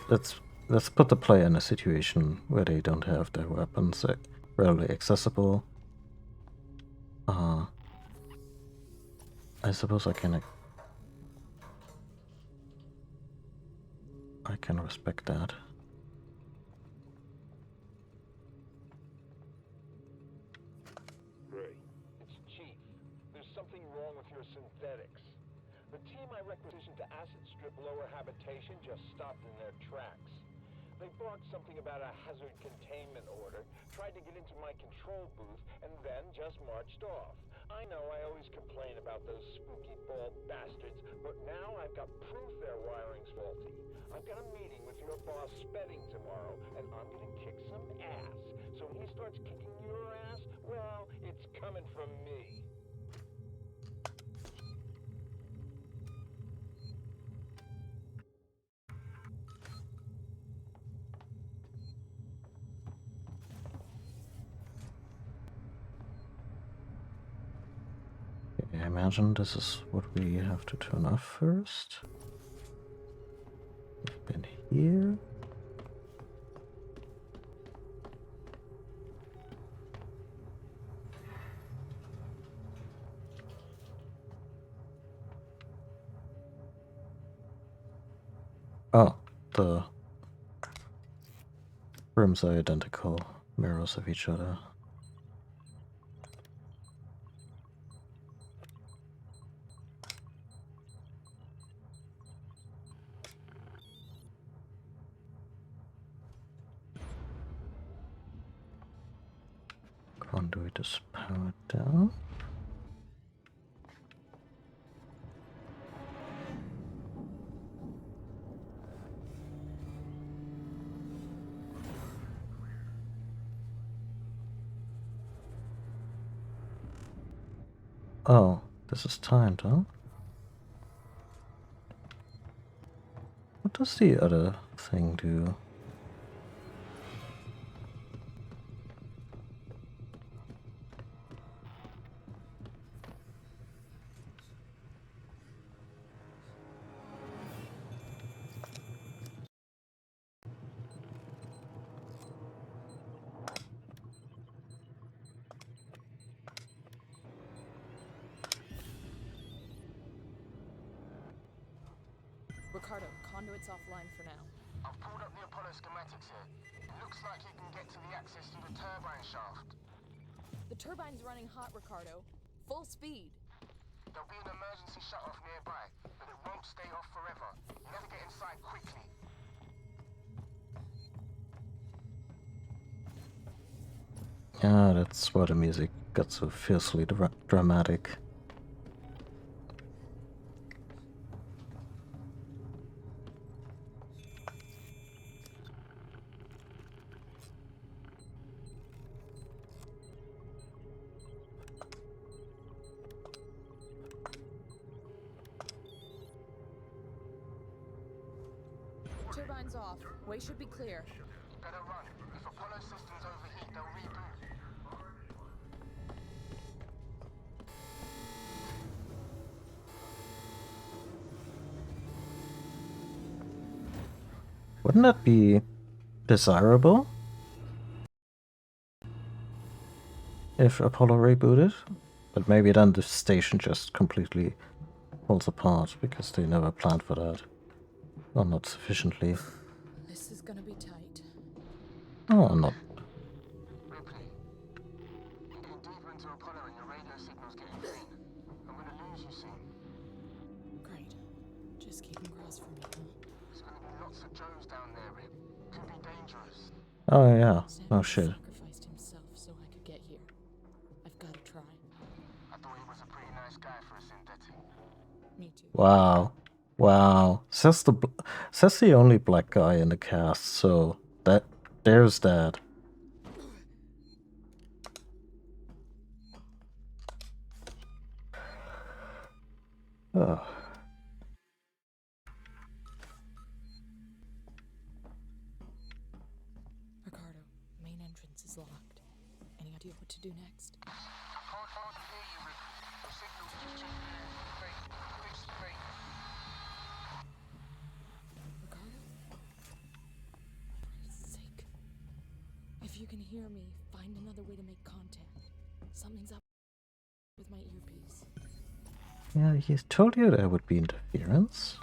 put the player in a situation where they don't have their weapons readily accessible. I suppose I can respect that. It's Chief. There's something wrong with your synthetics. The team I requisitioned to acid strip lower habitation just stopped in their tracks. They barked something about a hazard containment order, tried to get into my control booth, and then just marched off. I know I always complain about those spooky bald bastards, but now I've got proof their wiring's faulty. I've got a meeting with your boss Spedding tomorrow, and I'm gonna kick some ass. So when he starts kicking your ass, well, it's coming from me. I imagine this is what we have to turn off first. We've been here. Oh, the rooms are identical, mirrors of each other. Conduit is powered down. Oh, this is timed, huh? does the other thing do? Ricardo, conduit's offline for now. I've pulled up the Apollo schematics here. It looks like you can get to the access through the turbine shaft. The turbine's running hot, Ricardo. Full speed. There'll be an emergency shut-off nearby, but it won't stay off forever. You have to get inside quickly. Ah, that's why the music got so fiercely dramatic. Turbine's off. Way should be clear. Better run. If Apollo systems overheat, they'll reboot. Wouldn't that be desirable? If Apollo rebooted? But maybe then the station just completely falls apart because they never planned for that. Or not sufficiently. This is gonna be tight. Oh, not. Ripley, you're getting deeper into Apollo and your radio signal's getting faint. I'm gonna lose you soon. Great. Just keep him crossed for me, huh? There's gonna be lots of Joes down there, Rip. Could be dangerous. Oh yeah. Oh Samuel shit. sacrificed himself so I could get here. I've gotta try. I thought he was a pretty nice guy for a synthetic. Me too. Wow. Wow. Says the only black guy in the cast, so there's that. Oh. Ricardo, main entrance is locked. Any idea what to do next? I can't hardly hear you, Ripley. The signal's just too faint. This faint. Ricardo? For Christ's sake. If you can hear me, find another way to make contact. Something's up with my earpiece. Yeah, he told you there would be interference.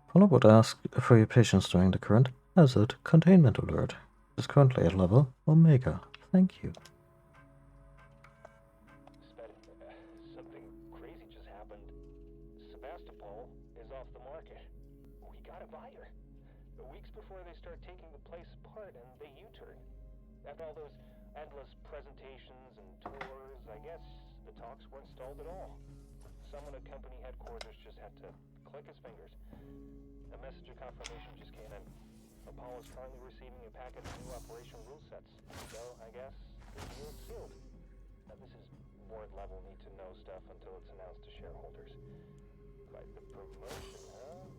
Apollo would ask for your patience during the current hazard containment alert. It is currently at level Omega. Thank you. Something crazy just happened. Sebastopol is off the market. We got a buyer. Weeks before they start taking the place apart and they U-turn. After all those endless presentations and tours, I guess the talks weren't stalled at all. Someone at company headquarters just had to click his fingers. A message of confirmation just came in. Apollo is currently receiving a packet of new operation rule sets. So, I guess the deal's sealed. Now, this is board level need to know stuff until it's announced to shareholders. Quite the promotion, huh?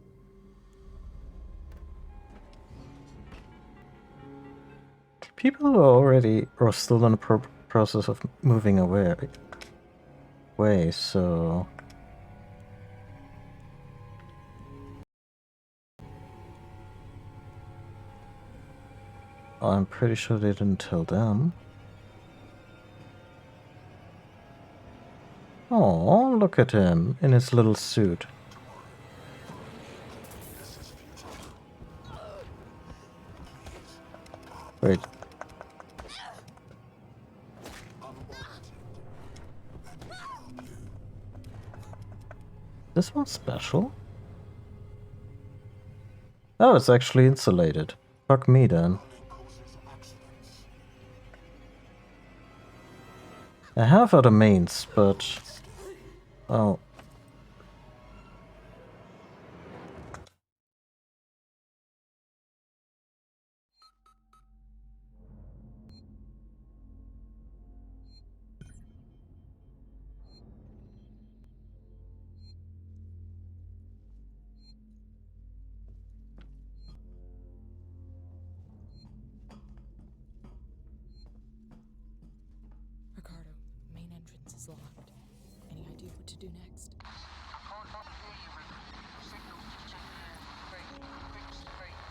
People who are already or still in the process of moving away, so I'm pretty sure they didn't tell them. Oh, look at him in his little suit. Wait. This one's special? Oh, it's actually insulated. Fuck me then. I have other mains, but... Oh. entrance is locked. Any idea what to do next? I can't hear you, Rick. Your signal's just fake. Fixed fake.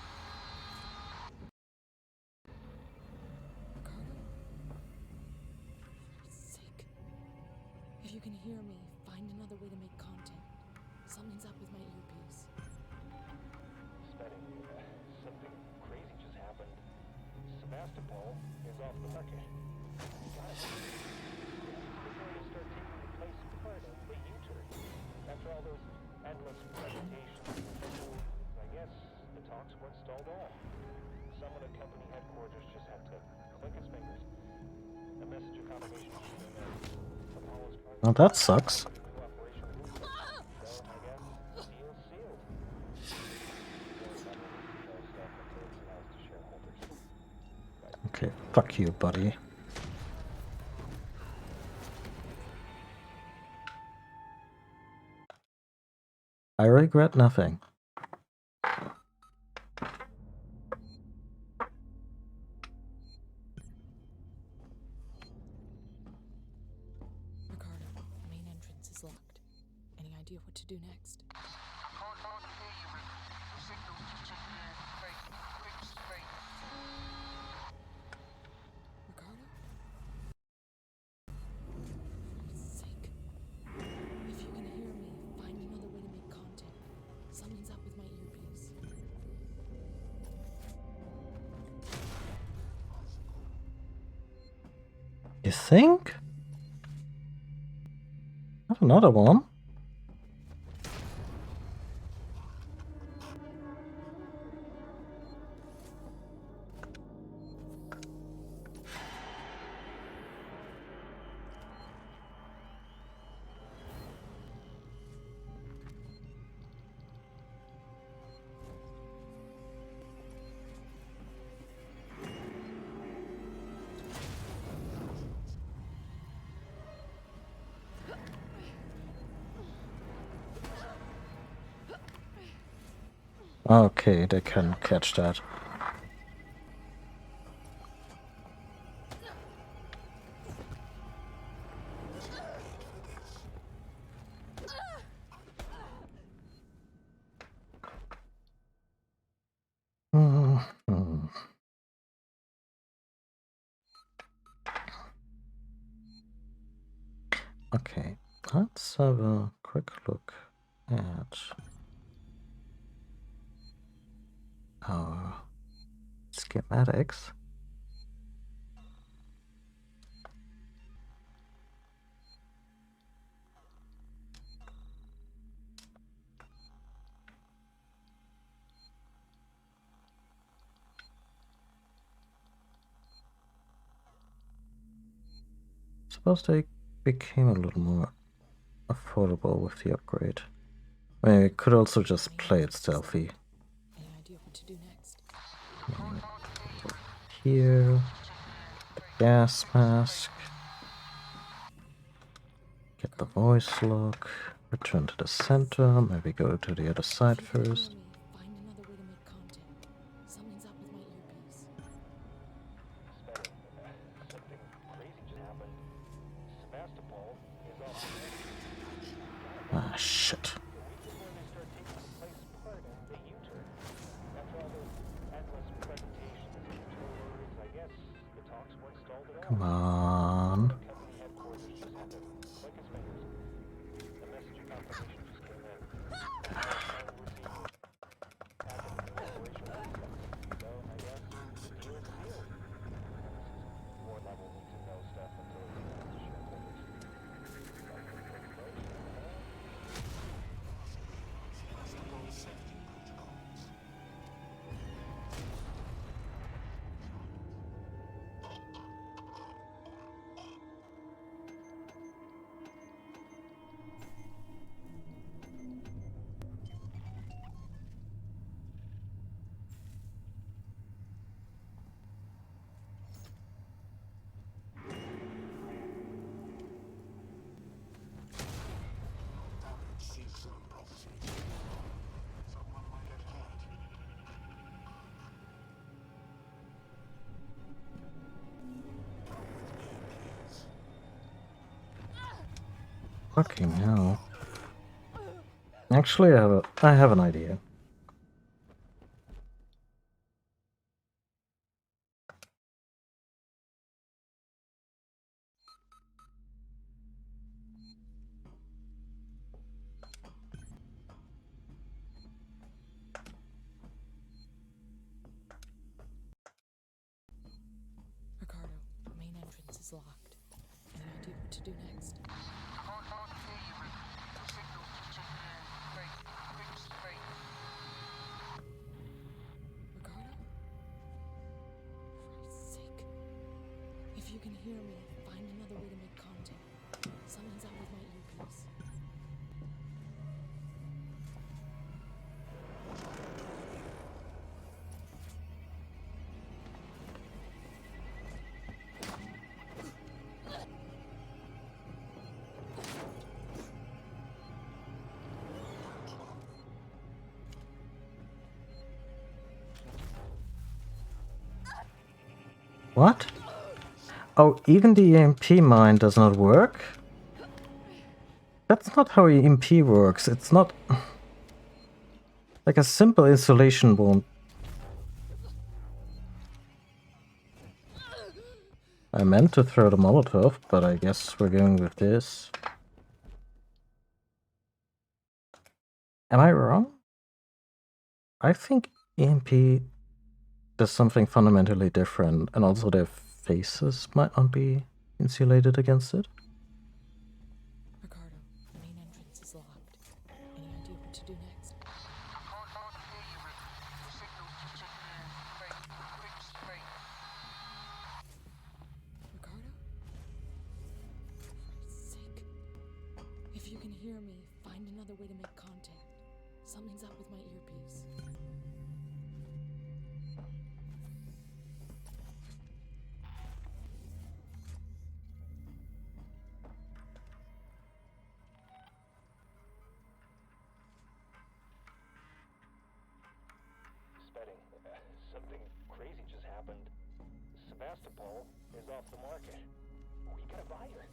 Ricardo? For God's sake. If you can hear me, find another way to make contact. Something's up with my earpiece. Spenny, something crazy just happened. Sebastopol is off the market. Guys, we're going to start taking the place part of the U-turn. After all those endless presentations, I guess the talks weren't stalled all. Someone at company headquarters just had to click his fingers. A message of confirmation came in. Apollo's Well, that sucks. new operation blueprint. So I guess deal's sealed. Okay, fuck you, buddy. I regret nothing. Ricardo, the main entrance is locked. Any idea what to do next? I can't hear you, Rick. Your signal's just fake. Fixed fake. Ricardo? For God's sake. If you can hear me, find another way to make contact. Something's up with my earpiece. You think? Have another one. Okay, they can catch that. Mhm. Okay, let's have a quick look at our schematics. Suppose they became a little more affordable with the upgrade. I mean, we could also just play it stealthy. Any idea what to do next? Here, the gas mask, get the voice lock, return to the center, maybe go to the other side If you can hear first. me, find another way to make contact. Something's up with my earpiece. Spenny, something crazy just happened. Sebastopol is off the market. Ah, shit. We're going to start taking the place part of the U-turn. After all those endless presentations and tours, I guess the talks weren't stalled at all. Come on. Company headquarters just had to click his fingers. A message of confirmation just came in. More level needs to know stuff until he gets to shareholders. Fucking hell. Actually, I have an idea. Ricardo, the main entrance is locked. Any idea what to do next? Can't hardly hear you, Rip. Your signal's just checking in. Fake. I think it's fake. Ricardo? For Christ's sake. If you can hear me, find another way to make contact. Something's up with my earpiece. What? Oh, even the EMP mine does not work? That's not how EMP works. It's not... Like a simple insulation won't... I meant to throw the Molotov, but I guess we're going with this. Am I wrong? I think EMP does something fundamentally different, and also their faces might not be insulated against it. Ricardo, the main entrance is locked. Any idea what to do next? Can't hardly hear you, Rip. Your signal's just checking in. Fake. I think it's fake. Ricardo? For Christ's sake. If you can hear me, find another way to make contact. Something's up with my earpiece. Spedding. Something crazy just happened. Sebastopol is off the market. We got a buyer.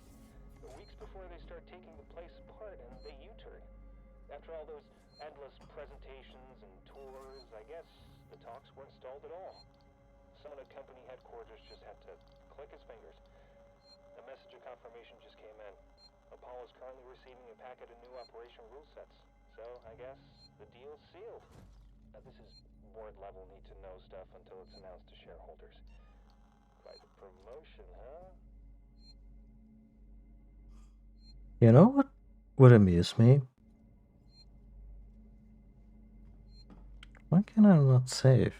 Weeks before they start taking the place apart, and they U-turn. After all those endless presentations and tours, I guess the talks weren't stalled at all. Someone at company headquarters just had to click his fingers. A message of confirmation just came in. Apollo is currently receiving a packet of new operation rule sets. So, I guess the deal's sealed. This is board-level need-to-know stuff until it's announced to shareholders. Quite a promotion, huh? You know what would amuse me? Why can I not save?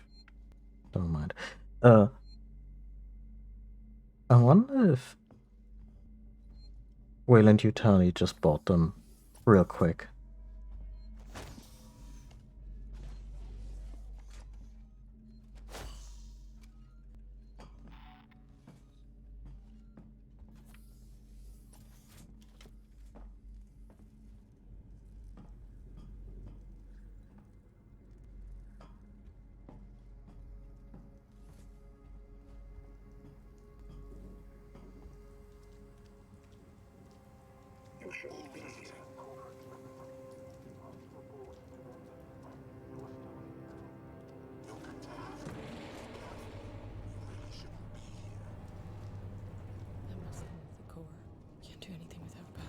Don't mind. I wonder if Weyland-Yutani just bought them real quick. You shouldn't be here. That must move the core. Can't do anything without power.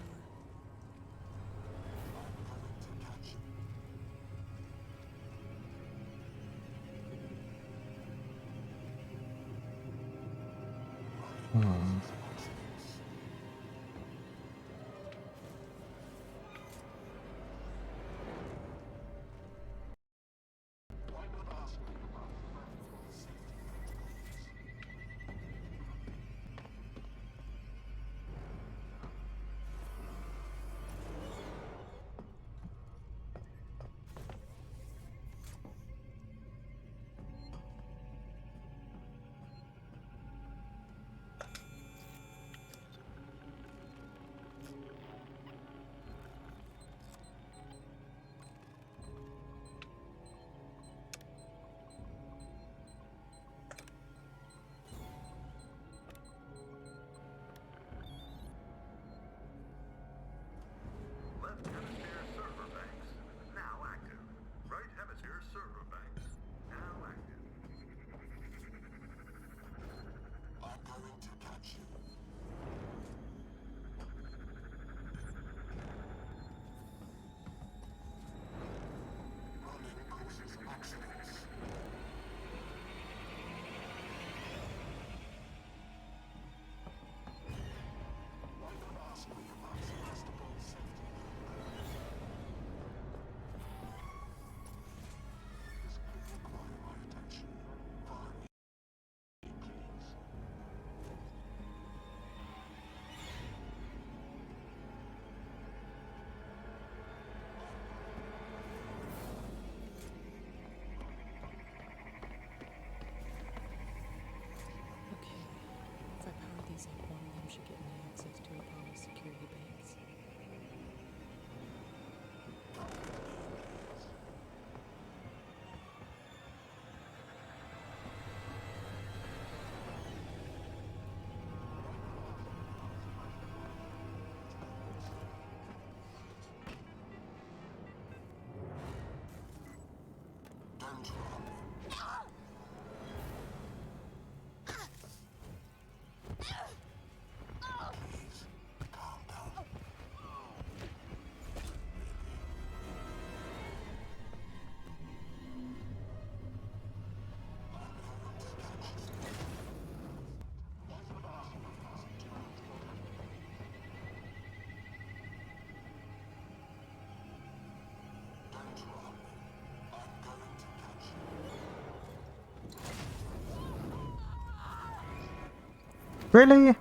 Really?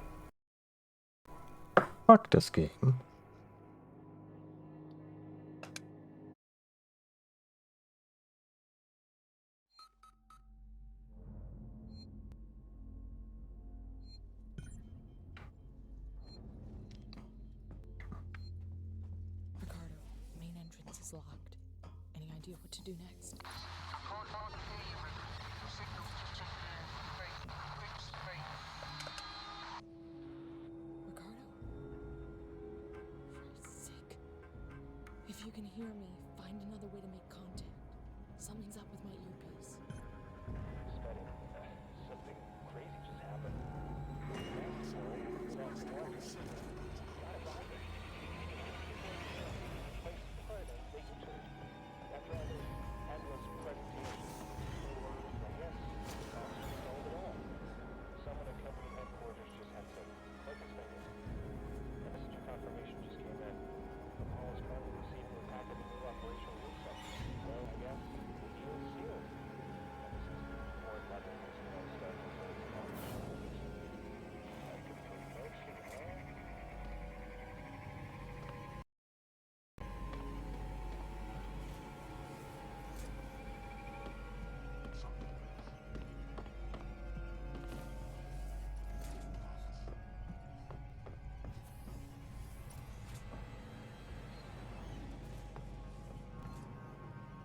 Fuck this game. Ricardo, main entrance is locked. Any idea what to do next? Can't hardly hear you, Rip. Your signal's just faint. Fixed faint. Ricardo? For Christ's sake. If you can hear me, find another way to make contact. Something's up with my earpiece. Spenny, something crazy just happened. After all those endless presentations, tours, I guess, cops solved it all. Someone at company headquarters just had to click his fingers. A message of confirmation just came in. The call is currently received for a packet of new operational research. Well, I guess the deal is sealed. And this is Ward 11, as you know, starting with the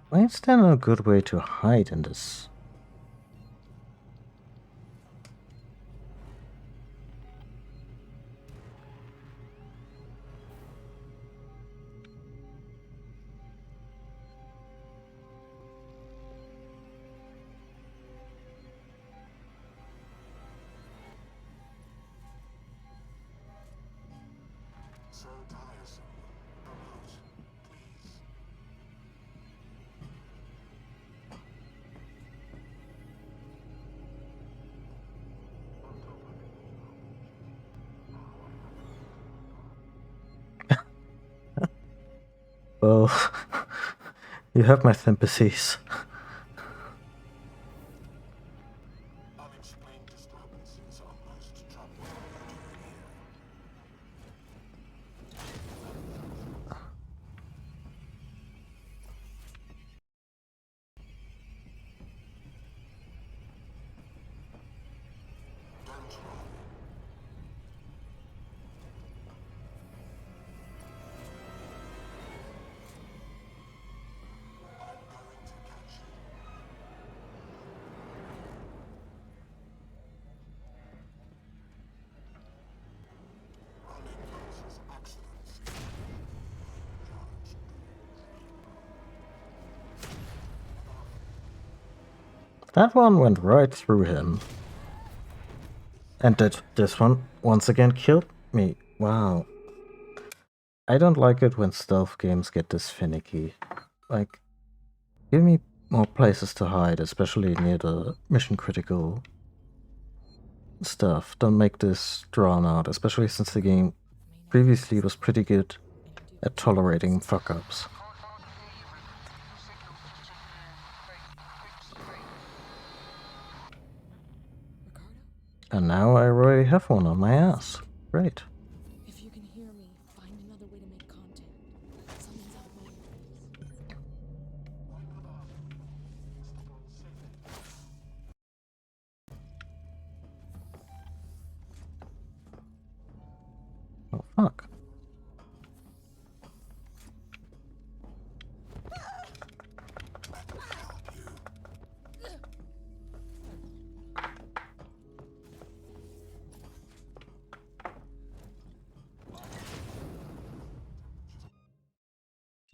Why is there no good way to hide in this? So tiresome. Come out, please. Well, you have my sympathies. Unexplained disturbances are most troubling. Don't run. I'm going to catch you. Running causes accidents. Charge. That one went right through him. And this one once again killed me. Wow. I don't like it when stealth games get this finicky. Like, give me more places to hide, especially near the mission critical stuff. Don't make this drawn out, especially since the game previously was pretty good at tolerating fuck-ups. And now I already have one on my ass. Great. If you can hear me, find another way to make contact. Something's up with my earpiece. Oh, fuck.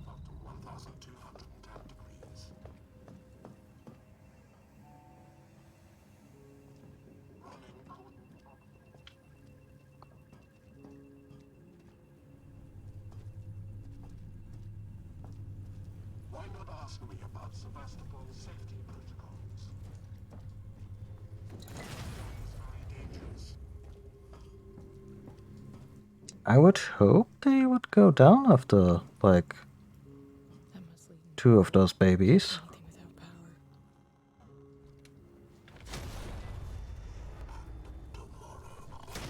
Up to 1,210 degrees. Running could... Why not ask me about Sevastopol's safety protocols? It's very dangerous. I would hope they would go down after, like, That must lead me 2 of those babies. to anything without power. Tomorrow.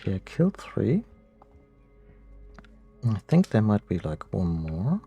Okay, I killed 3. I think there might be like one more.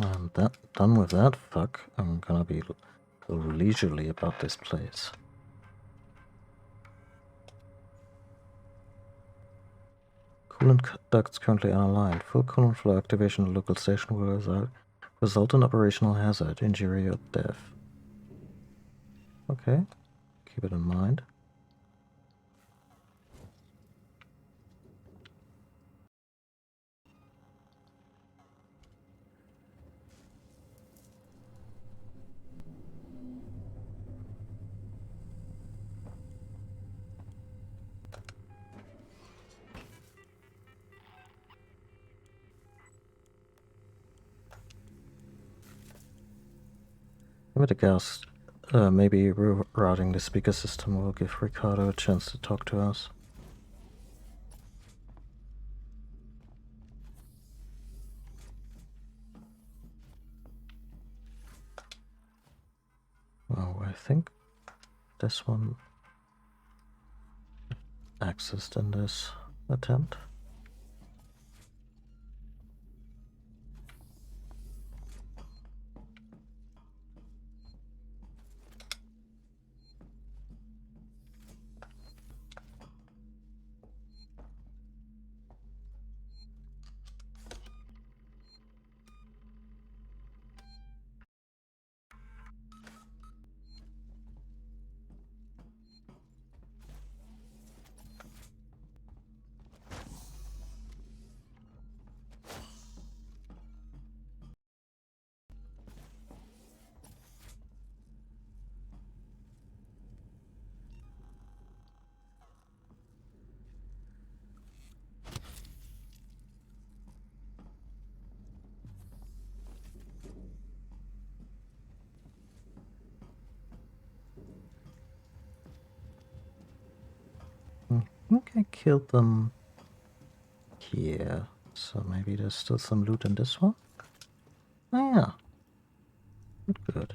And that done with that fuck, I'm gonna be leisurely about this place. Coolant ducts currently unaligned. Full coolant flow activation of the local station will result in operational hazard, injury, or death. Okay, keep it in mind. With the gas, maybe rerouting the speaker system will give Ricardo a chance to talk to us. Oh, I think this one accessed in this attempt. I think I killed them here, so maybe there's still some loot in this one. Oh yeah, good.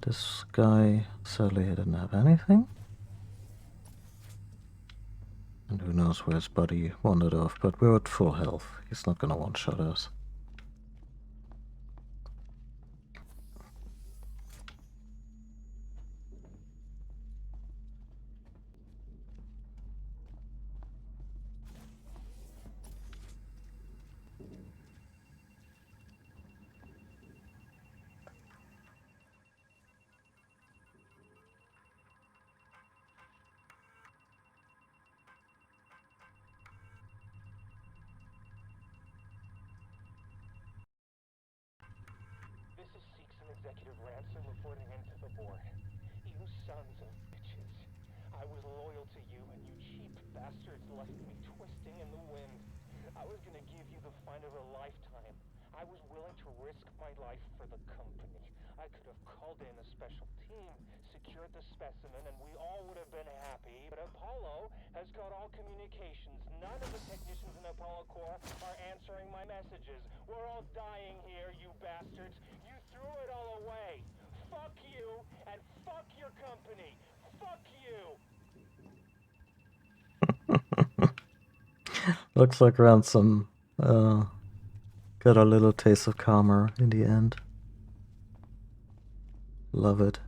This guy sadly didn't have anything. And who knows where his buddy wandered off, but we're at full health. He's not gonna one-shot us. This is Seegson Executive Ransom reporting into the board. You sons of bitches. I was loyal to you, and you cheap bastards left me twisting in the wind. I was gonna give you the find of a lifetime. I was willing to risk my life for the company. I could have called in a special team, secured the specimen, and we all would have been happy. But Apollo has got all communications. None of the technicians in Apollo Corps are answering my messages. We're all dying here, you bastards. You threw it all away. Fuck you, and fuck your company. Fuck you. Looks like Ransom got a little taste of karma in the end. Love it.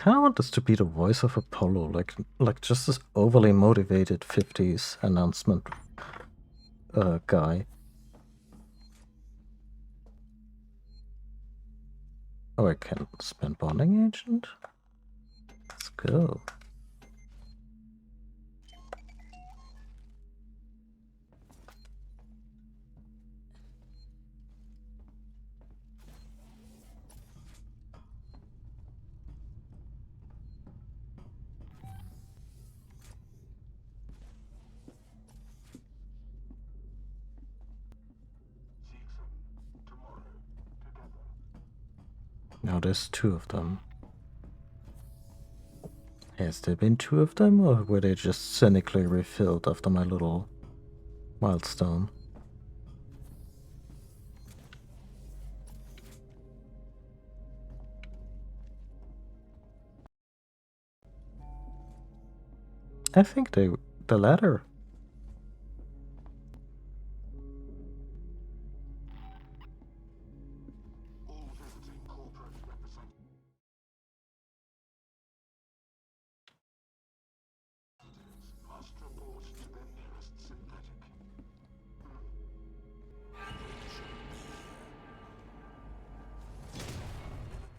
kind of want this to be the voice of Apollo, like just this overly motivated 50s announcement guy. Oh, I can spend bonding agent? Let's go. Now there's 2 of them. Has there been 2 of them, or were they just cynically refilled after my little milestone? I think the latter.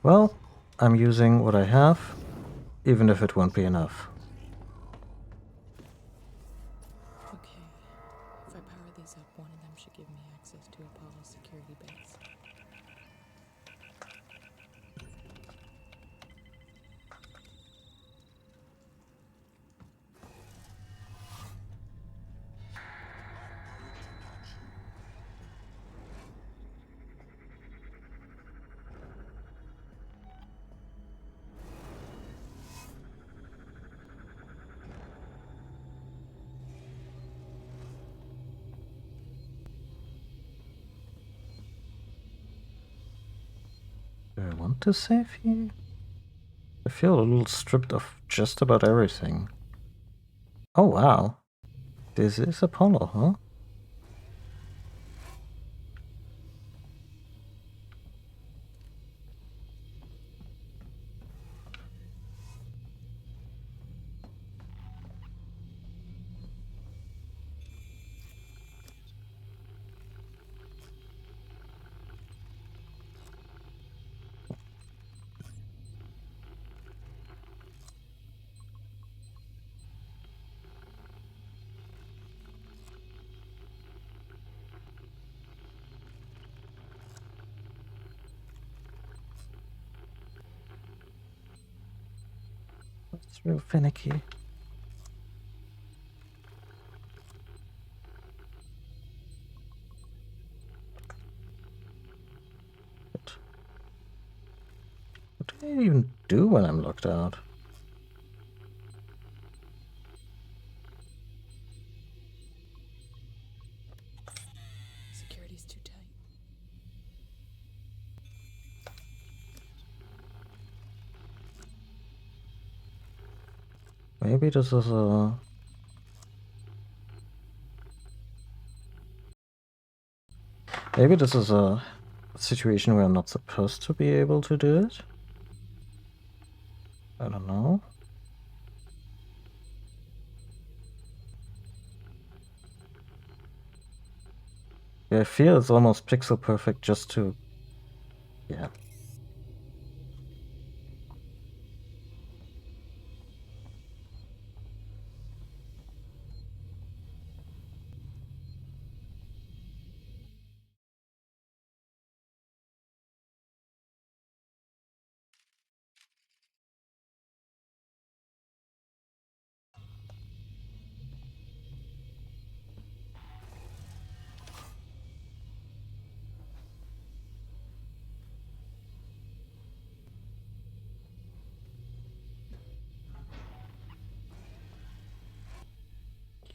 Well, I'm using what I have, even if it won't be enough. Okay, if I power these up, one of them should give me access to Apollo's security base. Do I want to save here? I feel a little stripped of just about everything. Oh wow. This is Apollo, huh? It's real finicky. What do I even do when I'm locked out? Security's too tight. Maybe this is a... Maybe this is a situation where I'm not supposed to be able to do it? I don't know. Yeah, I feel it's almost pixel perfect just to... Yeah.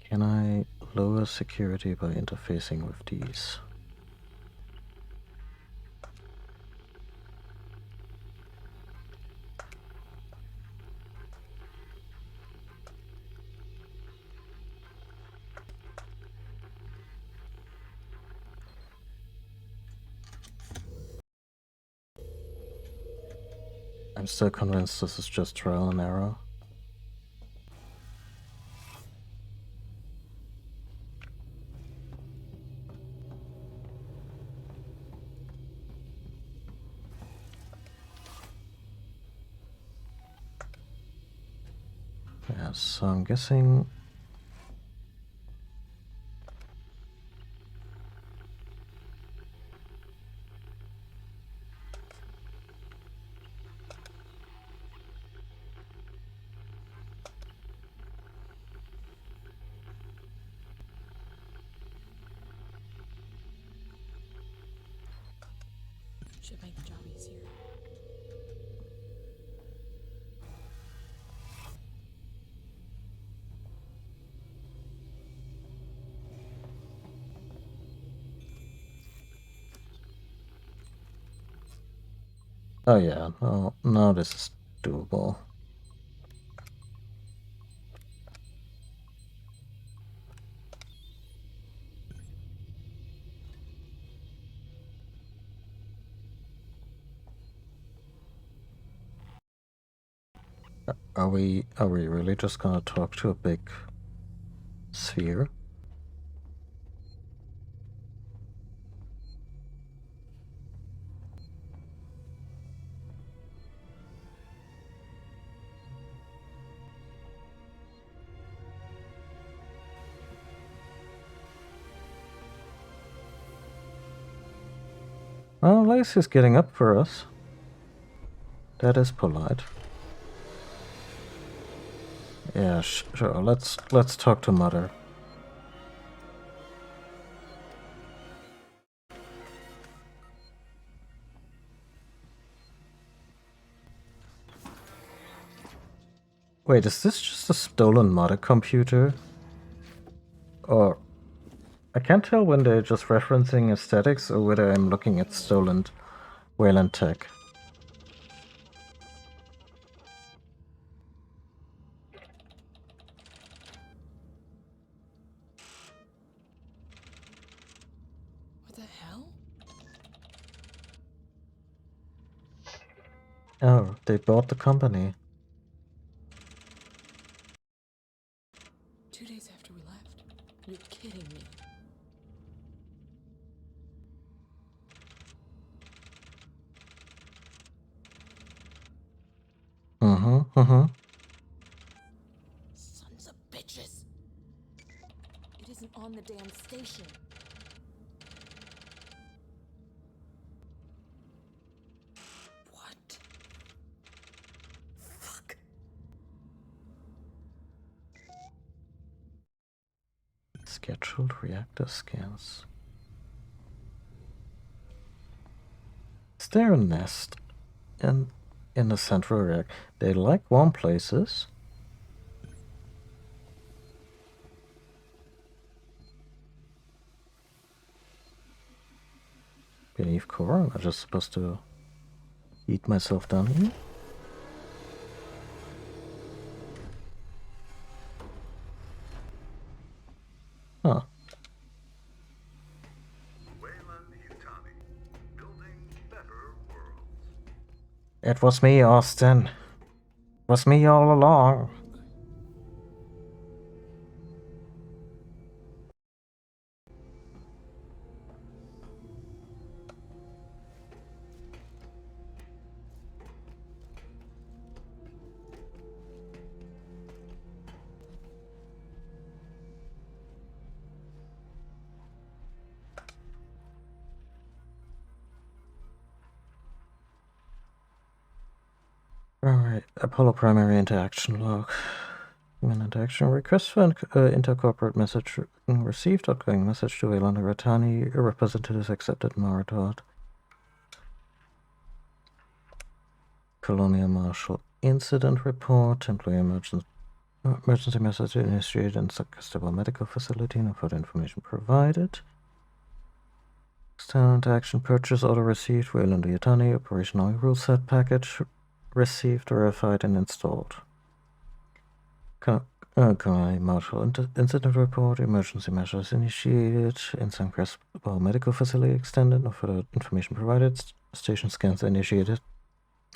Can I lower security by interfacing with these? I'm still convinced this is just trial and error. Yeah, so I'm guessing... Should make the job easier. Oh yeah, no, this is doable. Are we really just gonna talk to a big sphere? Well, Lacey's getting up for us. That is polite. Yeah, sure. Let's talk to Mother. Wait, is this just a stolen Mother computer? Or... I can't tell when they're just referencing aesthetics or whether I'm looking at stolen Wayland tech. What the hell? Oh, they bought the company. 2 days after we left? You're kidding me. Sons of bitches. It isn't on the damn station. What? Fuck. Scheduled reactor scans. Is there a nest in the central reactor? They like warm places. Beneath core? Am I just supposed to eat myself down here? Huh. It was me, Austin. It was me all along. Alright, Apollo primary interaction log. Human interaction request for intercorporate message received. Outgoing message to Wayland Yutani. Representatives accepted Maradot. Colonial Marshal incident report. Employee emergency message initiated in Sakastable medical facility. No further information provided. External interaction purchase order received. Wayland Yutani. Operational rule set package received, verified, and installed. Colonial Marshal incident report. Emergency measures initiated. In Sakastable medical facility extended. No further information provided. Station scans initiated.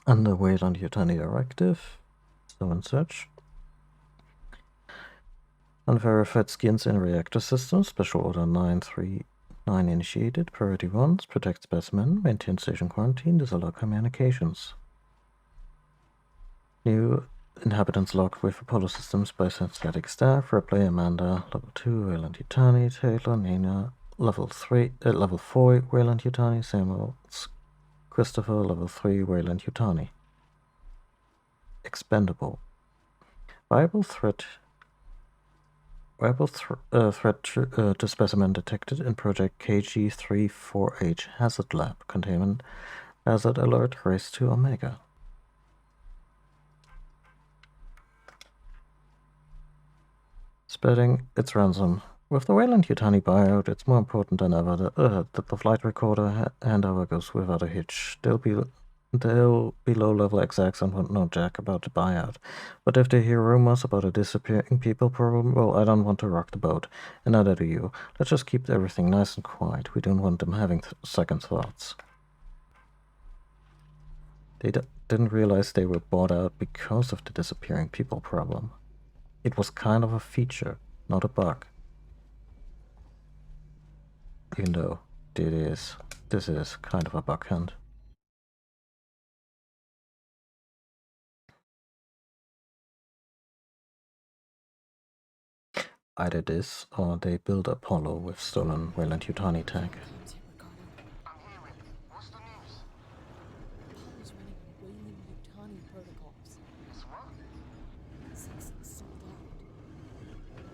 Under Wayland Yutani Directive, so and such. Unverified skins in reactor systems, Special Order 939 initiated, Priority 1, protect specimen, maintain station quarantine, disallow communications. New inhabitants logged with Apollo systems by synthetic staff, Ripley, Amanda, level 2, Wayland Yutani, Taylor, Nina, level 4, Wayland Yutani, Samuel, Christopher, level 3, Wayland Yutani. Expendable. Viable threat to specimen detected in Project KG-34H Hazard Lab. Containment hazard alert raised to Omega. Spreading its ransom. With the Wayland Yutani buyout, it's more important than ever that the flight recorder handover goes without a hitch. They'll be low-level execs and won't know jack about the buyout. But if they hear rumors about a disappearing people problem, well, I don't want to rock the boat. And neither do you. Let's just keep everything nice and quiet. We don't want them having second thoughts. They didn't realize they were bought out because of the disappearing people problem. It was kind of a feature, not a bug. Even though this is kind of a bug hunt. Either this, or they build Apollo with stolen Wayland Yutani tech. I'm here, Rick. What's the news? Apollo's running Wayland Yutani protocols. It's what? Since it's sold out.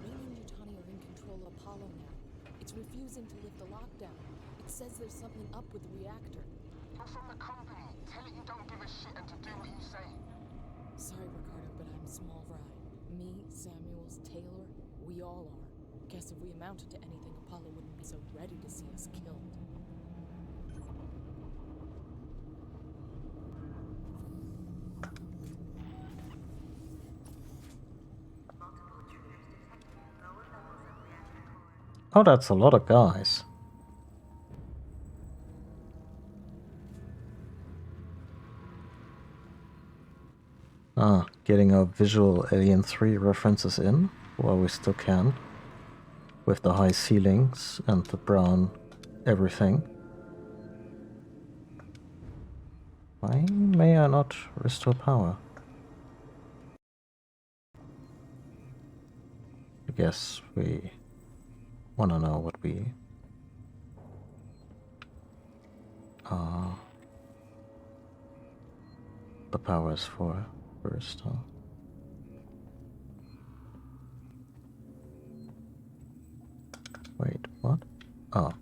Wayland Yutani are in control of Apollo now. It's refusing to lift the lockdown. It says there's something up with the reactor. You're from the company. Tell it you don't give a shit and to do what you say. Sorry, Ricardo, but I'm small fry. Me, Samuels, Taylor, we all are. Guess if we amounted to anything, Apollo wouldn't be so ready to see us killed. Oh, that's a lot of guys. Getting our visual Alien 3 references in while we still can. With the high ceilings and the brown everything. Why may I not restore power? I guess we want to know what we the power is for first, huh? Wait, what? Oh.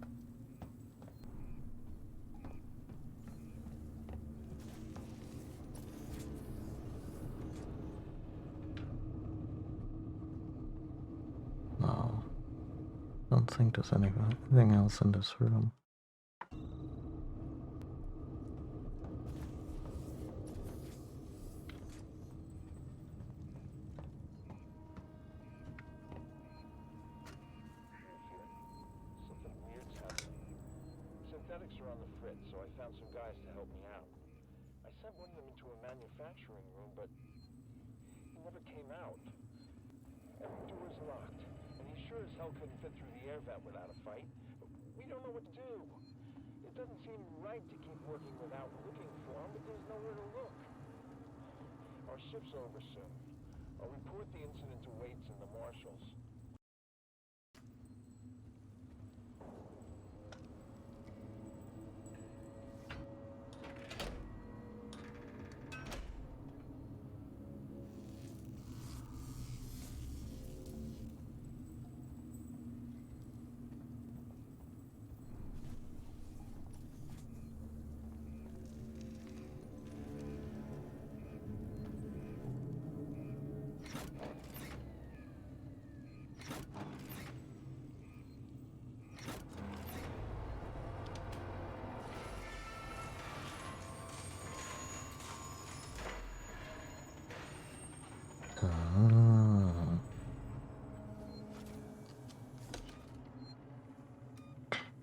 No. Don't think there's anything else in this room. Synthetics are on the fritz, so I found some guys to help me out. I sent one of them into a manufacturing room, but he never came out. Every door's locked, and he sure as hell couldn't fit through the air vent without a fight. We don't know what to do. It doesn't seem right to keep working without looking for him, but there's nowhere to look. Our shift's over soon. I'll report the incident to Waits and the marshals.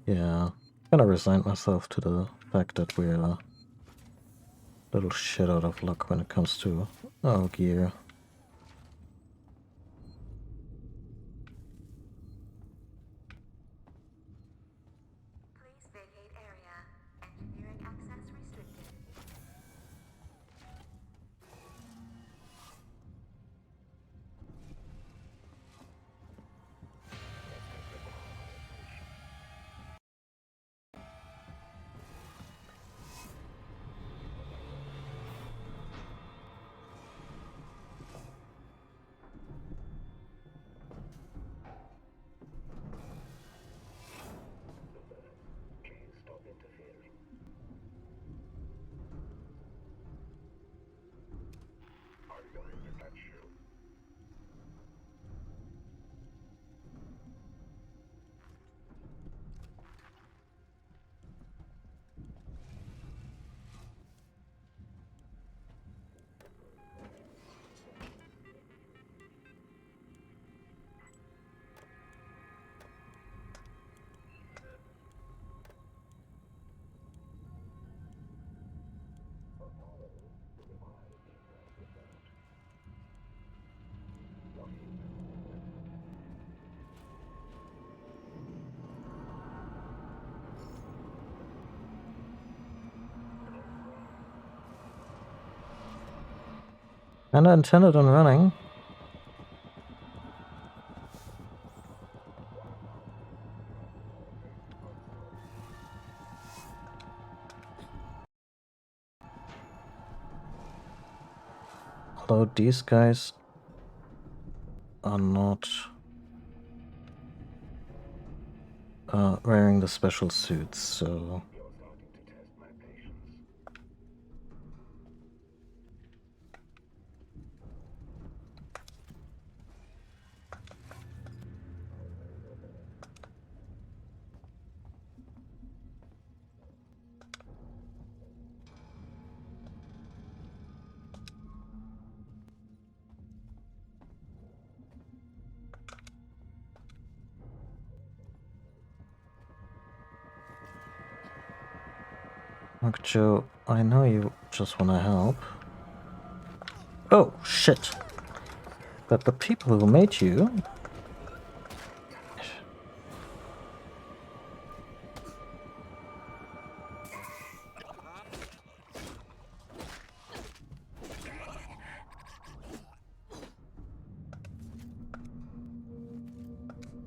Yeah, kind of resigned myself to the fact that we're little shit out of luck when it comes to gear. Please vacate area. Engineering access restricted. Please stop interfering. I'm going to catch you. And I intended on running. Although these guys are not wearing the special suits, so... You're starting to test my patience. Look, Joe, I know you just want to help. Oh, shit. But the people who made you...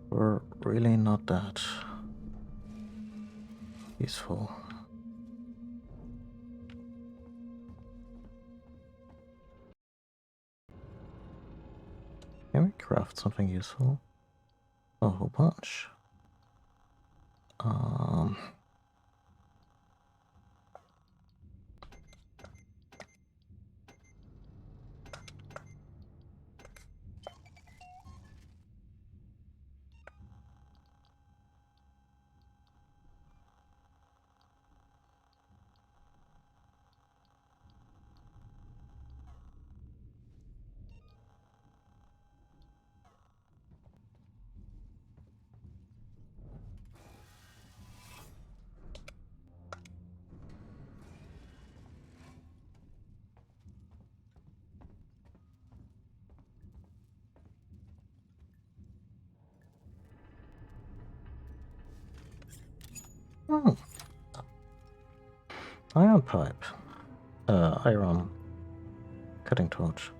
were really not that useful. Can we craft something useful? A whole bunch. Iron pipe. Iron cutting torch.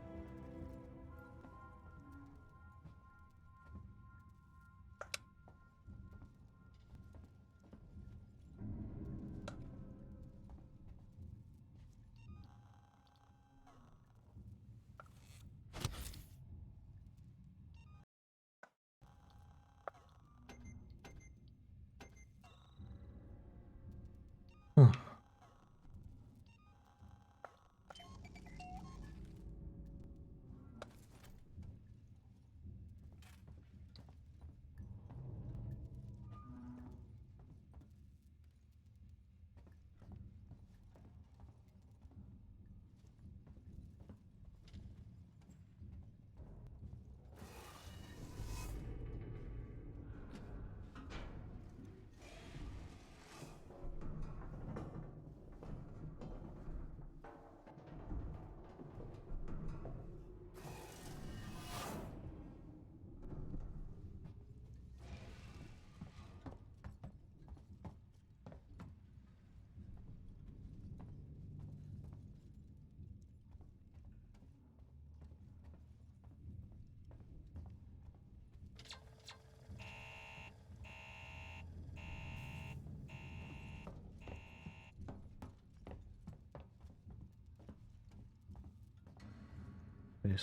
we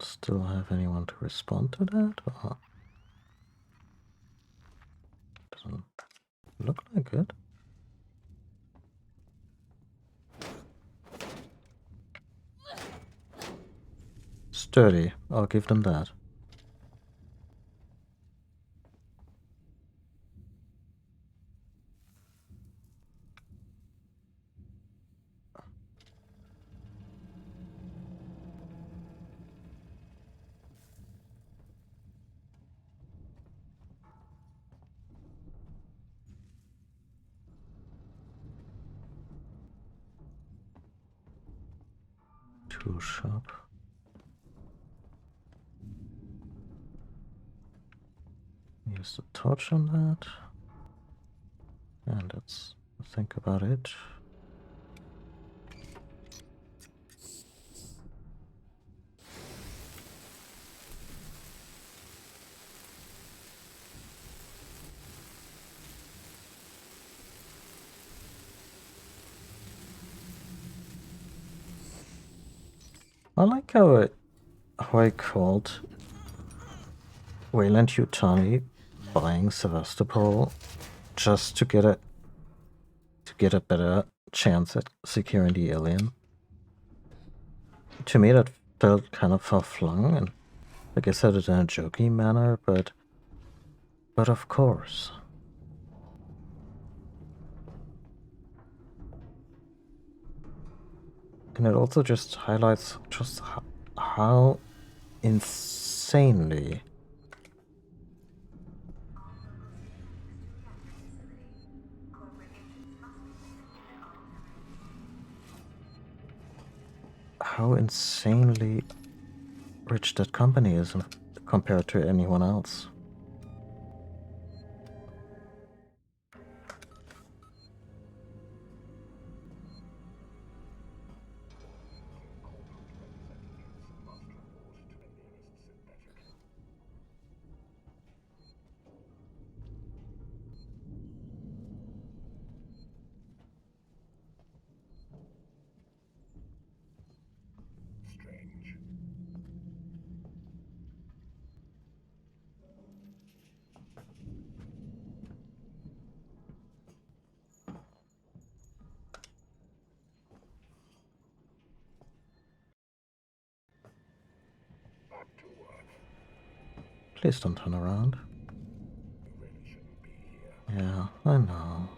still have anyone to respond to that? Or doesn't look like it. Sturdy, I'll give them that. Tool shop. Use the torch on that. And let's think about it. I like how I called Weyland-Yutani buying Sevastopol just to get a better chance at securing the alien. To me, that felt kind of far-flung, and like I said it in a jokey manner, but of course. And it also just highlights just how insanely rich that company is compared to anyone else. Please don't turn around. Yeah, I know.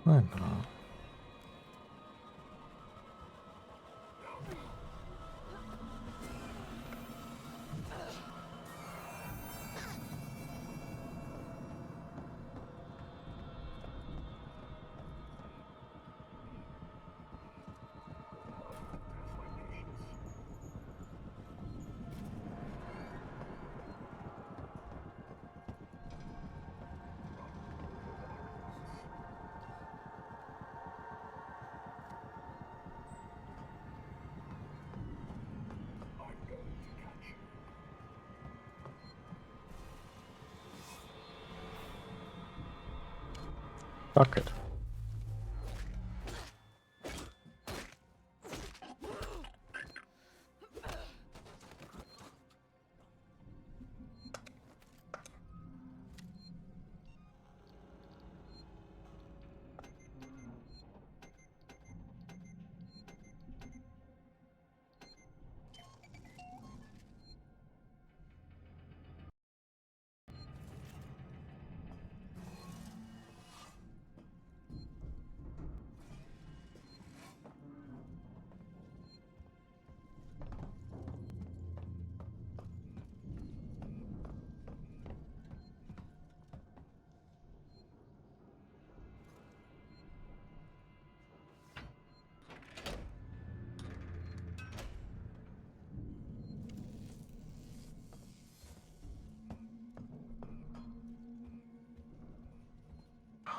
Fuck it.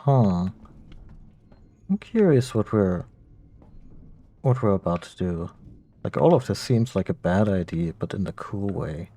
Huh. I'm curious what we're about to do. Like, all of this seems like a bad idea, but in the cool way.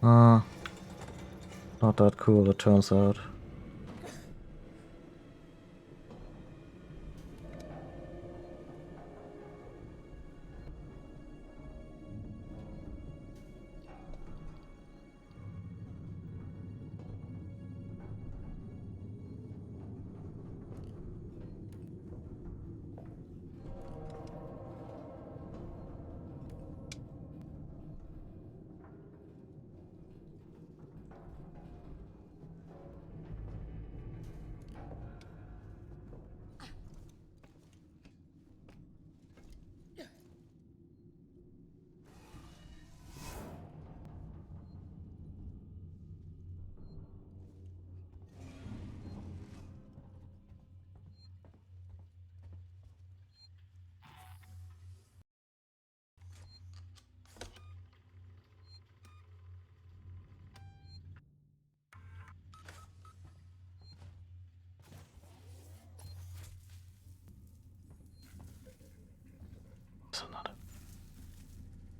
Not that cool, it turns out.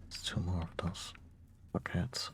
It's two more of those buckets.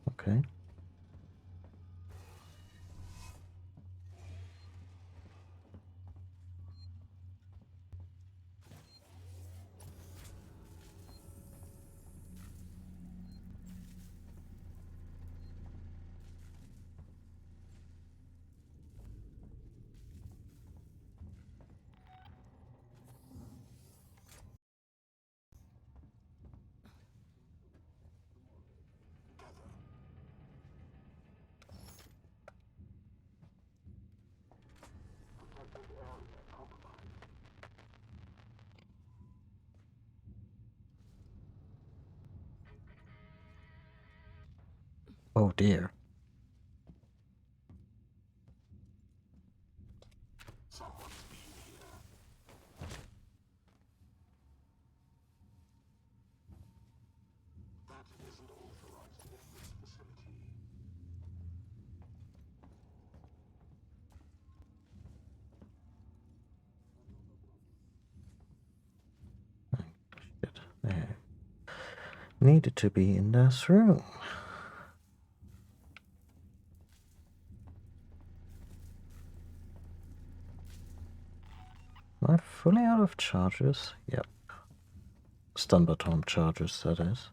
Okay. Oh dear. Someone's been here. That isn't authorized in this facility. Shit. There. Needed to be in this room. Am I fully out of charges? Yep. Stun baton charges, that is.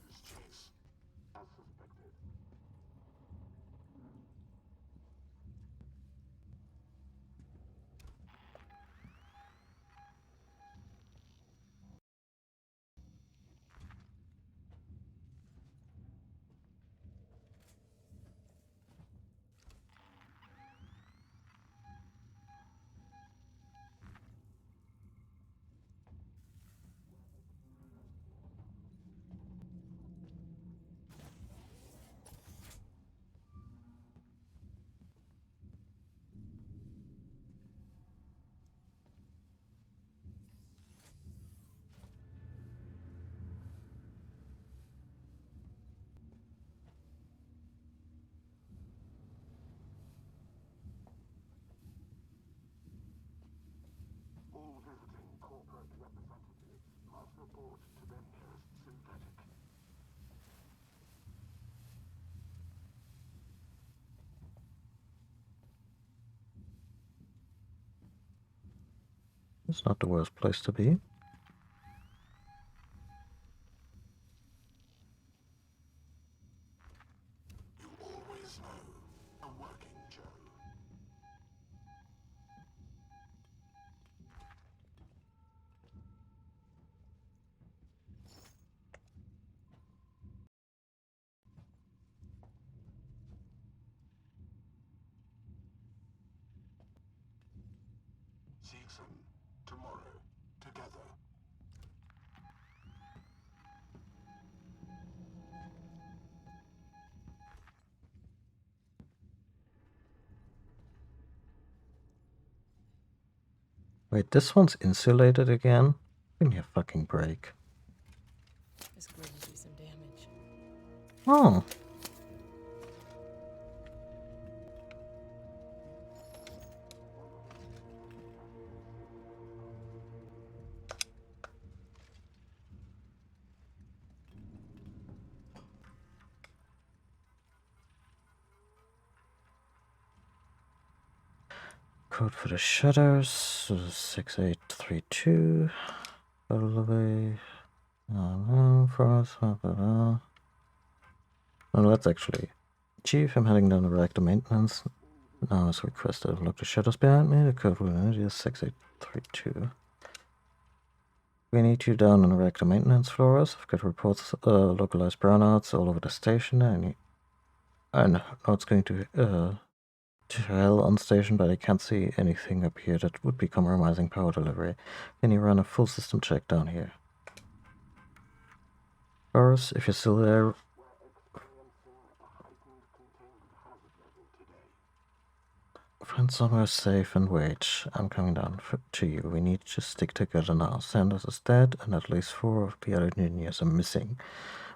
This chase, as suspected. All visiting corporate representatives must report to the nearest synthetic. It's not the worst place to be. You always know a working Joe. Seegson Wait, this one's insulated again? Give me a fucking break. This could do some damage. Oh. Code for the shutters, 6832. Elevate. For us. Oh, that's actually. Chief, I'm heading down the reactor maintenance. Now as requested, look the shutters behind me. The code will is 6832. We need you down on the reactor maintenance floors. I've got reports localized brownouts all over the station. I know it's going to hell on station, but I can't see anything up here that would be compromising power delivery. Can you run a full system check down here? Boris, if you're still there... Find somewhere safe and wait. I'm coming down to you. We need to stick together now. Sanders is dead, and at least 4 of the other engineers are missing.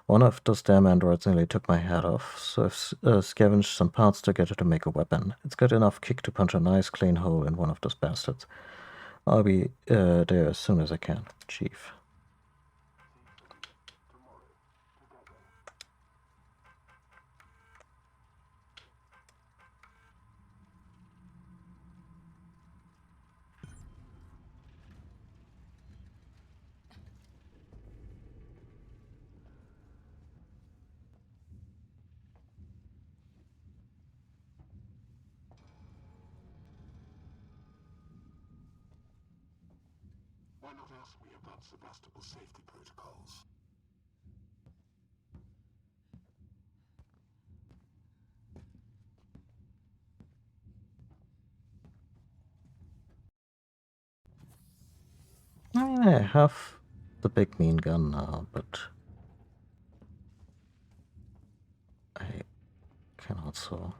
One of those damn androids nearly took my head off, so I've scavenged some parts together to make a weapon. It's got enough kick to punch a nice clean hole in one of those bastards. I'll be there as soon as I can, Chief. Why not ask me about Sevastopol safety protocols? I mean, I have the big mean gun now, but I can also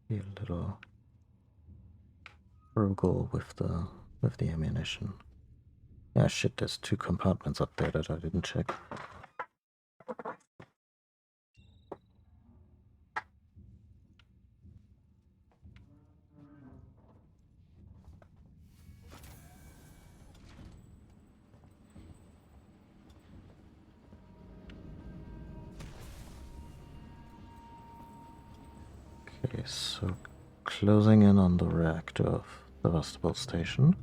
be a little frugal with the ammunition. Yeah, shit, there's 2 compartments up there that I didn't check. Okay, so closing in on the reactor of Sevastopol Station.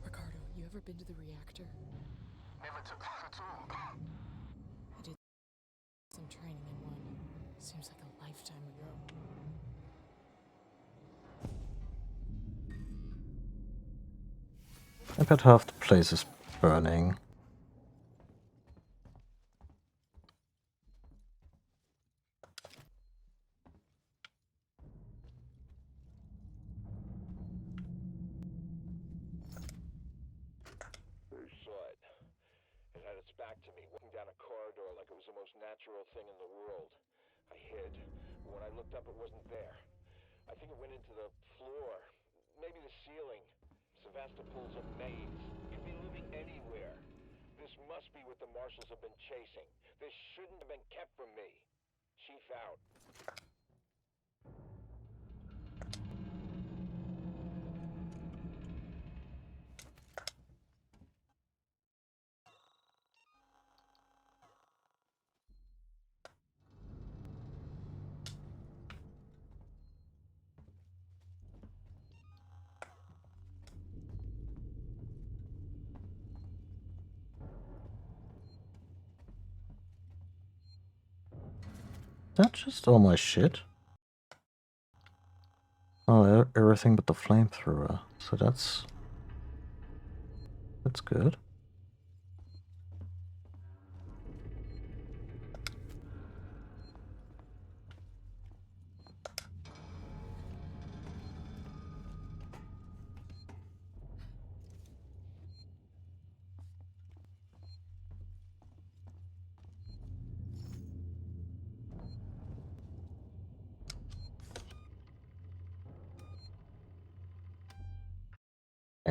Ricardo, you ever been to the reactor? Never took that at all. I did some training in one. Seems like a lifetime ago. I bet half the place is burning. Saw it. It had its back to me, walking down a corridor like it was the most natural thing in the world. I hid. When I looked up, it wasn't there. I think it went into the floor, maybe the ceiling. Sevastopol's a maze. Could be living anywhere. This must be what the marshals have been chasing. This shouldn't have been kept from me. Chief out. That's just all my shit. Oh, everything but the flamethrower. So that's good.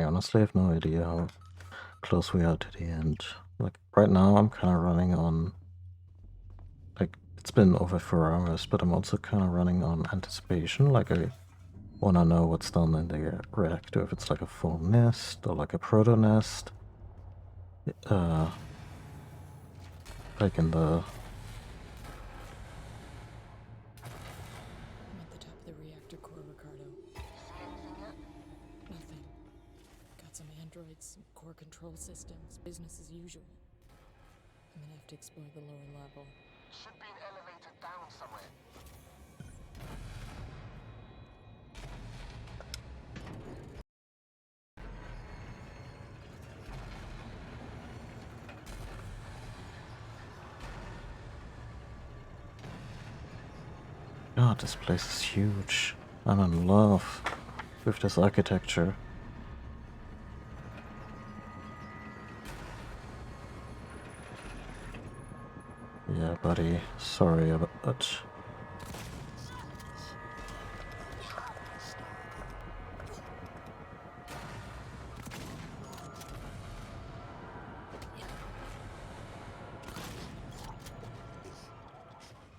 I honestly have no idea how close we are to the end. Like, right now I'm kind of running on... Like, it's been over 4 hours, but I'm also kind of running on anticipation. Like, I want to know what's done in the reactor, if it's like a full nest or like a proto nest. Like in the... I'm at the top of the reactor core, Ricardo. Nothing. Got some androids, some core control systems, business as usual. I'm gonna have to explore the lower level. Should be an elevator down somewhere. God, this place is huge. I'm in love with this architecture. Yeah, buddy. Sorry about that.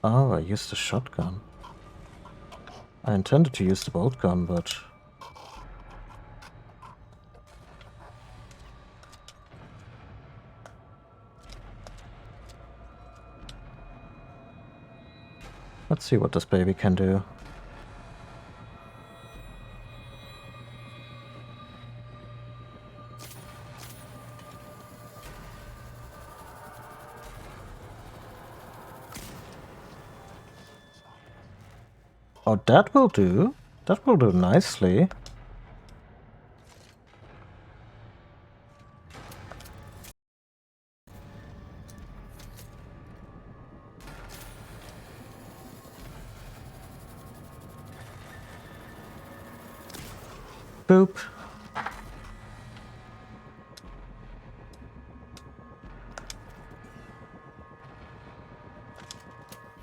Oh, I used a shotgun. I intended to use the bolt gun, but... Let's see what this baby can do. Oh, that will do. That will do nicely. Boop.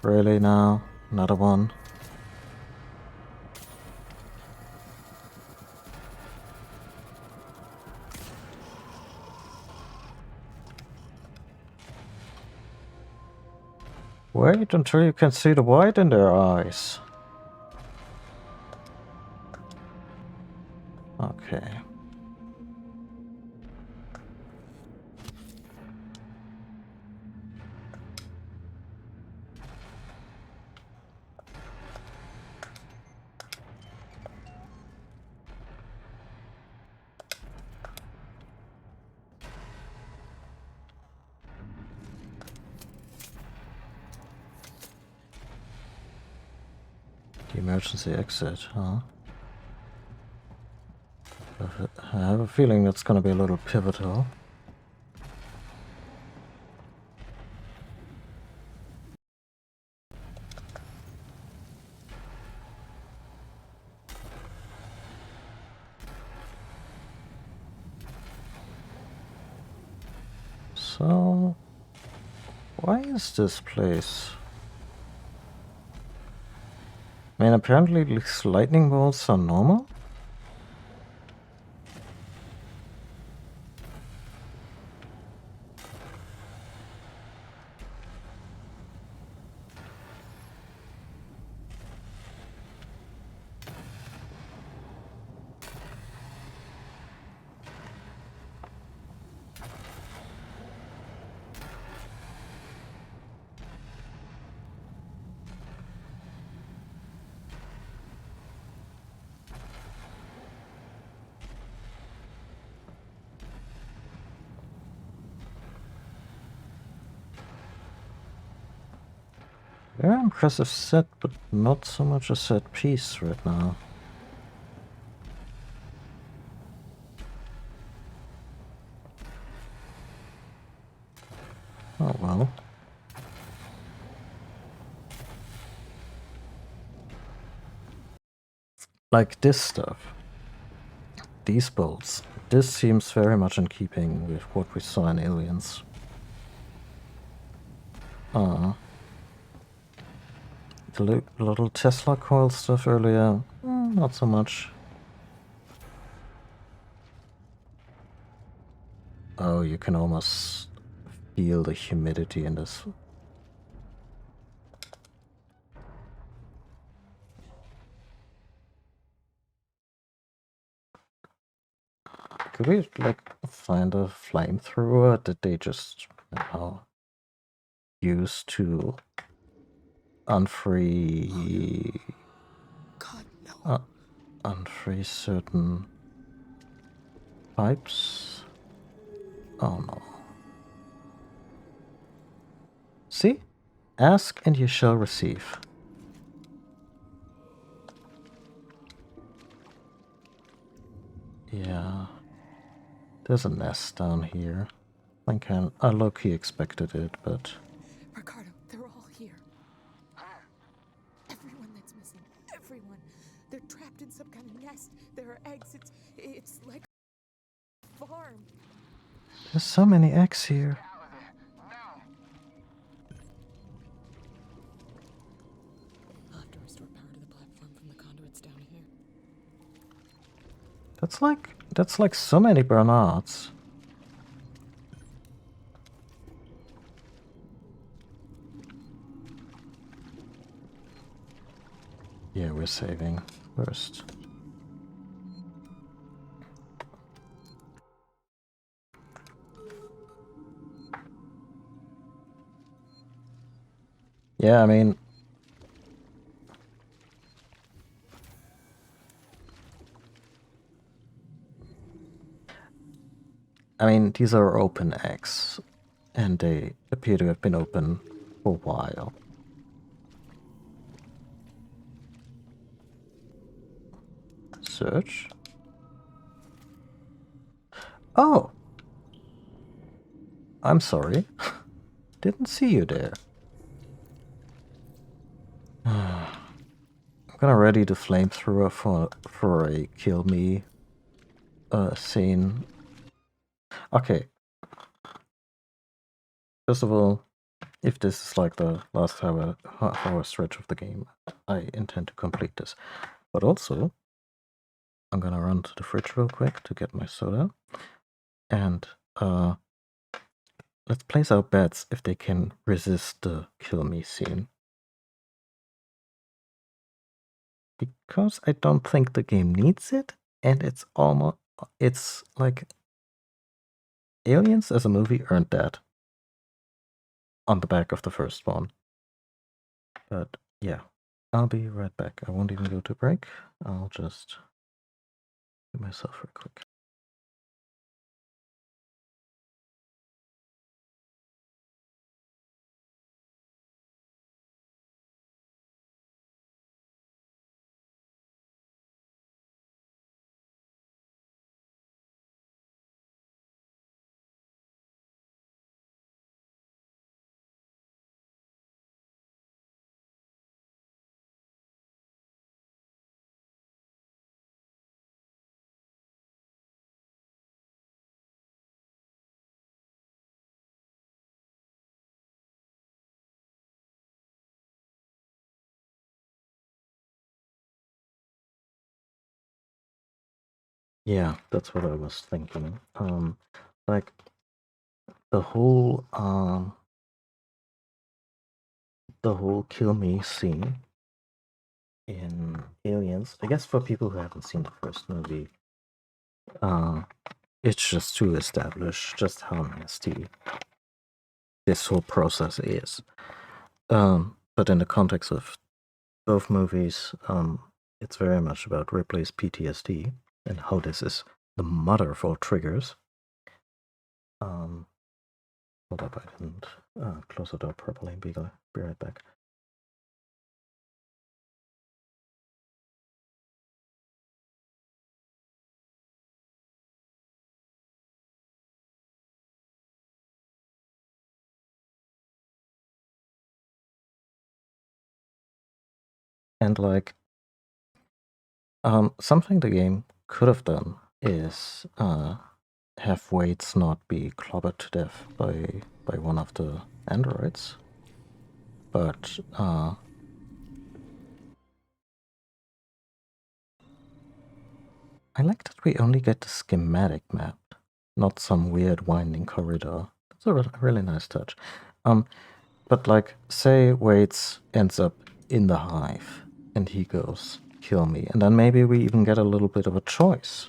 Really now? Another one? Wait until you can see the white in their eyes. Okay. The emergency exit, huh? I have a feeling that's gonna be a little pivotal. So, why is this place? I mean, apparently these lightning bolts are normal? Very impressive set, but not so much a set piece right now. Oh well. Like this stuff. These bolts. This seems very much in keeping with what we saw in Aliens. The little Tesla coil stuff earlier, not so much. Oh, you can almost feel the humidity in this. Could we, like, find a flamethrower that they just use to unfree... God, no. Unfree certain pipes? Oh no. See? Ask and you shall receive. Yeah. There's a nest down here. I low-key expected it, but... Ricardo, they're all here. Everyone that's missing. Everyone. They're trapped in some kind of nest. There are eggs. It's like a farm. There's so many eggs here. I'll have to restore power to the platform from the conduits down here. That's like so many Bernards. Yeah, we're saving first. Yeah, I mean... these are open eggs, and they appear to have been open for a while. Search. Oh! I'm sorry. Didn't see you there. I'm gonna ready the flamethrower for a kill me scene. Okay. First of all, if this is like the last half-hour stretch of the game, I intend to complete this. But also, I'm gonna run to the fridge real quick to get my soda. And let's place our bets if they can resist the kill me scene. Because I don't think the game needs it, and it's like Aliens as a movie earned that on the back of the first one. But yeah, I'll be right back. I won't even go to break. I'll just do myself real quick. Yeah, that's what I was thinking. Like the whole kill me scene in Aliens. I guess for people who haven't seen the first movie, it's just to establish just how nasty this whole process is. But in the context of both movies, it's very much about Ripley's PTSD and how this is the mother of all triggers. Hold up, I didn't close the door properly. Be right back. And like, something the game could have done is have Waits not be clobbered to death by one of the androids. But I like that we only get the schematic map. not some weird winding corridor. That's a really nice touch. But like, say Waits ends up in the hive, and he goes, kill me, and then maybe we even get a little bit of a choice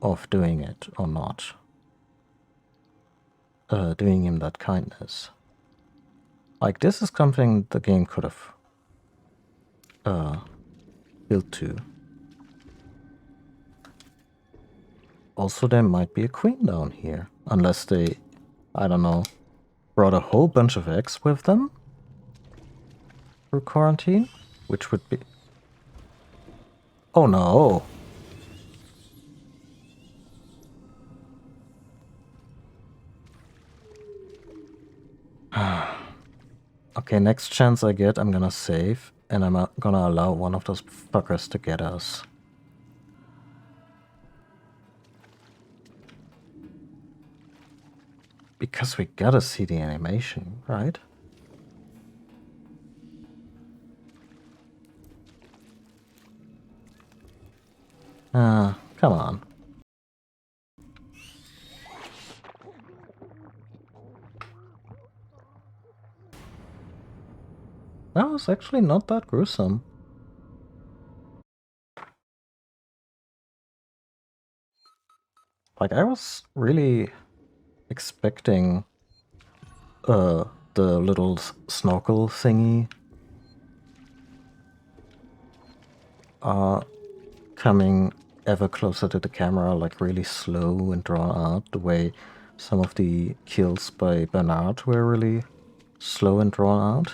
of doing it or not. Doing him that kindness. Like, this is something the game could have built to. Also, there might be a queen down here, unless they, I don't know, brought a whole bunch of eggs with them through quarantine, which would be... Oh no! Okay, next chance I get, I'm gonna save, and I'm gonna allow one of those fuckers to get us. Because we gotta see the animation, right? Come on. That was actually not that gruesome. Like, I was really expecting the little snorkel thingy coming ever closer to the camera, like really slow and drawn out, the way some of the kills by Bernard were really slow and drawn out.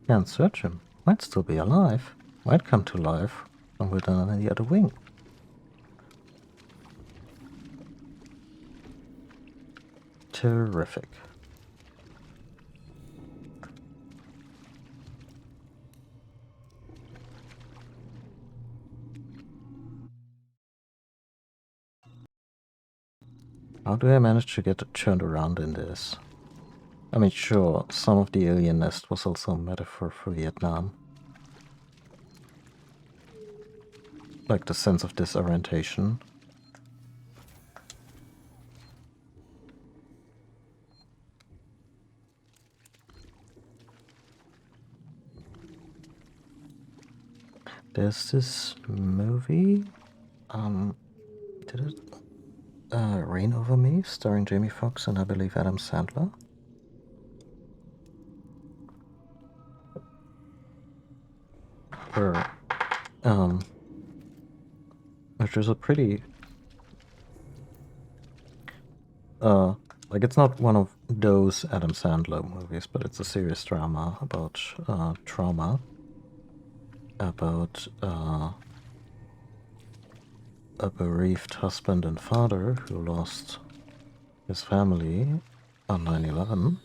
Can't search him. Might still be alive. Might come to life when we're done on the other wing. Terrific. How do I manage to get it turned around in this? I mean, sure, some of the alien nest was also a metaphor for Vietnam. Like the sense of disorientation. There's this movie, did it Reign Over Me, starring Jamie Foxx and I believe Adam Sandler? Which is a pretty, like, it's not one of those Adam Sandler movies, but it's a serious drama about trauma, about a bereaved husband and father who lost his family on 9/11.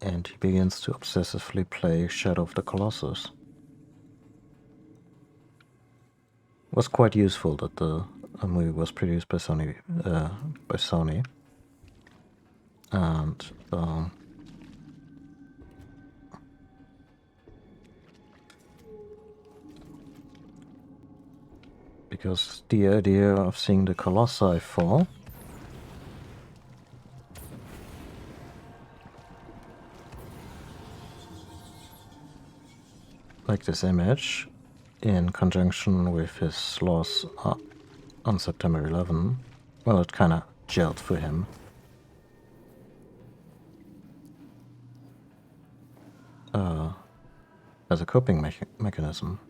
And he begins to obsessively play Shadow of the Colossus. It was quite useful that the movie was produced by Sony, and because the idea of seeing the Colossi fall like this image, in conjunction with his loss on September 11, well, it kind of gelled for him. As a coping mechanism.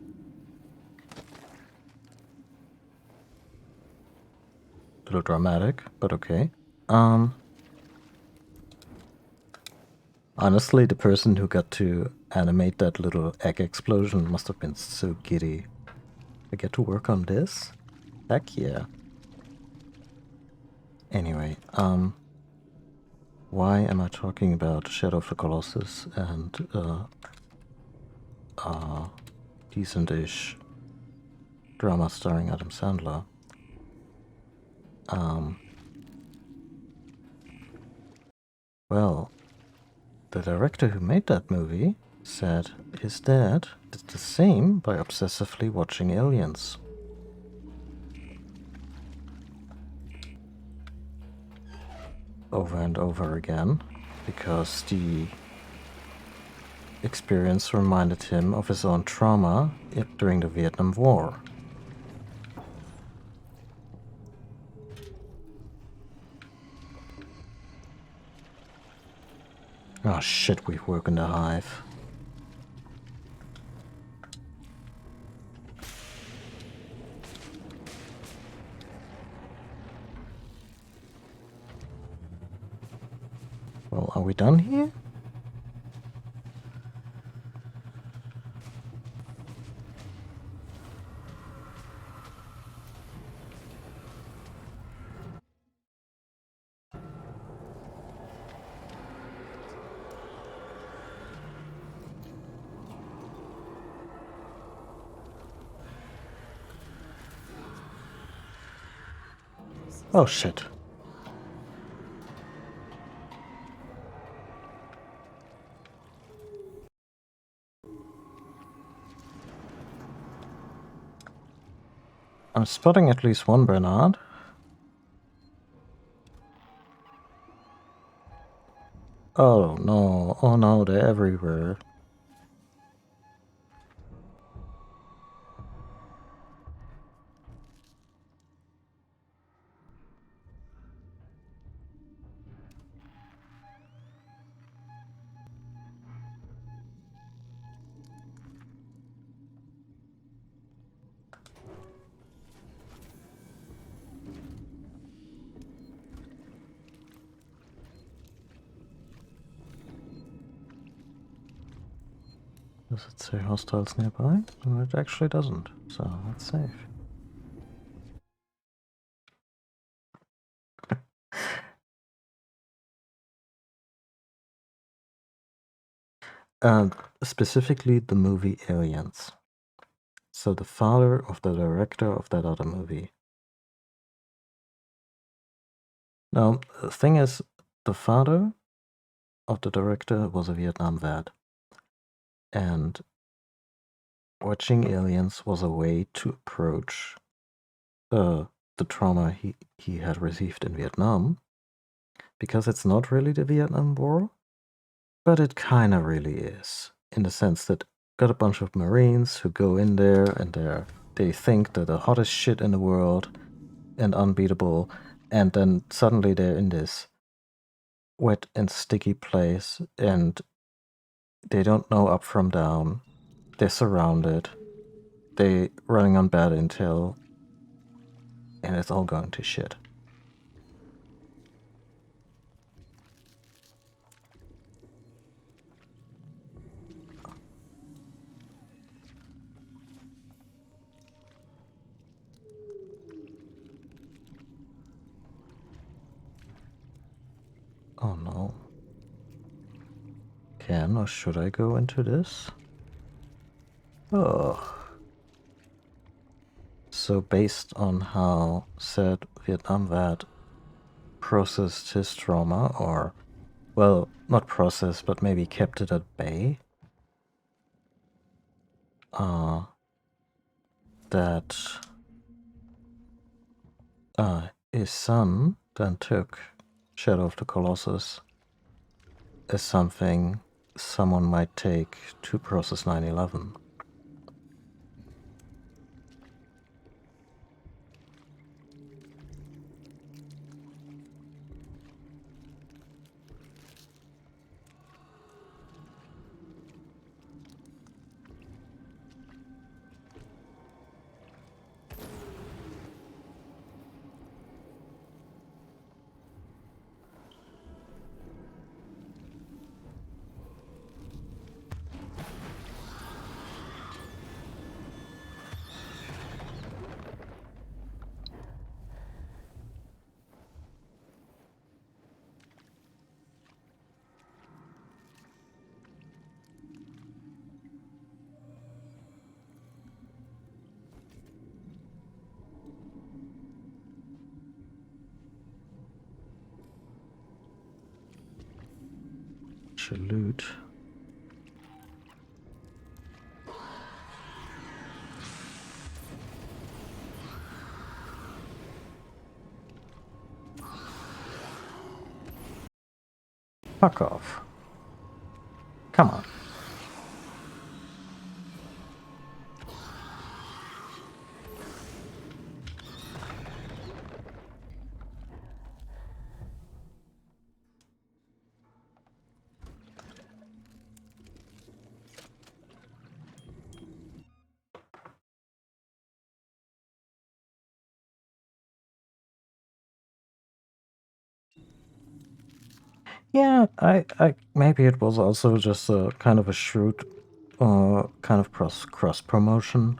A little dramatic, but okay. Honestly, the person who got to animate that little egg explosion must have been so giddy. I get to work on this? Heck yeah. Anyway, why am I talking about Shadow of the Colossus and decent-ish drama starring Adam Sandler. Well, the director who made that movie said his dad did the same by obsessively watching Aliens. Over and over again, because the experience reminded him of his own trauma during the Vietnam War. Oh shit, we've woken the hive. Well, are we done here? Oh shit. I'm spotting at least one Bernard. Oh no, they're everywhere. Does it say hostiles nearby? No, it actually doesn't, so that's safe. Specifically the movie Aliens. So the father of the director of that other movie. Now, the thing is, the father of the director was a Vietnam vet. And watching Aliens was a way to approach the trauma he had received in Vietnam. Because it's not really the Vietnam War, but it kinda really is. In the sense that got a bunch of Marines who go in there and they think they're the hottest shit in the world and unbeatable, and then suddenly they're in this wet and sticky place and they don't know up from down. They're surrounded. They're running on bad intel. And it's all going to shit. Oh no. Can or should I go into this? Oh. So based on how said Vietnam vet processed his trauma, or, well, not processed, but maybe kept it at bay, that his son then took Shadow of the Colossus as something someone might take to process 9/11. to loot. Fuck off. Come on. Yeah, I maybe it was also just a kind of a shrewd kind of cross promotion.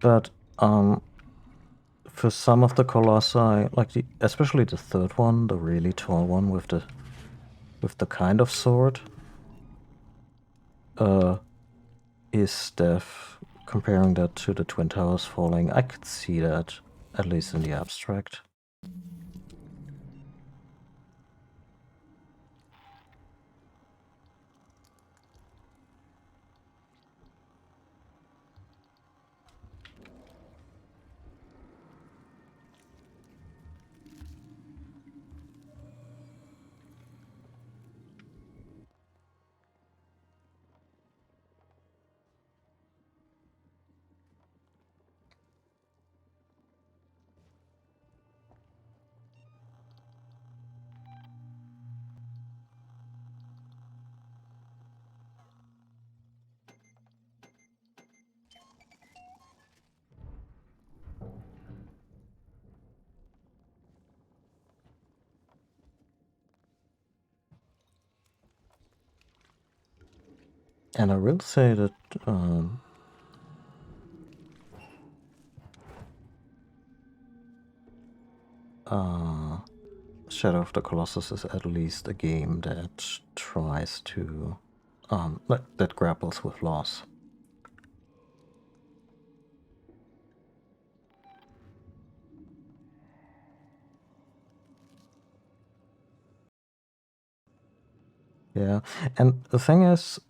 But for some of the Colossi, like especially the third one, the really tall one with the kind of sword, is Death, comparing that to the Twin Towers falling, I could see that, at least in the abstract. And I will say that Shadow of the Colossus is at least a game that tries to that grapples with loss. Yeah, and the thing is,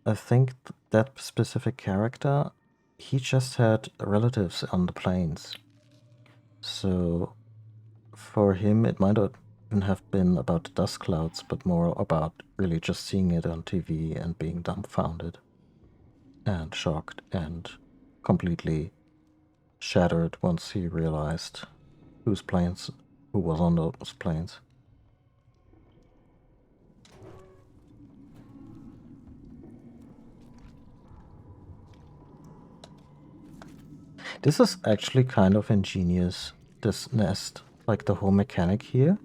I think that specific character, he just had relatives on the plains. So for him, it might not even have been about the dust clouds, but more about really just seeing it on TV and being dumbfounded and shocked and completely shattered once he realized who was on those planes. This is actually kind of ingenious, this nest. Like the whole mechanic here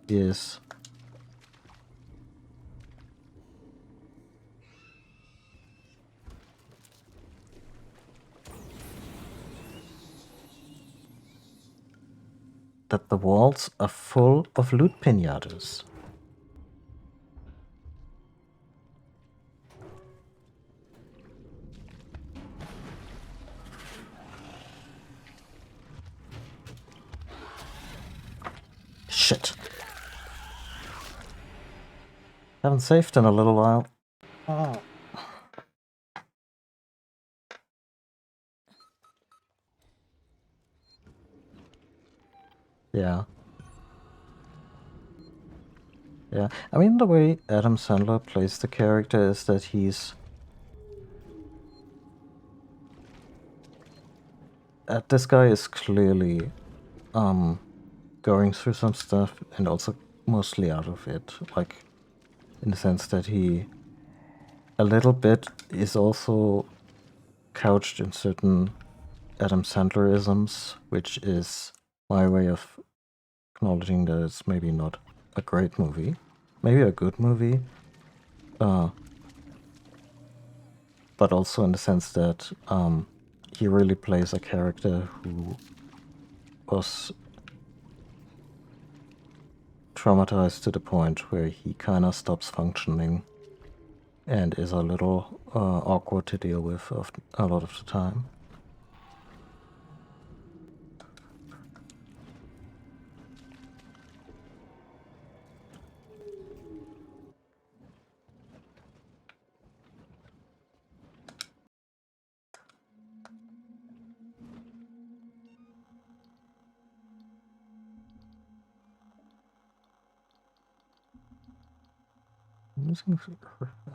is that the walls are full of loot pinatas. Shit. Haven't saved in a little while. Oh. Yeah. Yeah. I mean, the way Adam Sandler plays the character is that he's... this guy is clearly going through some stuff and also mostly out of it. Like, in the sense that he a little bit is also couched in certain Adam Sandlerisms, which is my way of acknowledging that it's maybe not a great movie, maybe a good movie, but also in the sense that he really plays a character who was traumatized to the point where he kind of stops functioning and is a little awkward to deal with a lot of the time.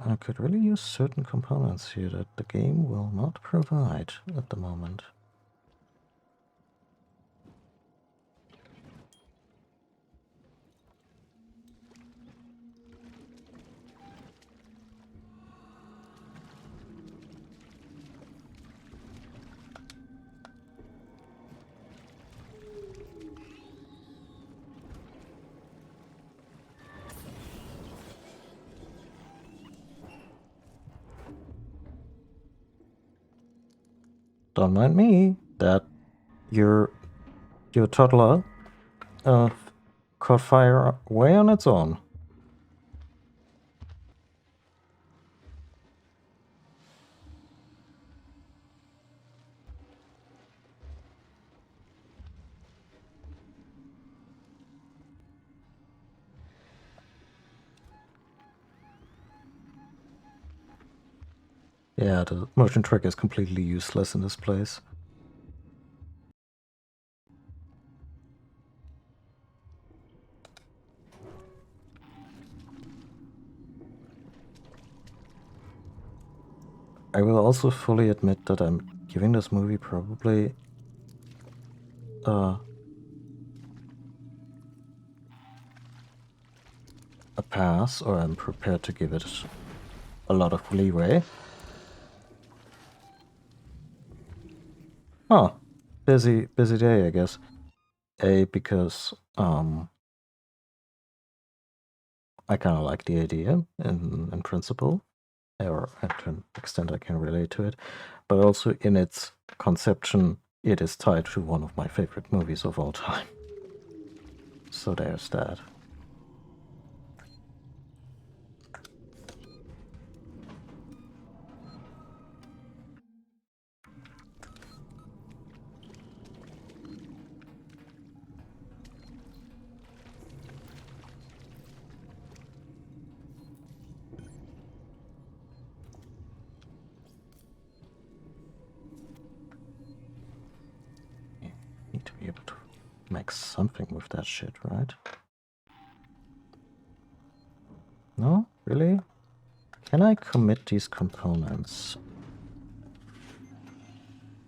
I could really use certain components here that the game will not provide at the moment. Don't mind me, that your toddler caught fire way on its own. Yeah, the motion tracker is completely useless in this place. I will also fully admit that I'm giving this movie probably a pass, or I'm prepared to give it a lot of leeway. Oh, busy day, I guess. Because I kind of like the idea in principle, or to an extent I can relate to it, but also in its conception, it is tied to one of my favorite movies of all time. So there's that. Need to be able to make something with that shit, right? No? Really? Can I commit these components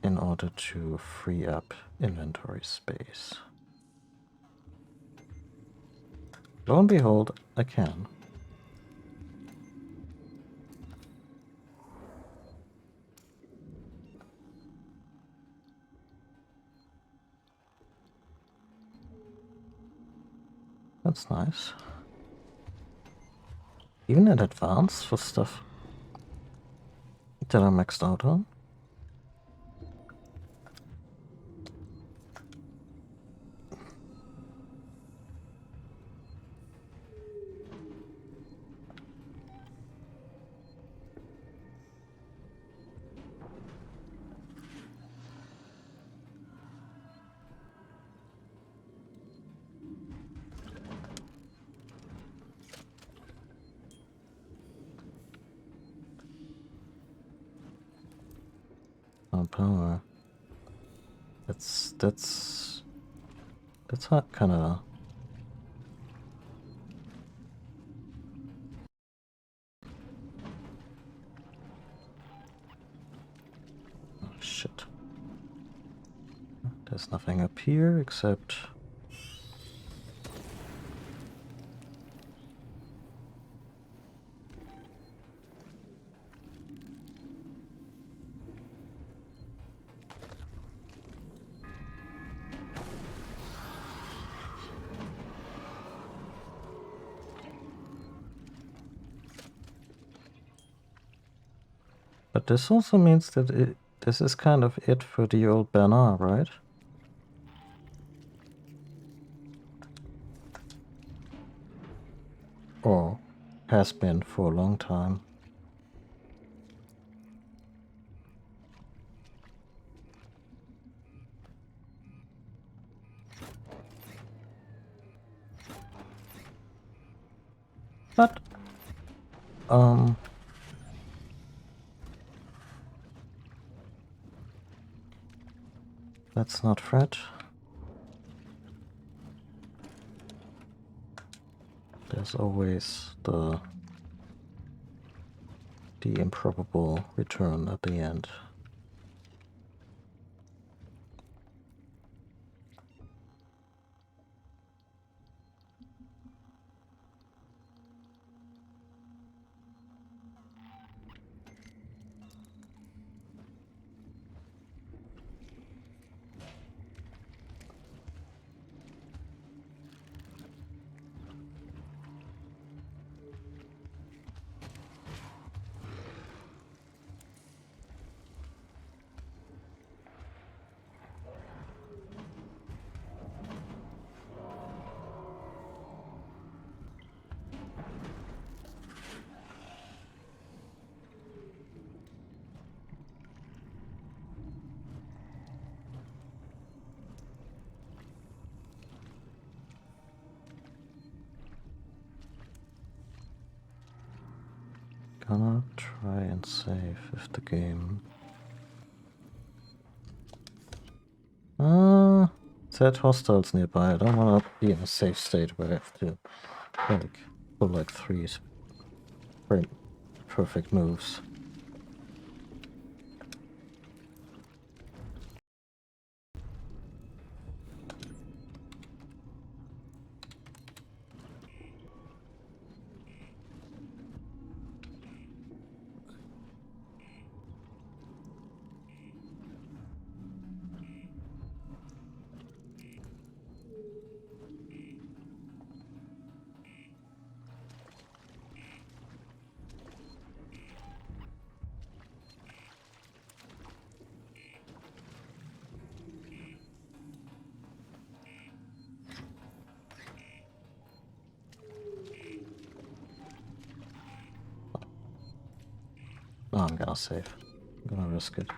in order to free up inventory space? Lo and behold, I can. That's nice. Even in advance for stuff that I'm maxed out on. Power. That's not kinda. Oh, shit. There's nothing up here except. But this also means that this is kind of it for the old banner, right? Or has been for a long time. But let's not fret. There's always the improbable return at the end. Gonna try and save if the game said hostiles nearby. I don't wanna be in a safe state where I have to like pull like 3 great perfect moves. No, I'm gonna save. I'm gonna risk it.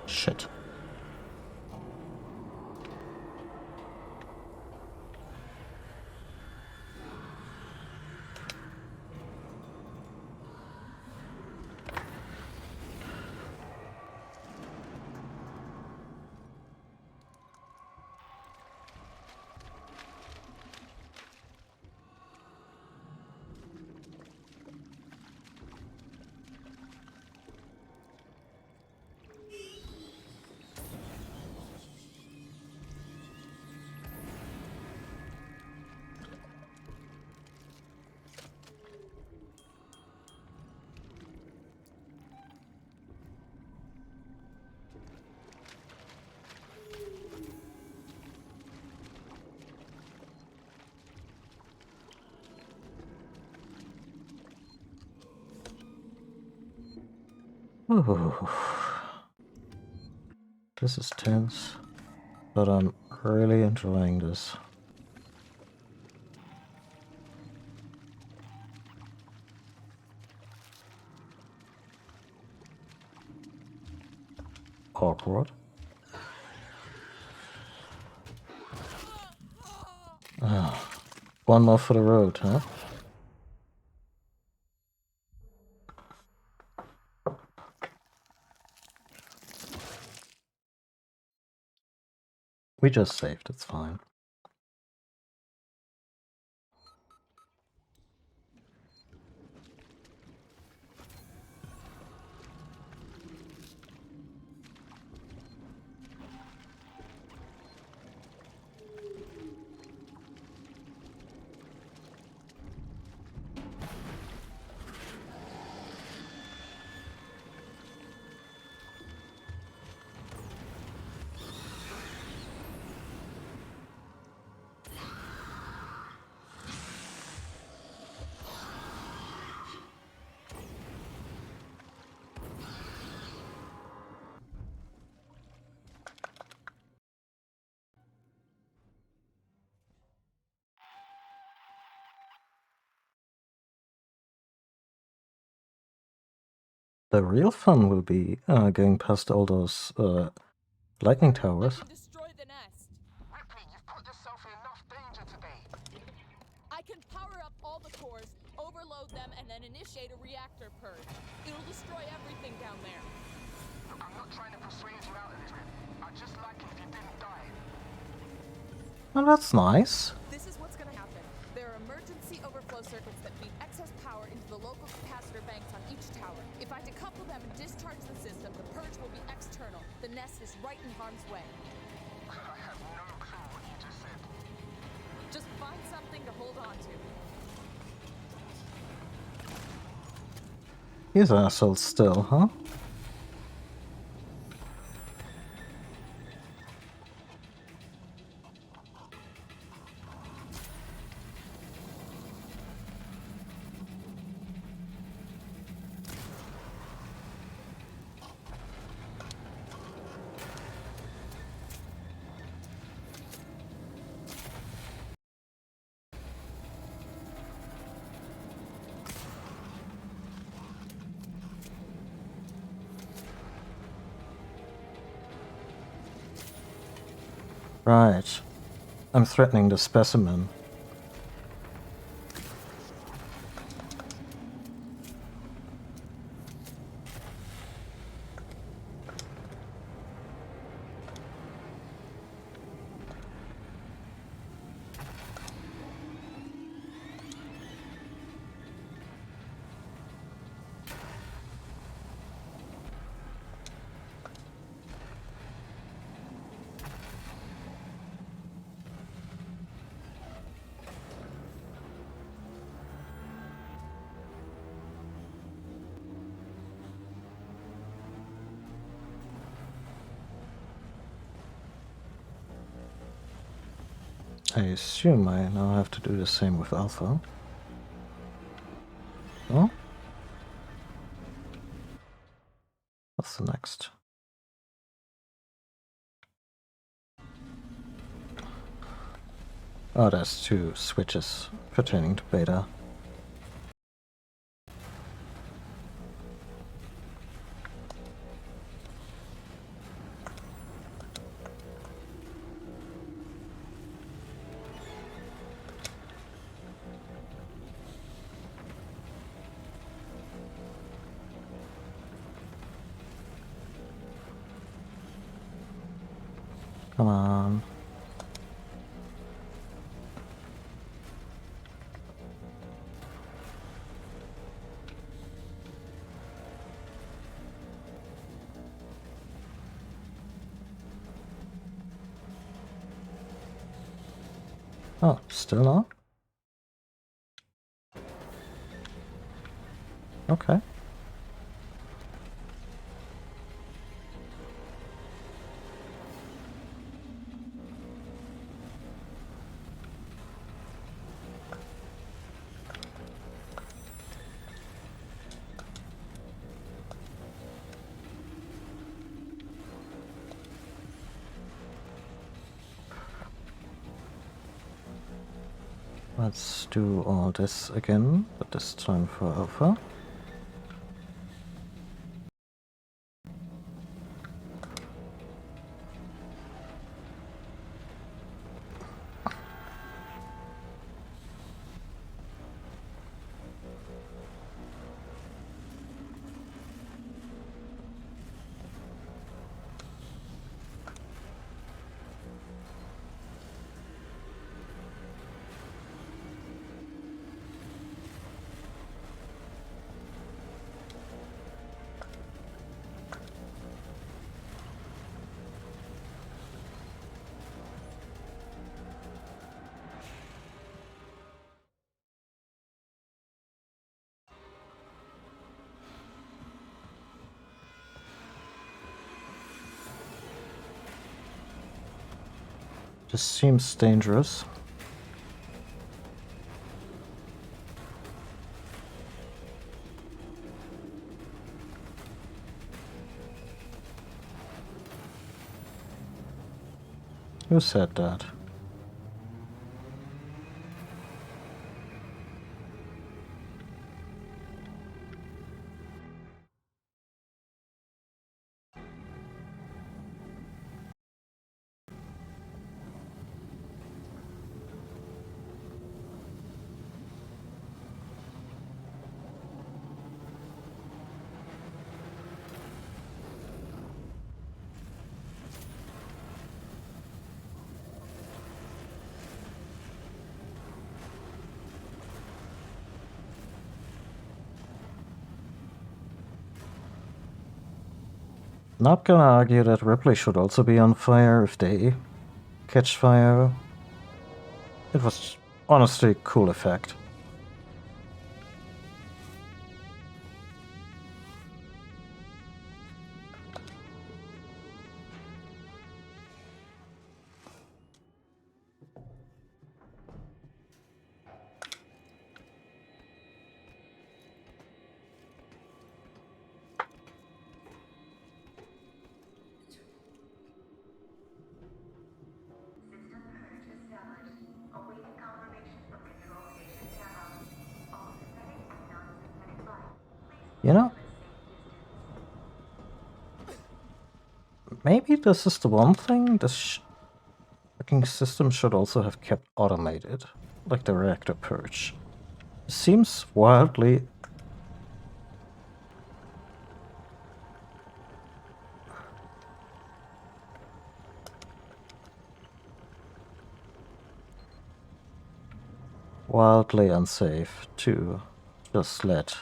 Shit. Ooh. This is tense, but I'm really enjoying this. Awkward. One more for the road, huh? We just saved, it's fine. The real fun will be going past all those lightning towers. Destroy the nest. Ripley, you've put yourself in enough danger today. I can power up all the cores, overload them, and then initiate a reactor purge. It'll destroy everything down there. Look, I'm not trying to persuade you out of it. I'd just like it if you didn't die. Well, that's nice. This is what's gonna happen. There are emergency overflow circuits that feed excess power into the local capacitor banks on each tower. If I decouple them and discharge the system, the purge will be external. The nest is right in harm's way. I have no clue what you just said. Just find something to hold on to. These assholes still, huh? Right. I'm threatening the specimen. I assume I now have to do the same with Alpha. Oh? What's the next? Oh, there's two switches pertaining to Beta. Come on. Oh, still not? Okay. Let's do all this again, but this time for Alpha. Just seems dangerous. Who said that? Not gonna argue that Ripley should also be on fire if they catch fire. It was honestly a cool effect. System purge established. Awaiting confirmation from Control Station Gamma. All synthetic and non-synthetic life. Please You know, move to a safe distance. maybe this is the one thing this fucking system should also have kept automated, like the reactor purge. It seems wildly unsafe to just let.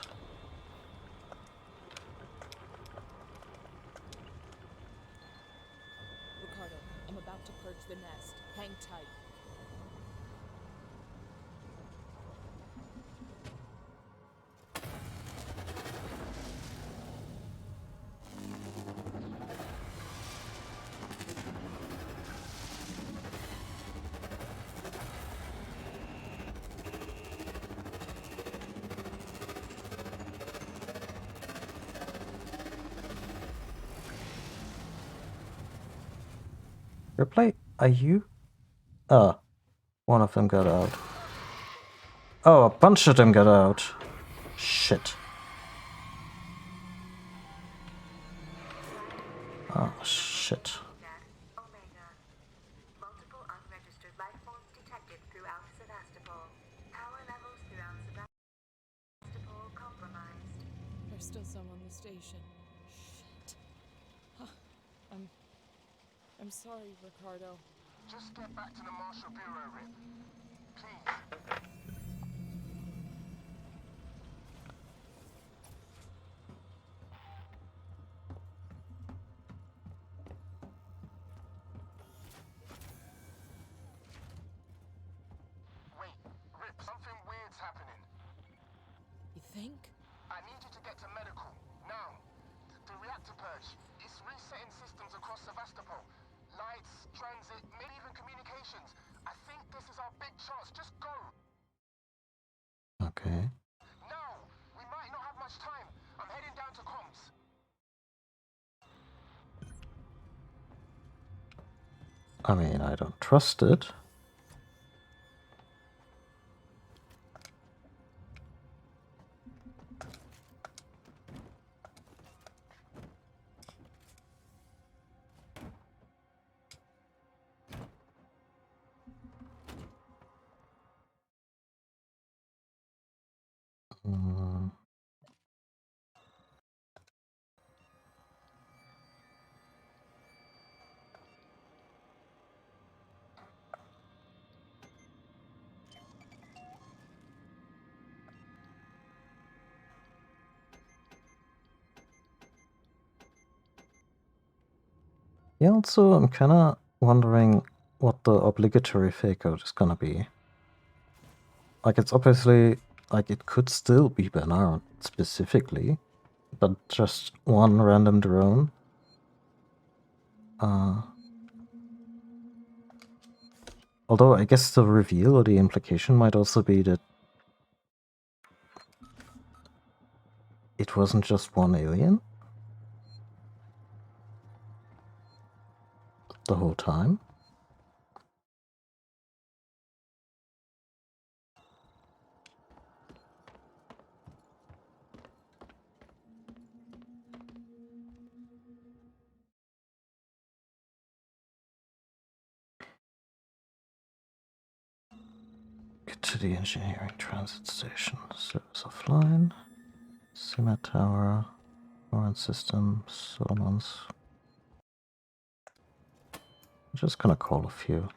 Ricardo, I'm about to purge the nest. Hang tight. Replay, are you? Oh, one of them got out. Oh, a bunch of them got out. Shit. Oh, shit. Omega. Multiple unregistered life forms detected throughout Sevastopol. Power levels throughout Sevastopol compromised. There's still some on the station. Shit. Huh. I'm sorry, Ricardo. Just get back to the Marshal Bureau, Rip. Please. Wait, Rip, something weird's happening. You think? I need you to get to medical, now. The reactor purge, it's resetting systems across Sevastopol. Lights, transit, maybe even communications. I think this is our big chance. Just go. Okay. Now! We might not have much time. I'm heading down to comms. I mean, I don't trust it. Mm. Yeah, also, I'm kinda wondering what the obligatory fake out is gonna be. Like, it's obviously, like, it could still be Bernard specifically, but just one random drone. Although I guess the reveal or the implication might also be that it wasn't just one alien the whole time. Get to the engineering transit station. Service offline. Sima Tower. Foreign System. Solomons. I'm just gonna call a few.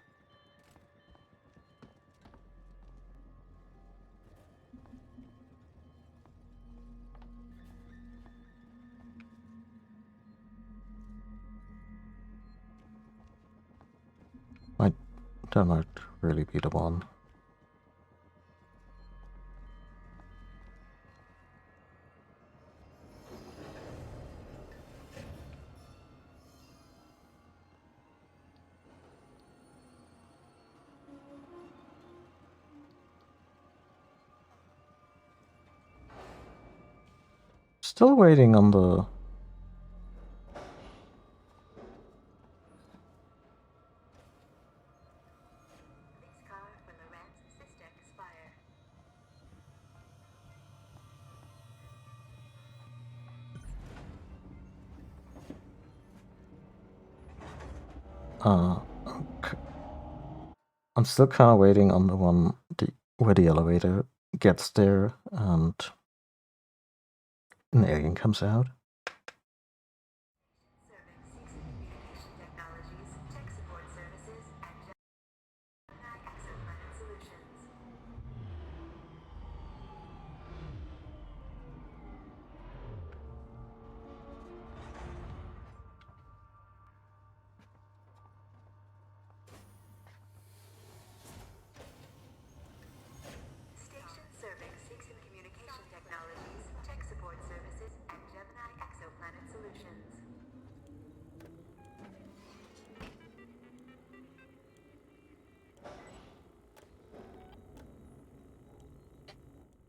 That might really be the one. Still waiting on the... Okay. I'm still kind of waiting on the one where the elevator gets there and an alien comes out.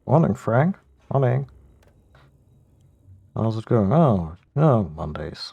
Morning, Frank. Morning. How's it going? Oh, no, Mondays.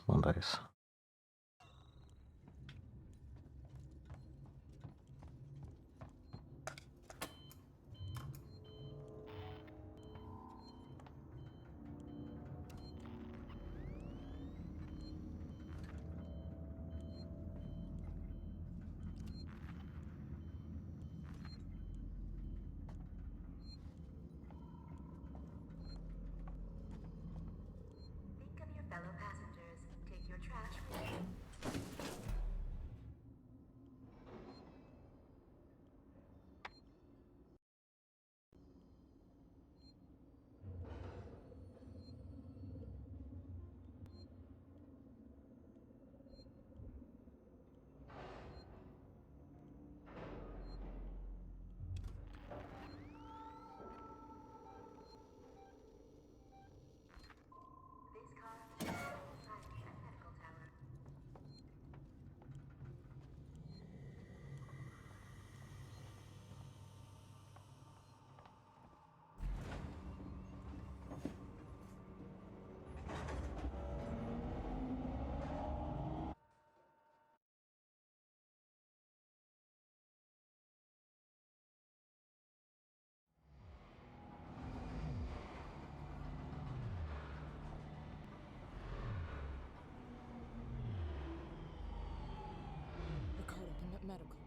Medical.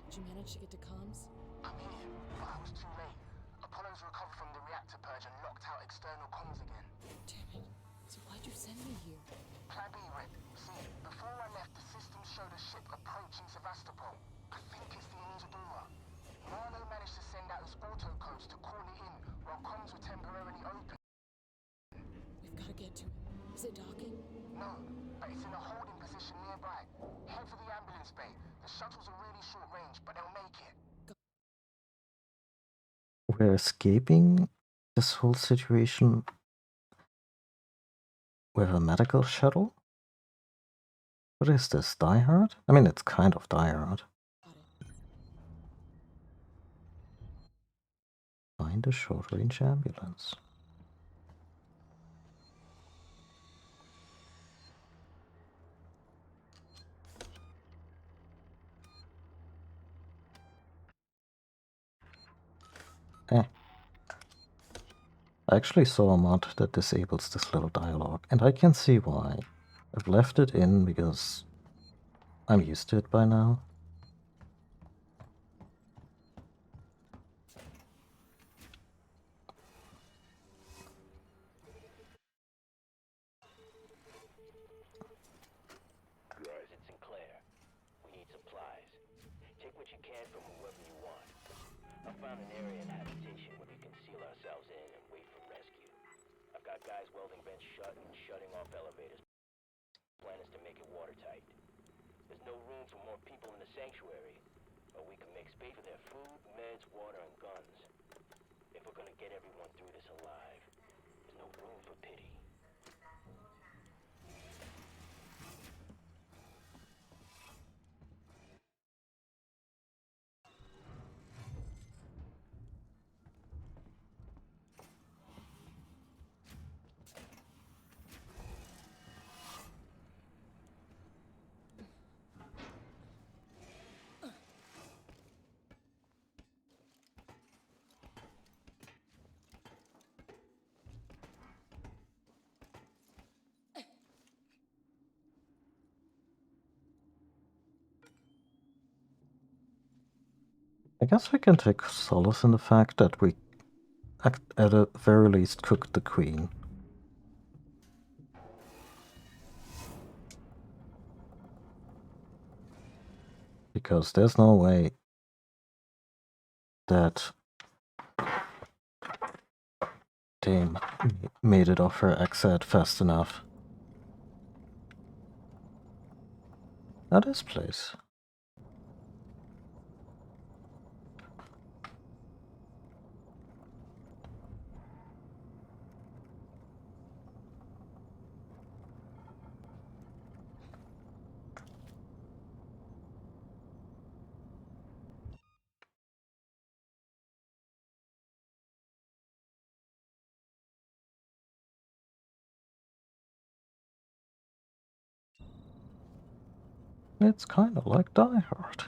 Did you manage to get to comms? I'm here, but I was too late. Apollo's recovered from the reactor purge and locked out external comms again. Damn it. So why'd you send me here? Plan B, Rip. See, before I left, the system showed a ship approaching Sevastopol. I think it's the Inizadora. Marlowe managed to send out his autocodes to call it in while comms were temporarily open. We've got to get to it. Is it docking? No, but it's in a holding position nearby. Head for the ambulance bay. The shuttles are really short range, but they'll make it. We're escaping this whole situation with a medical shuttle? What is this, Die Hard? I mean, it's kind of Die Hard. Find a short-range ambulance. I actually saw a mod that disables this little dialogue, and I can see why. I've left it in because I'm used to it by now. It's Sinclair. We need supplies. Take what you can from whoever you want. I found an area in habitation where we can seal ourselves in and wait for rescue. I've got guys welding vents shut and shutting off elevators. Plan is to make it watertight. There's no room for more people in the sanctuary, but we can make space for their food, meds, water, and guns. If we're gonna get everyone through this alive, there's no room for pity. I guess we can take solace in the fact that we, at the very least, cooked the queen. Because there's no way that Dame made it off her exit fast enough. Now this place. It's kind of like Die Hard.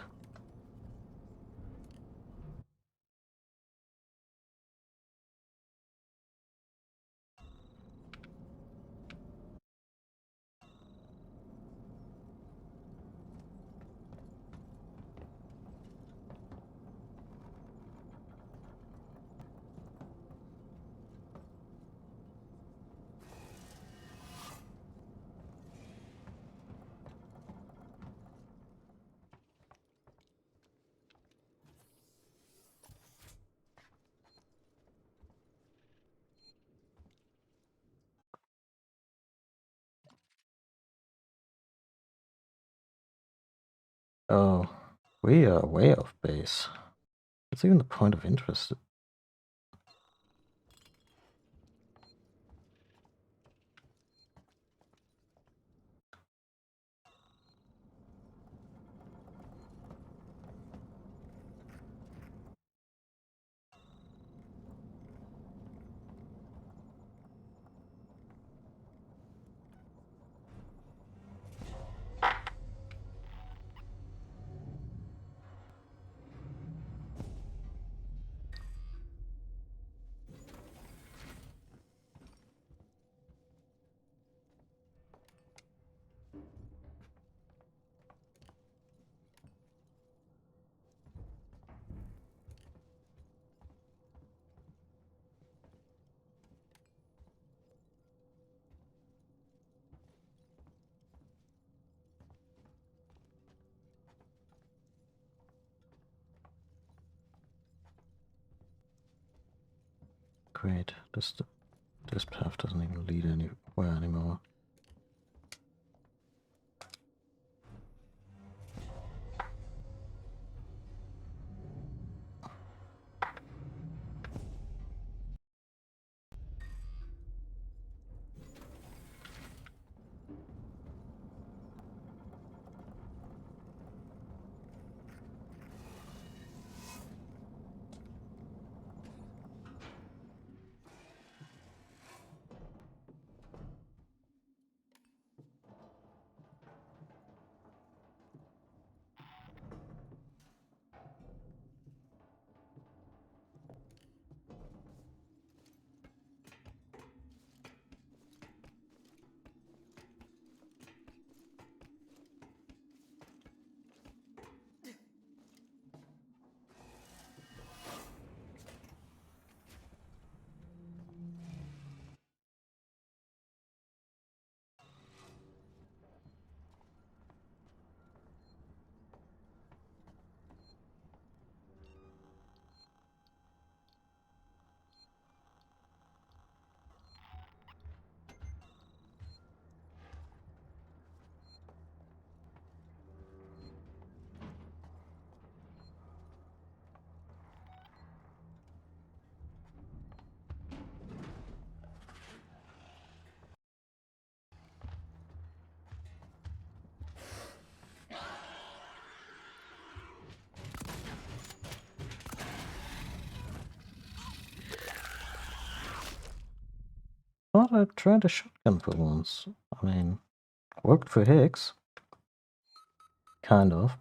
Oh, we are way off base. What's even the point of interest? Great, this path doesn't even lead anywhere anymore. thought I'd tried a shotgun for once. I mean, worked for Higgs. Kind of.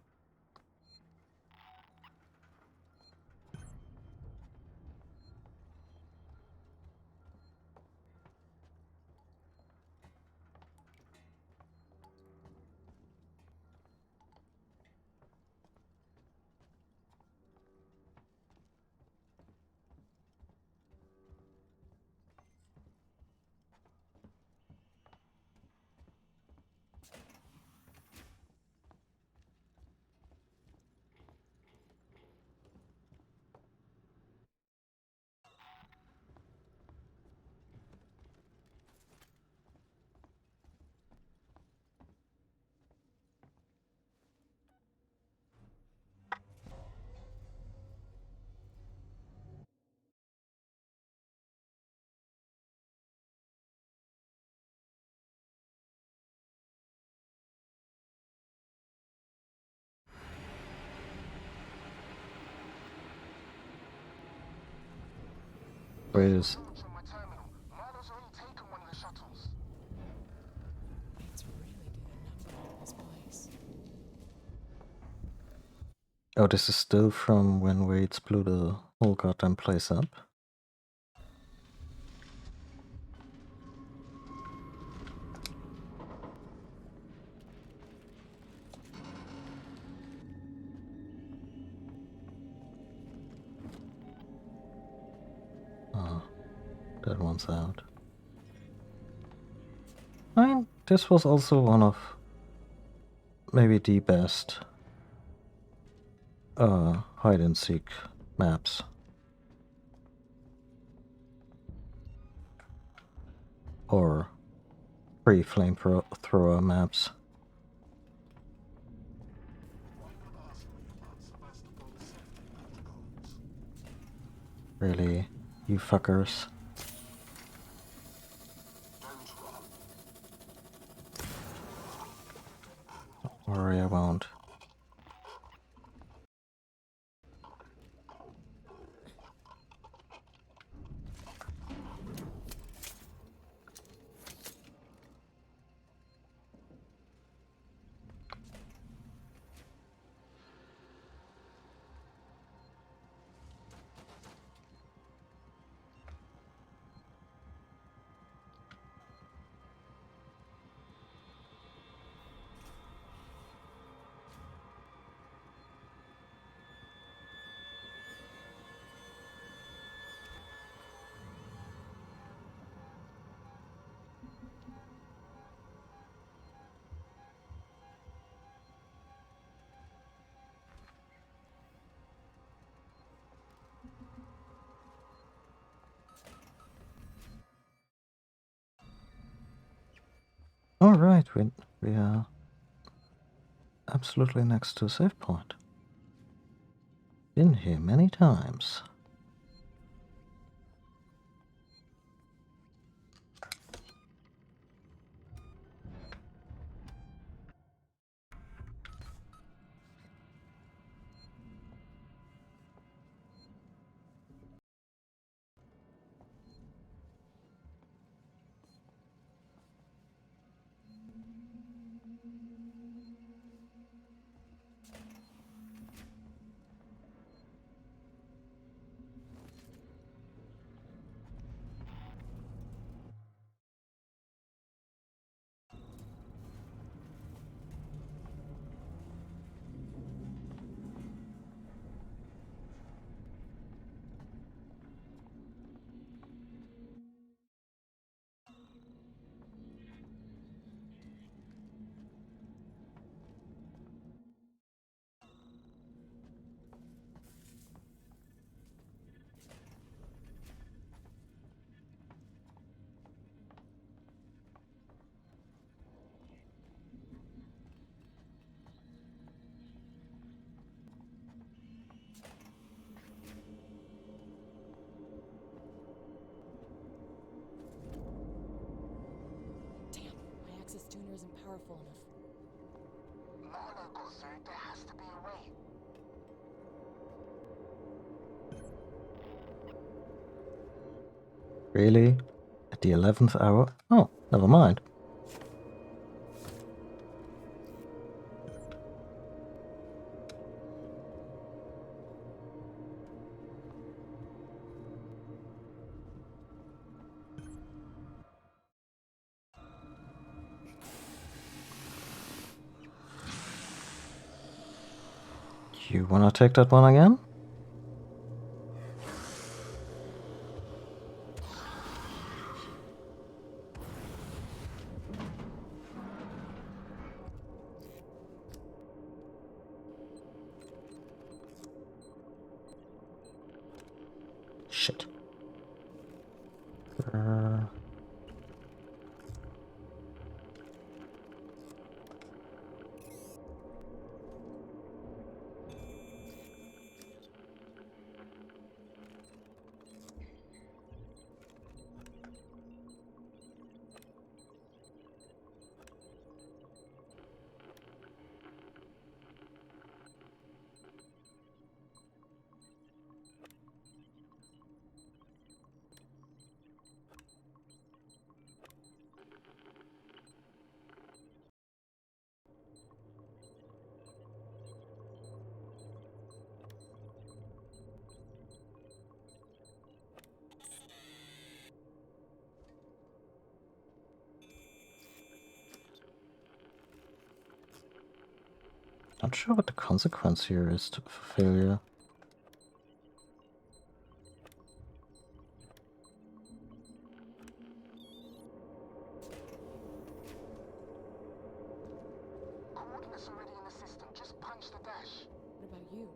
Wait, is... It's really doing a number on this place. Oh, this is still from when Waits blew the whole goddamn place up? Oh, that one's out. I mean, this was also one of maybe the best hide and seek maps. Or pre-flamethrower maps. Really, you fuckers. Don't worry, I won't. Alright, we are absolutely next to a save point. Been here many times. Access tuner isn't powerful enough. Marlo got through. There has to be a way. Really? The 11th hour? Oh, never mind. You wanna take that one again? Shit. Not sure what the consequence here is for failure. Coordinates already in the system. Just punch the dash. What about you?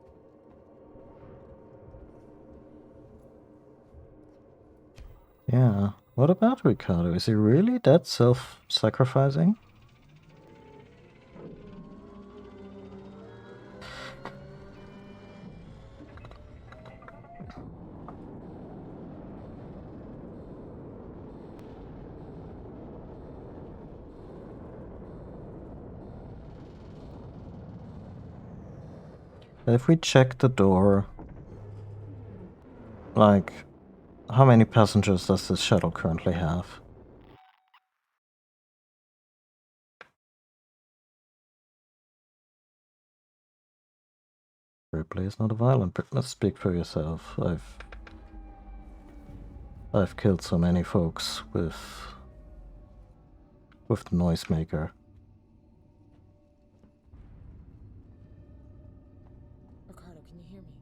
Yeah. What about Ricardo? Is he really that self-sacrificing? If we check the door, like, how many passengers does this shuttle currently have? Ripley is not a violent person. Speak for yourself. I've killed so many folks with the noisemaker. Ricardo, can you hear me?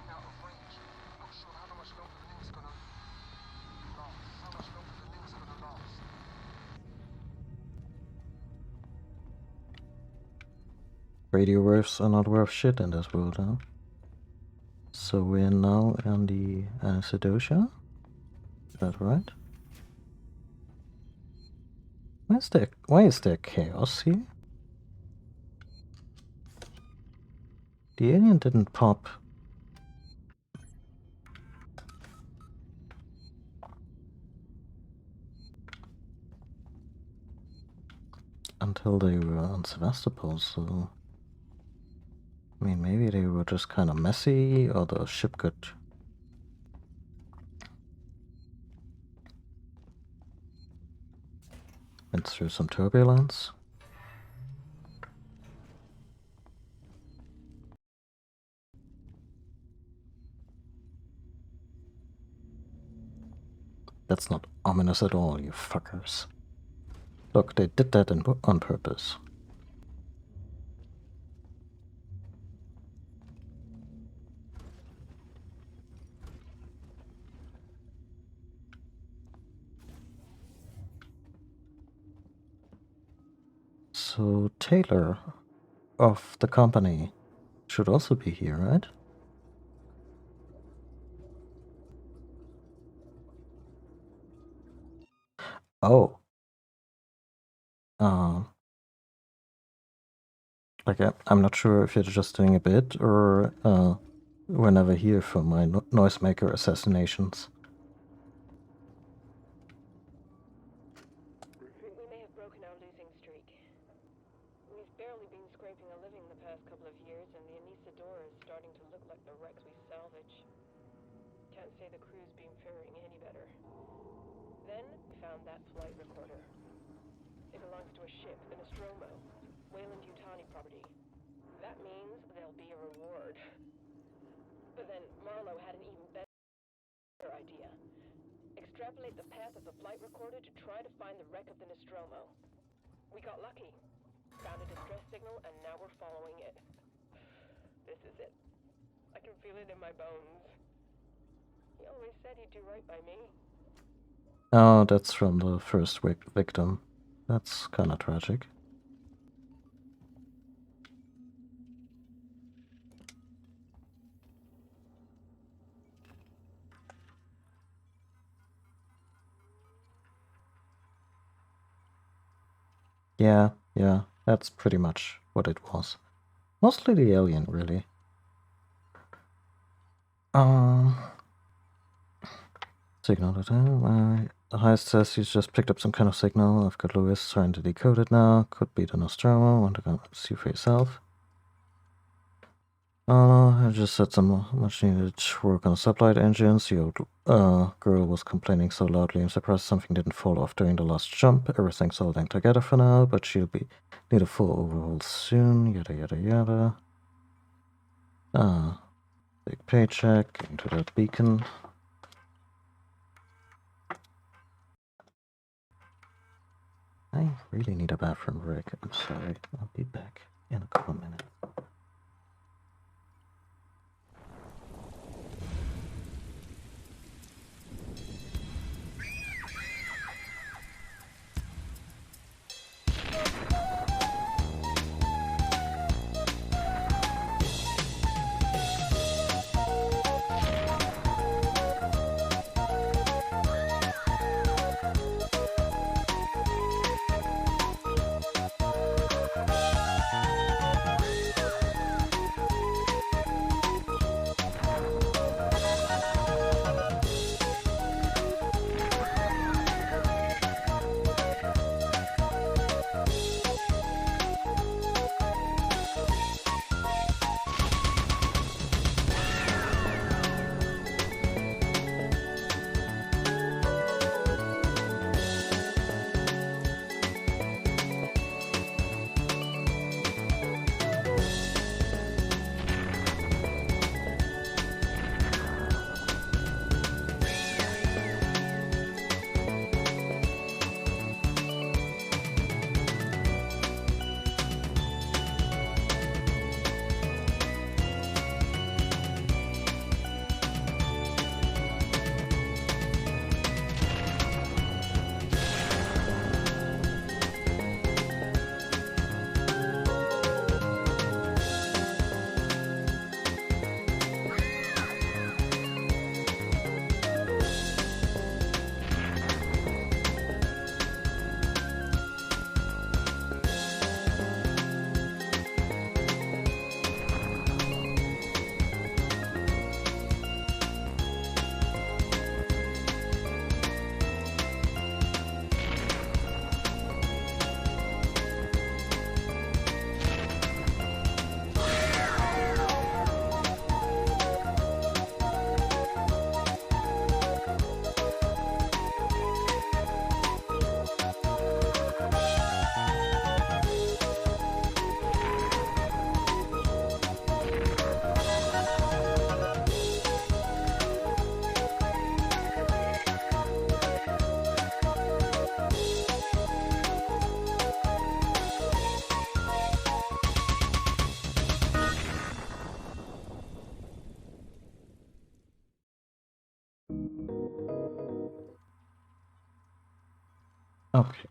Out of range. Not sure how much longer the link's gonna last. How much longer the link's gonna last. Radio waves are not worth shit in this world, huh? So we're now in the Acidosha? Is that right? Why is there chaos here? The alien didn't pop. Until they were on Sevastopol, so... I mean, maybe they were just kind of messy, or the ship got... went through some turbulence. That's not ominous at all, you fuckers. Look, they did that on purpose. So Taylor of the company should also be here, right? Oh. Like, I'm not sure if you're just doing a bit, or we're never here for my noisemaker assassinations. We may have broken our losing streak. We've barely been scraping a living the past couple of years, and the Anesidora is starting to look like the wrecks we salvage. can't say the crew's been faring any better. Then we found that flight recorder. It belongs to a ship, the Nostromo, Weyland-Yutani property. That means there'll be a reward. But then Marlowe had an even better idea. Extrapolate the path of the flight recorder to try to find the wreck of the Nostromo. We got lucky. Found a distress signal, and now we're following it. This is it. I can feel it in my bones. He always said he'd do right by me. Oh, that's from the first victim. That's kind of tragic. Yeah, that's pretty much what it was. Mostly the alien, really. Signal. The heist says he's just picked up some kind of signal. I've got Lewis trying to decode it now. Could be the Nostromo. Want to go see for yourself. I just said some much needed work on the sublight engines. The old girl was complaining so loudly. I'm surprised something didn't fall off during the last jump. Everything's holding together for now, but she'll need a full overhaul soon. Yada yada yada. Big paycheck into that beacon. I really need a bathroom break. I'm sorry. I'll be back in a couple of minutes. Okay.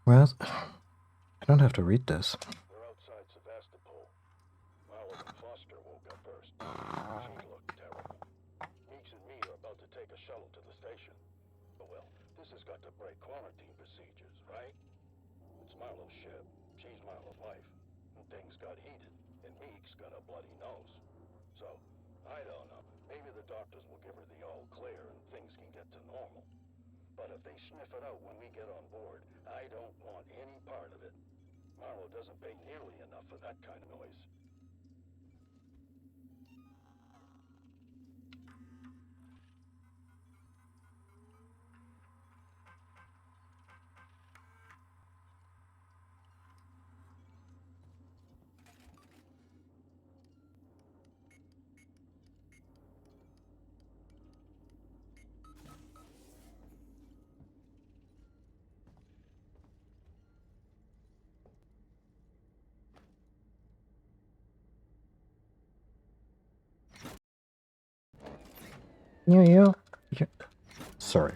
Well, I don't have to read this. We're outside Sevastopol. Marlowe and Foster woke up first. She looked terrible. Meeks and me are about to take a shuttle to the station. But well, this has got to break quarantine procedures, right? It's Marlowe's ship. She's Marlowe's wife. And things got heated. And Meeks got a bloody nose. So, I don't know. Maybe the doctors will give her the all clear and things can get to normal. But if they sniff it out when we get on board, I don't want any part of it. Marlowe doesn't pay nearly enough for that kind of noise. You. Sorry.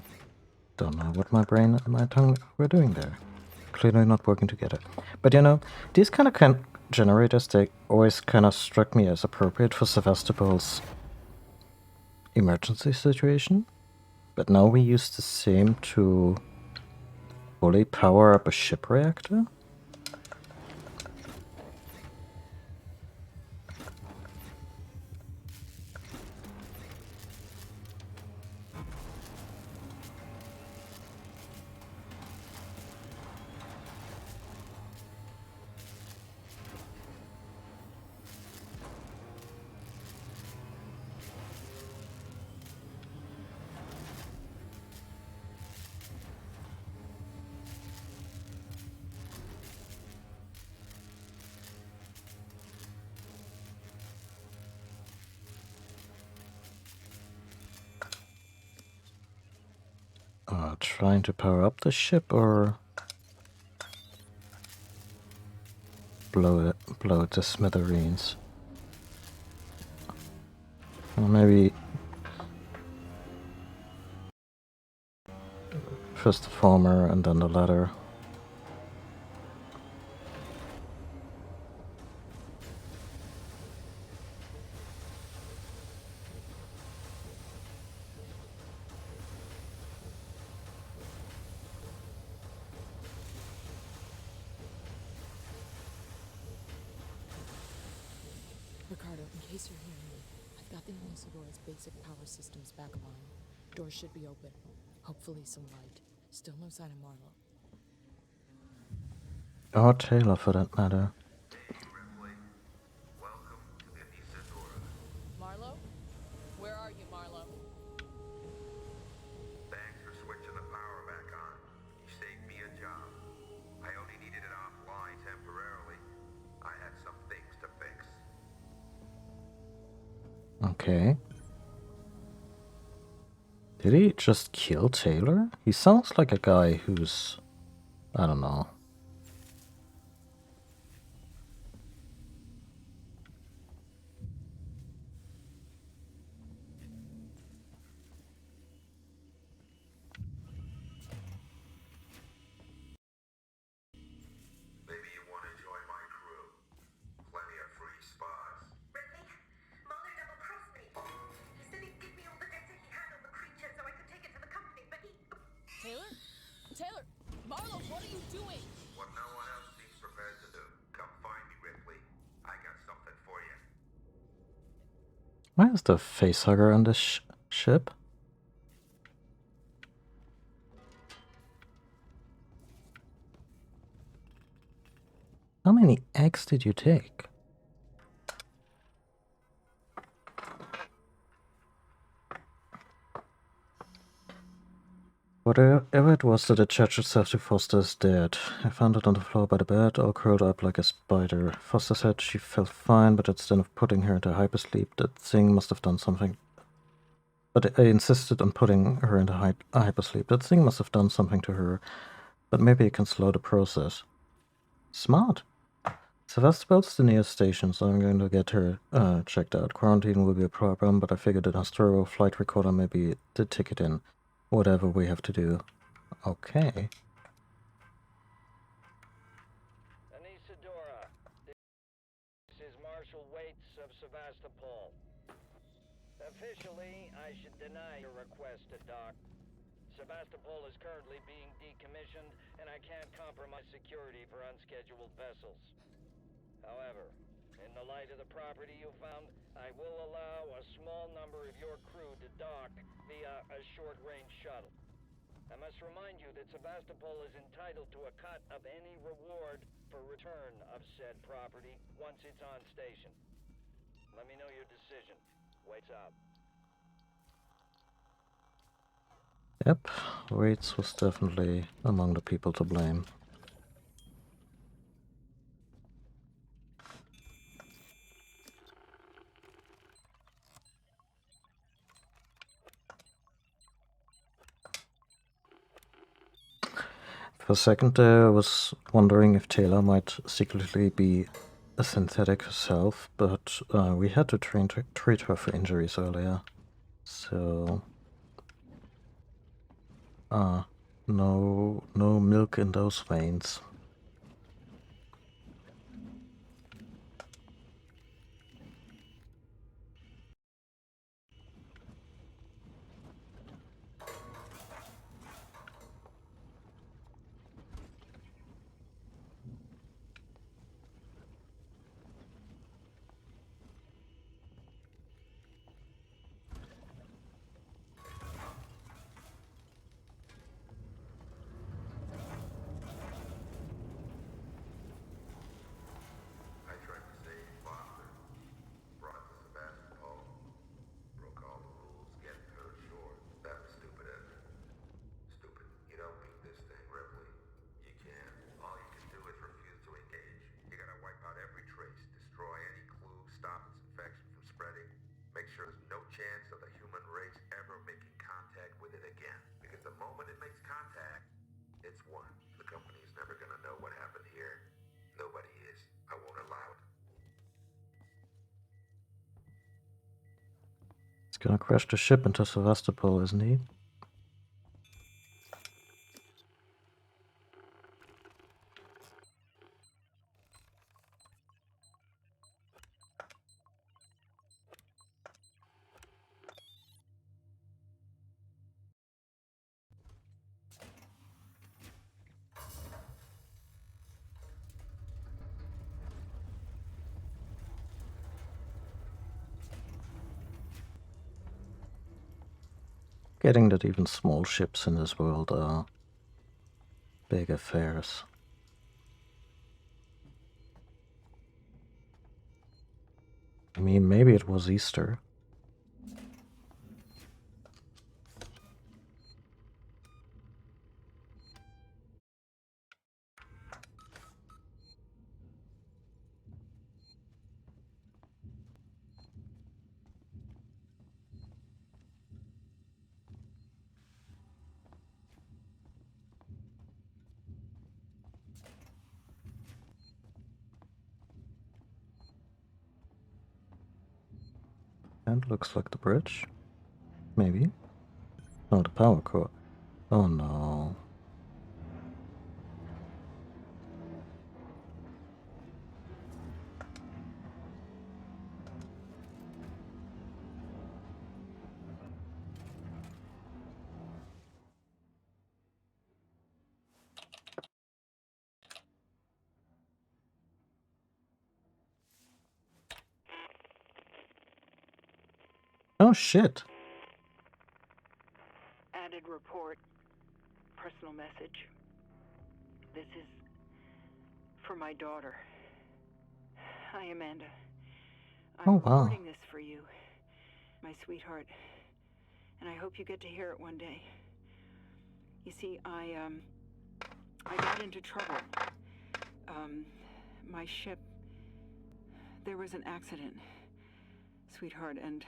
Don't know what my brain and my tongue were doing there. Clearly not working together. But you know, these kind of generators, they always kind of struck me as appropriate for Sevastopol's emergency situation. But now we use the same to fully power up a ship reactor? Trying to power up the ship or blow it to smithereens. Or maybe first the former and then the latter. Ricardo, in case you're hearing me, I've got the Anisador's basic power systems back online. Doors should be open. Hopefully some light. Still no sign of Marlowe. Or Taylor, for that matter. Marlowe? Where are you, Marlowe? Thanks for switching the power back on. You saved me a job. I only needed it offline temporarily. I had some things to fix. Okay. Did he just kill Taylor? He sounds like a guy who's... I don't know. Maybe you want to join my crew. Plenty of free spots. Ripley, Marlowe double-crossed me. He said he'd give me all the data he had on the creature so I could take it to the company, but he... Taylor? Taylor! Marlowe, what are you doing? What no one else seems prepared to do. Come find me, Ripley. I got something for you. Why is the facehugger on this ship? How many eggs did you take? Whatever it was that attached itself to Foster is dead. I found it on the floor by the bed, all curled up like a spider. Foster said she felt fine, but instead of putting her into hypersleep, that thing must have done something. But I insisted on putting her into hypersleep. That thing must have done something to her, but maybe it can slow the process. Smart. Sevastopol's the nearest station, so I'm going to get her checked out. Quarantine will be a problem, but I figured that Nostromo flight recorder may be the ticket in. Whatever we have to do. Okay. Anisadora, this is Marshal Waits of Sevastopol. Officially, I should deny your request to dock. Sevastopol is currently being decommissioned, and I can't compromise security for unscheduled vessels. However, in the light of the property you found, I will allow a small number of your crew to dock via a short-range shuttle. I must remind you that Sevastopol is entitled to a cut of any reward for return of said property once it's on station. Let me know your decision. Waits out. Yep, Waits was definitely among the people to blame. For a second there, I was wondering if Taylor might secretly be a synthetic herself, but we had to treat her for injuries earlier. So, no milk in those veins. I tried to save Foster. Brought to Sebastopol. Broke all the rules, getting her ashore. That was stupid, Edna. Stupid. You don't beat this thing, Ripley. You can't. All you can do is refuse to engage. You gotta wipe out every trace, destroy any clue, stop its infection from spreading. Make sure there's no chance of the human race ever making contact with it again. Because the moment it makes contact, it's won. The company's never gonna know what happened here. Nobody is. I won't allow it. He's gonna crash the ship into Sevastopol, isn't he? Getting that even small ships in this world are big affairs. I mean, maybe it was Easter. And looks like the bridge. Maybe. Oh, the power core. Oh no. Oh shit. Added report. Personal message. This is for my daughter. Hi, Amanda. I'm Oh, wow. recording this for you, my sweetheart, and I hope you get to hear it one day. You see, I got into trouble. My ship, there was an accident, sweetheart, and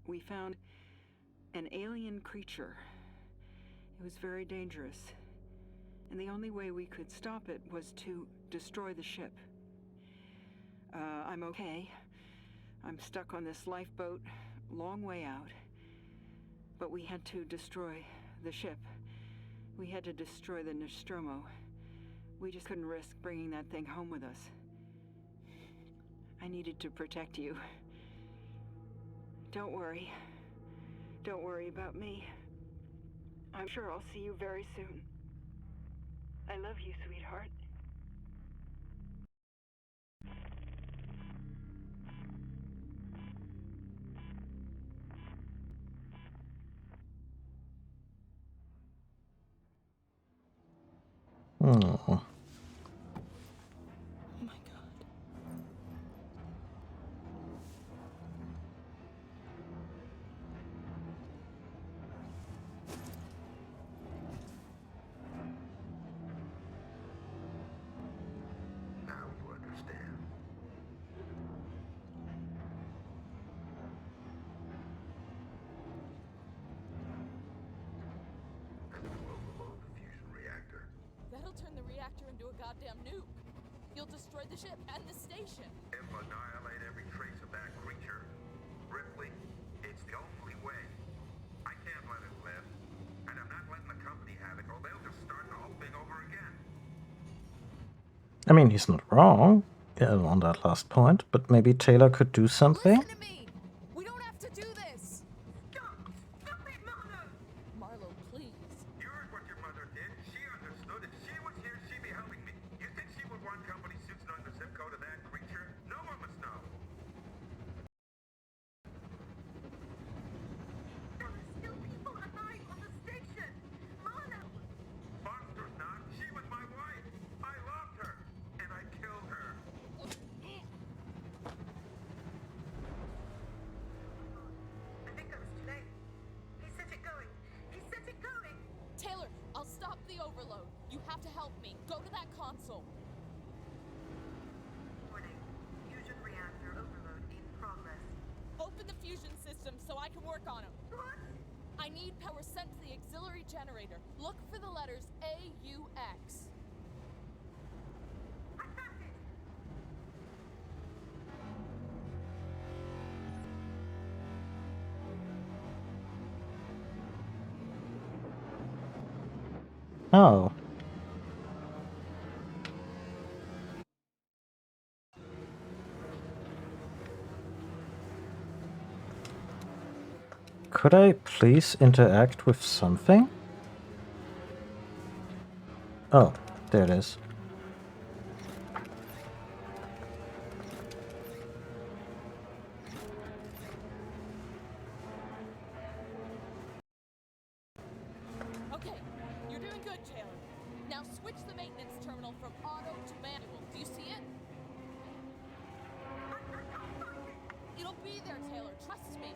we found an alien creature. It was very dangerous, and the only way we could stop it was to destroy the ship. I'm okay. I'm stuck on this lifeboat, long way out. But we had to destroy the ship. We had to destroy the Nostromo. We just couldn't risk bringing that thing home with us. I needed to protect you. Don't worry. Don't worry about me. I'm sure I'll see you very soon. I love you, sweetheart. Oh. Oh my god. Now you understand. And to overload the fusion reactor. That'll turn the reactor into a goddamn nuke. You'll destroy the ship and the station. It'll annihilate every trace of that creature. Ripley, it's I mean, he's not wrong on that last point, but maybe Taylor could do something? Listen to me! We don't have to do this! Stop! Stop it, Marlo! Marlo, please. You heard what your mother did. She understood. If she was here, she'd be helping me. You think she would want company suits knowing the zip code of that creature? No one must know. There are still people alive on the station. Marlo! Foster's not. She was my wife. I loved her. And I killed her. I think I was too late. He set it going. He set it going. Taylor, I'll stop the overload. You have to help me. Go to that console. Warning. Fusion reactor overload in progress. Open the fusion system so I can work on them. What? I need power sent to the auxiliary generator. Look for the letters AUX. I found it. Oh. Could I please interact with something? Oh, there it is. Okay, you're doing good, Taylor. Now switch the maintenance terminal from auto to manual. Do you see it? It'll be there, Taylor. Trust me.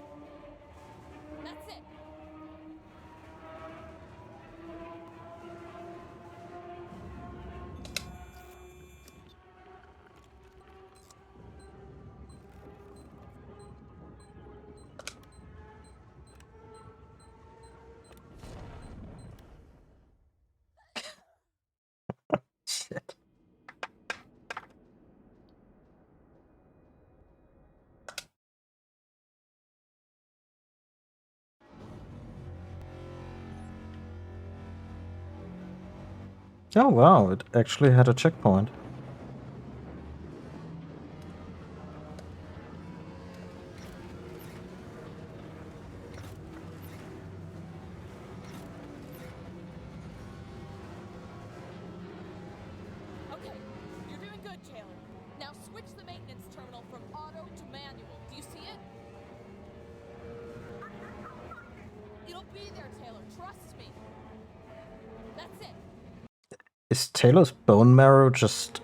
That's it. Shit. Oh wow, it actually had a checkpoint. Okay, you're doing good, Taylor. Now switch the maintenance terminal from auto to manual. Do you see it? It'll be there, Taylor. Trust me. That's it. Is Taylor's bone marrow just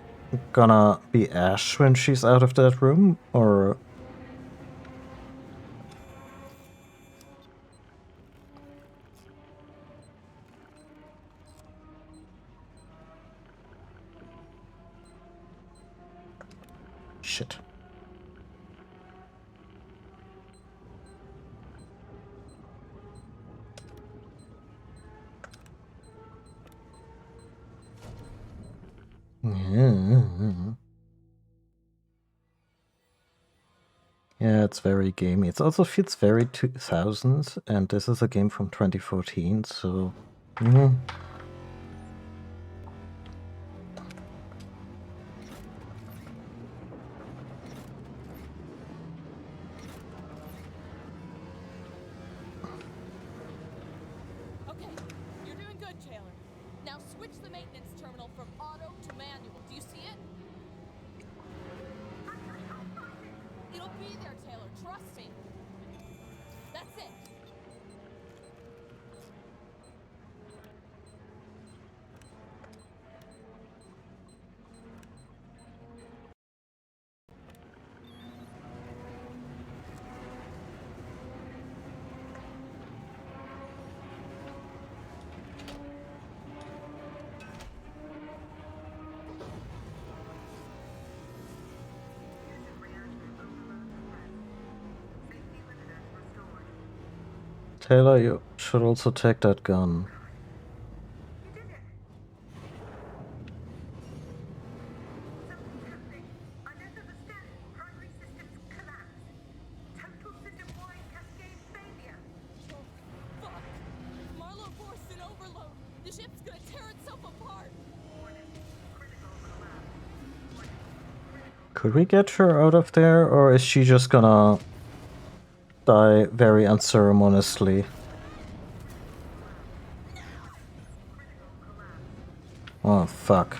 gonna be ash when she's out of that room? Or... Shit. Yeah, it's very gamey. It also feels very 2000s, and this is a game from 2014, so... Okay, you're doing good, Taylor. Now switch the maintenance terminal from auto to manual. Do you see it? It'll be there, Taylor. Trust me. That's it. Taylor, you should also take that gun. Fuck! Marlo forced an overload. The ship's gonna tear itself apart. Could we get her out of there, or is she just gonna die very unceremoniously? Oh, fuck.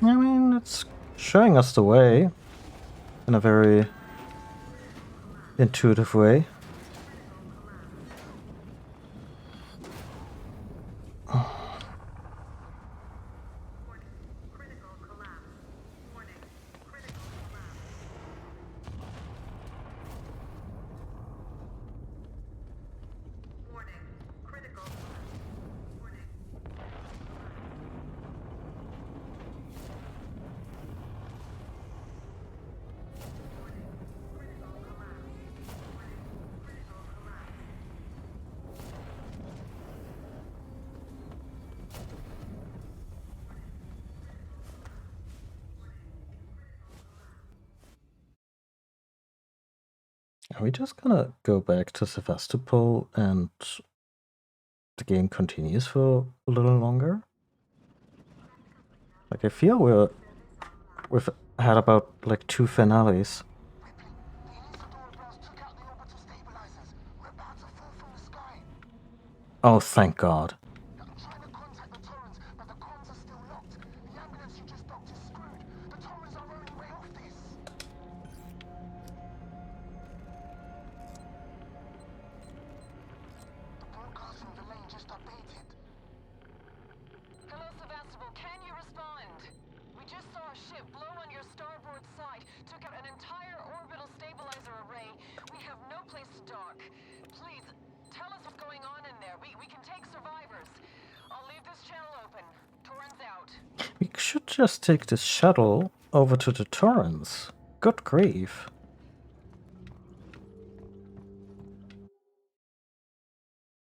I mean, it's showing us the way in a very intuitive way. Are we just gonna go back to Sevastopol and the game continues for a little longer? Like, I feel we've had about like 2 finales. Oh, thank God. We should just take this shuttle over to the Torrens. Good grief.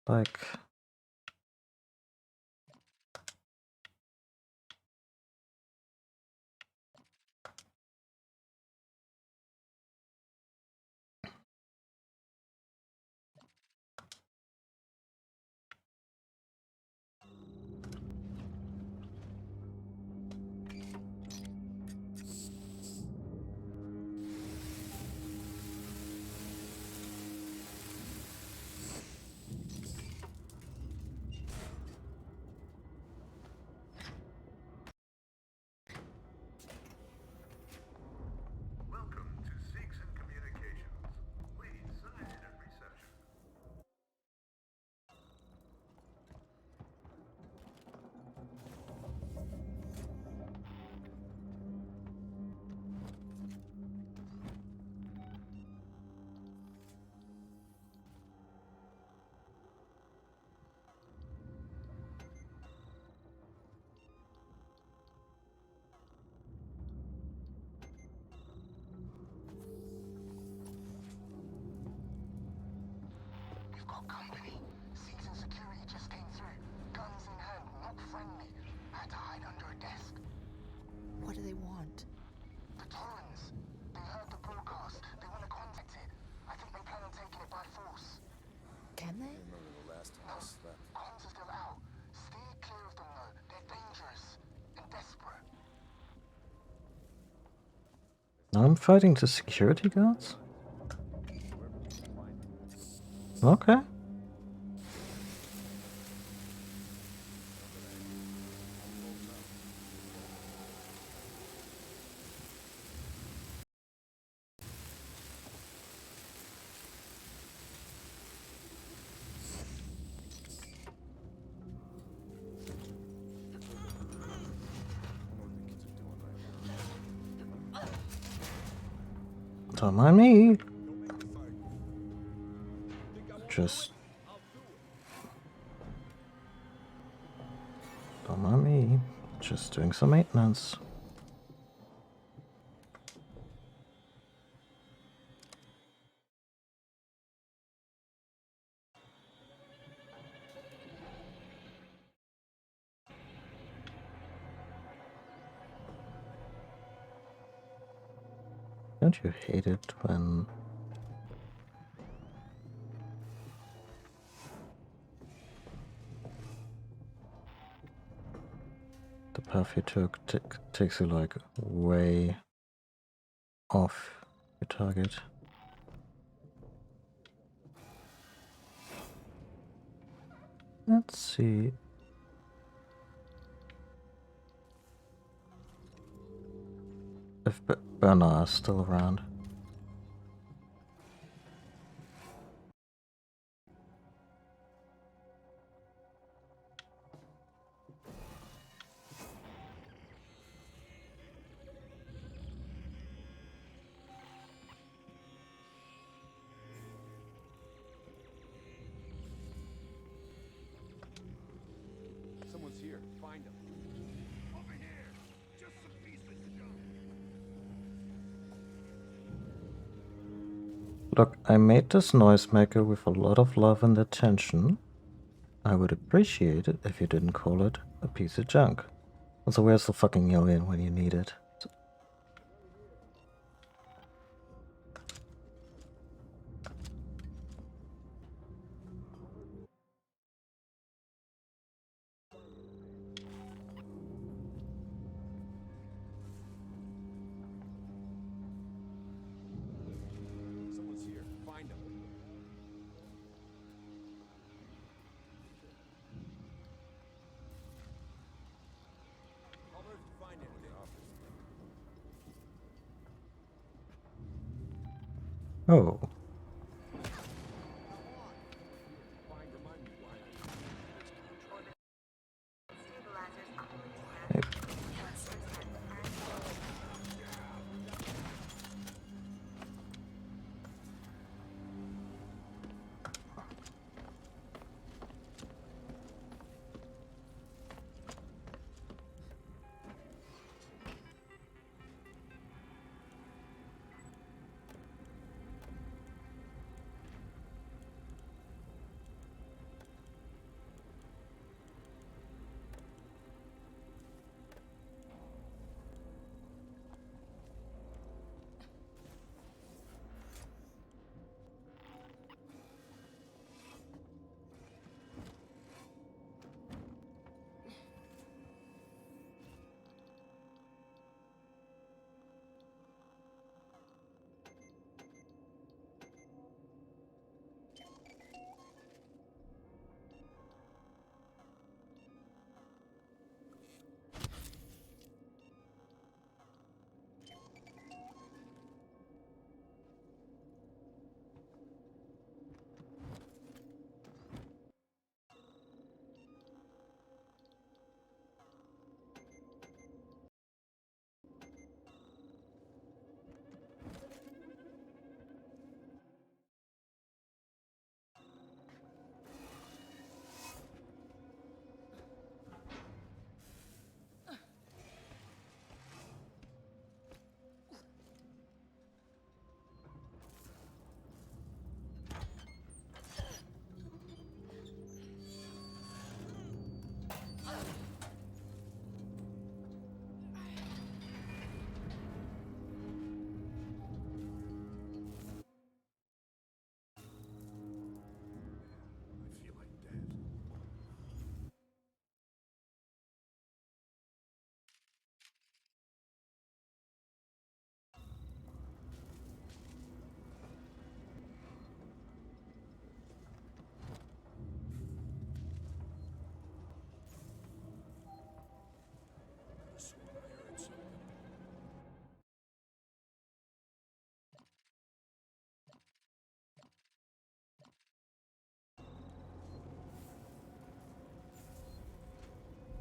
Like... What do they want? The Torrens. They heard the broadcast. They want to contact it. I think they plan on taking it by force. Can they? Remember the last time I slept. Comms are still out. Steer clear of them though. They're dangerous and desperate. Now I'm fighting the security guards? Okay. Don't mind me. Just... Don't mind me. Just doing some maintenance. Don't you hate it when the path you took takes you like way off your target? Let's see. If Bernard is still around. Someone's here. Find them. Over here. Just some pieces of junk. Look, I made this noisemaker with a lot of love and attention. I would appreciate it if you didn't call it a piece of junk. Also, where's the fucking alien when you need it? Someone's here. Find them. Call her if you find anything. Oh.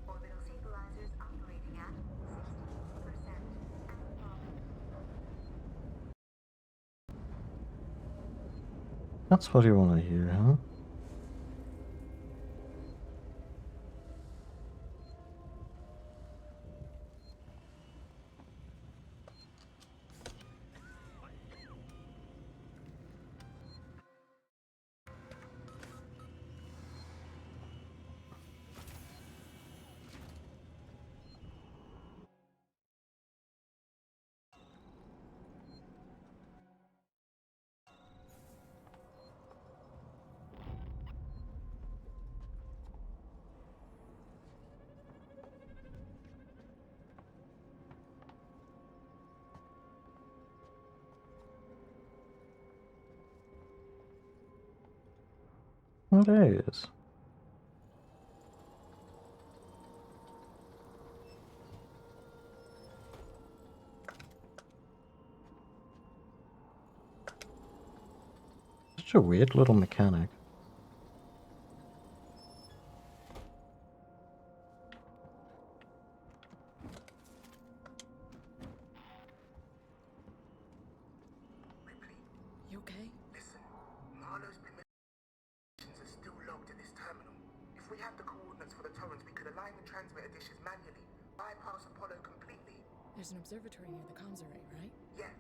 Orbital stabilizers operating at 60% and That's what you want to hear, huh? Oh, there he is. Such a weird little mechanic. You okay? Listen, Marlowe's permissions are still logged at this terminal. If we had the coordinates for the torrents, we could align the transmitter dishes manually, bypass Apollo completely. There's an observatory near the comms array, right? Yeah,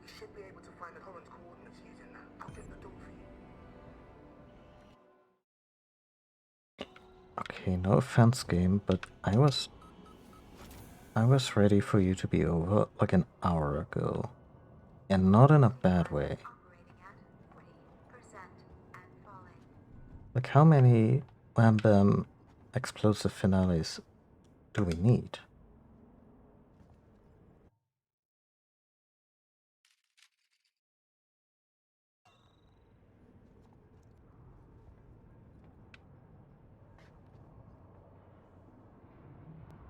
you should be able to find the torrent's coordinates using that. I'll get the door for you. Okay, no offense, game, but I was ready for you to be over like an hour ago. And not in a bad way. Like, how many Wham Bam explosive finales do we need?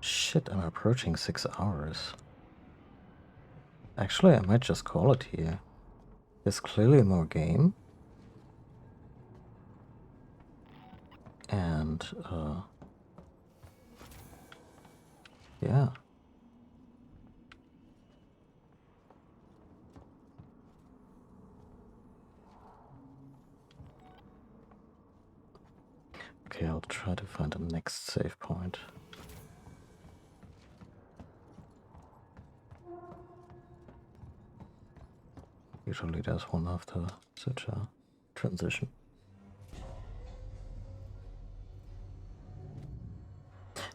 Shit, I'm approaching 6 hours. Actually, I might just call it here. There's clearly more game. And, yeah. Okay, I'll try to find the next save point. Usually there's one after such a transition.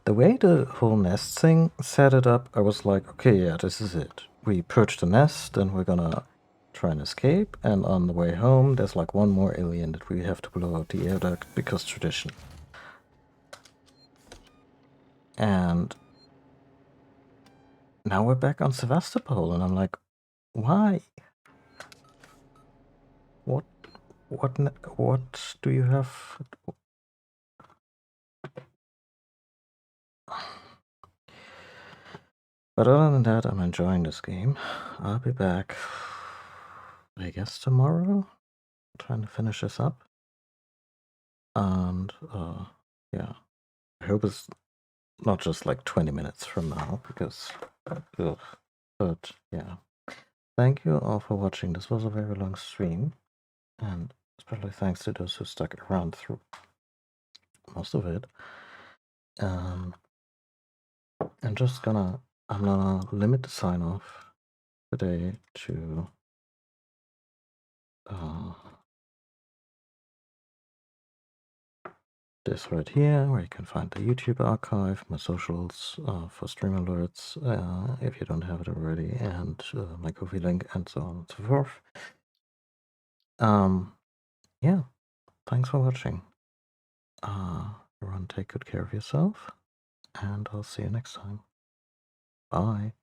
The way the whole nest thing set it up, I was like, okay, yeah, this is it. We purge the nest, and we're gonna try and escape, and on the way home, there's like one more alien that we have to blow out the air duct because tradition. And now we're back on Sevastopol, and I'm like, why? What do you have? But other than that, I'm enjoying this game. I'll be back, I guess, tomorrow, trying to finish this up. And, yeah. I hope it's not just like 20 minutes from now, because, ugh. But, yeah. Thank you all for watching. This was a very long stream, and especially thanks to those who stuck around through most of it. I'm gonna limit the sign off today to this right here, where you can find the YouTube archive, my socials for stream alerts if you don't have it already, and my Ko-fi link, and so on and so forth. Yeah, thanks for watching. Everyone take good care of yourself, and I'll see you next time. Bye.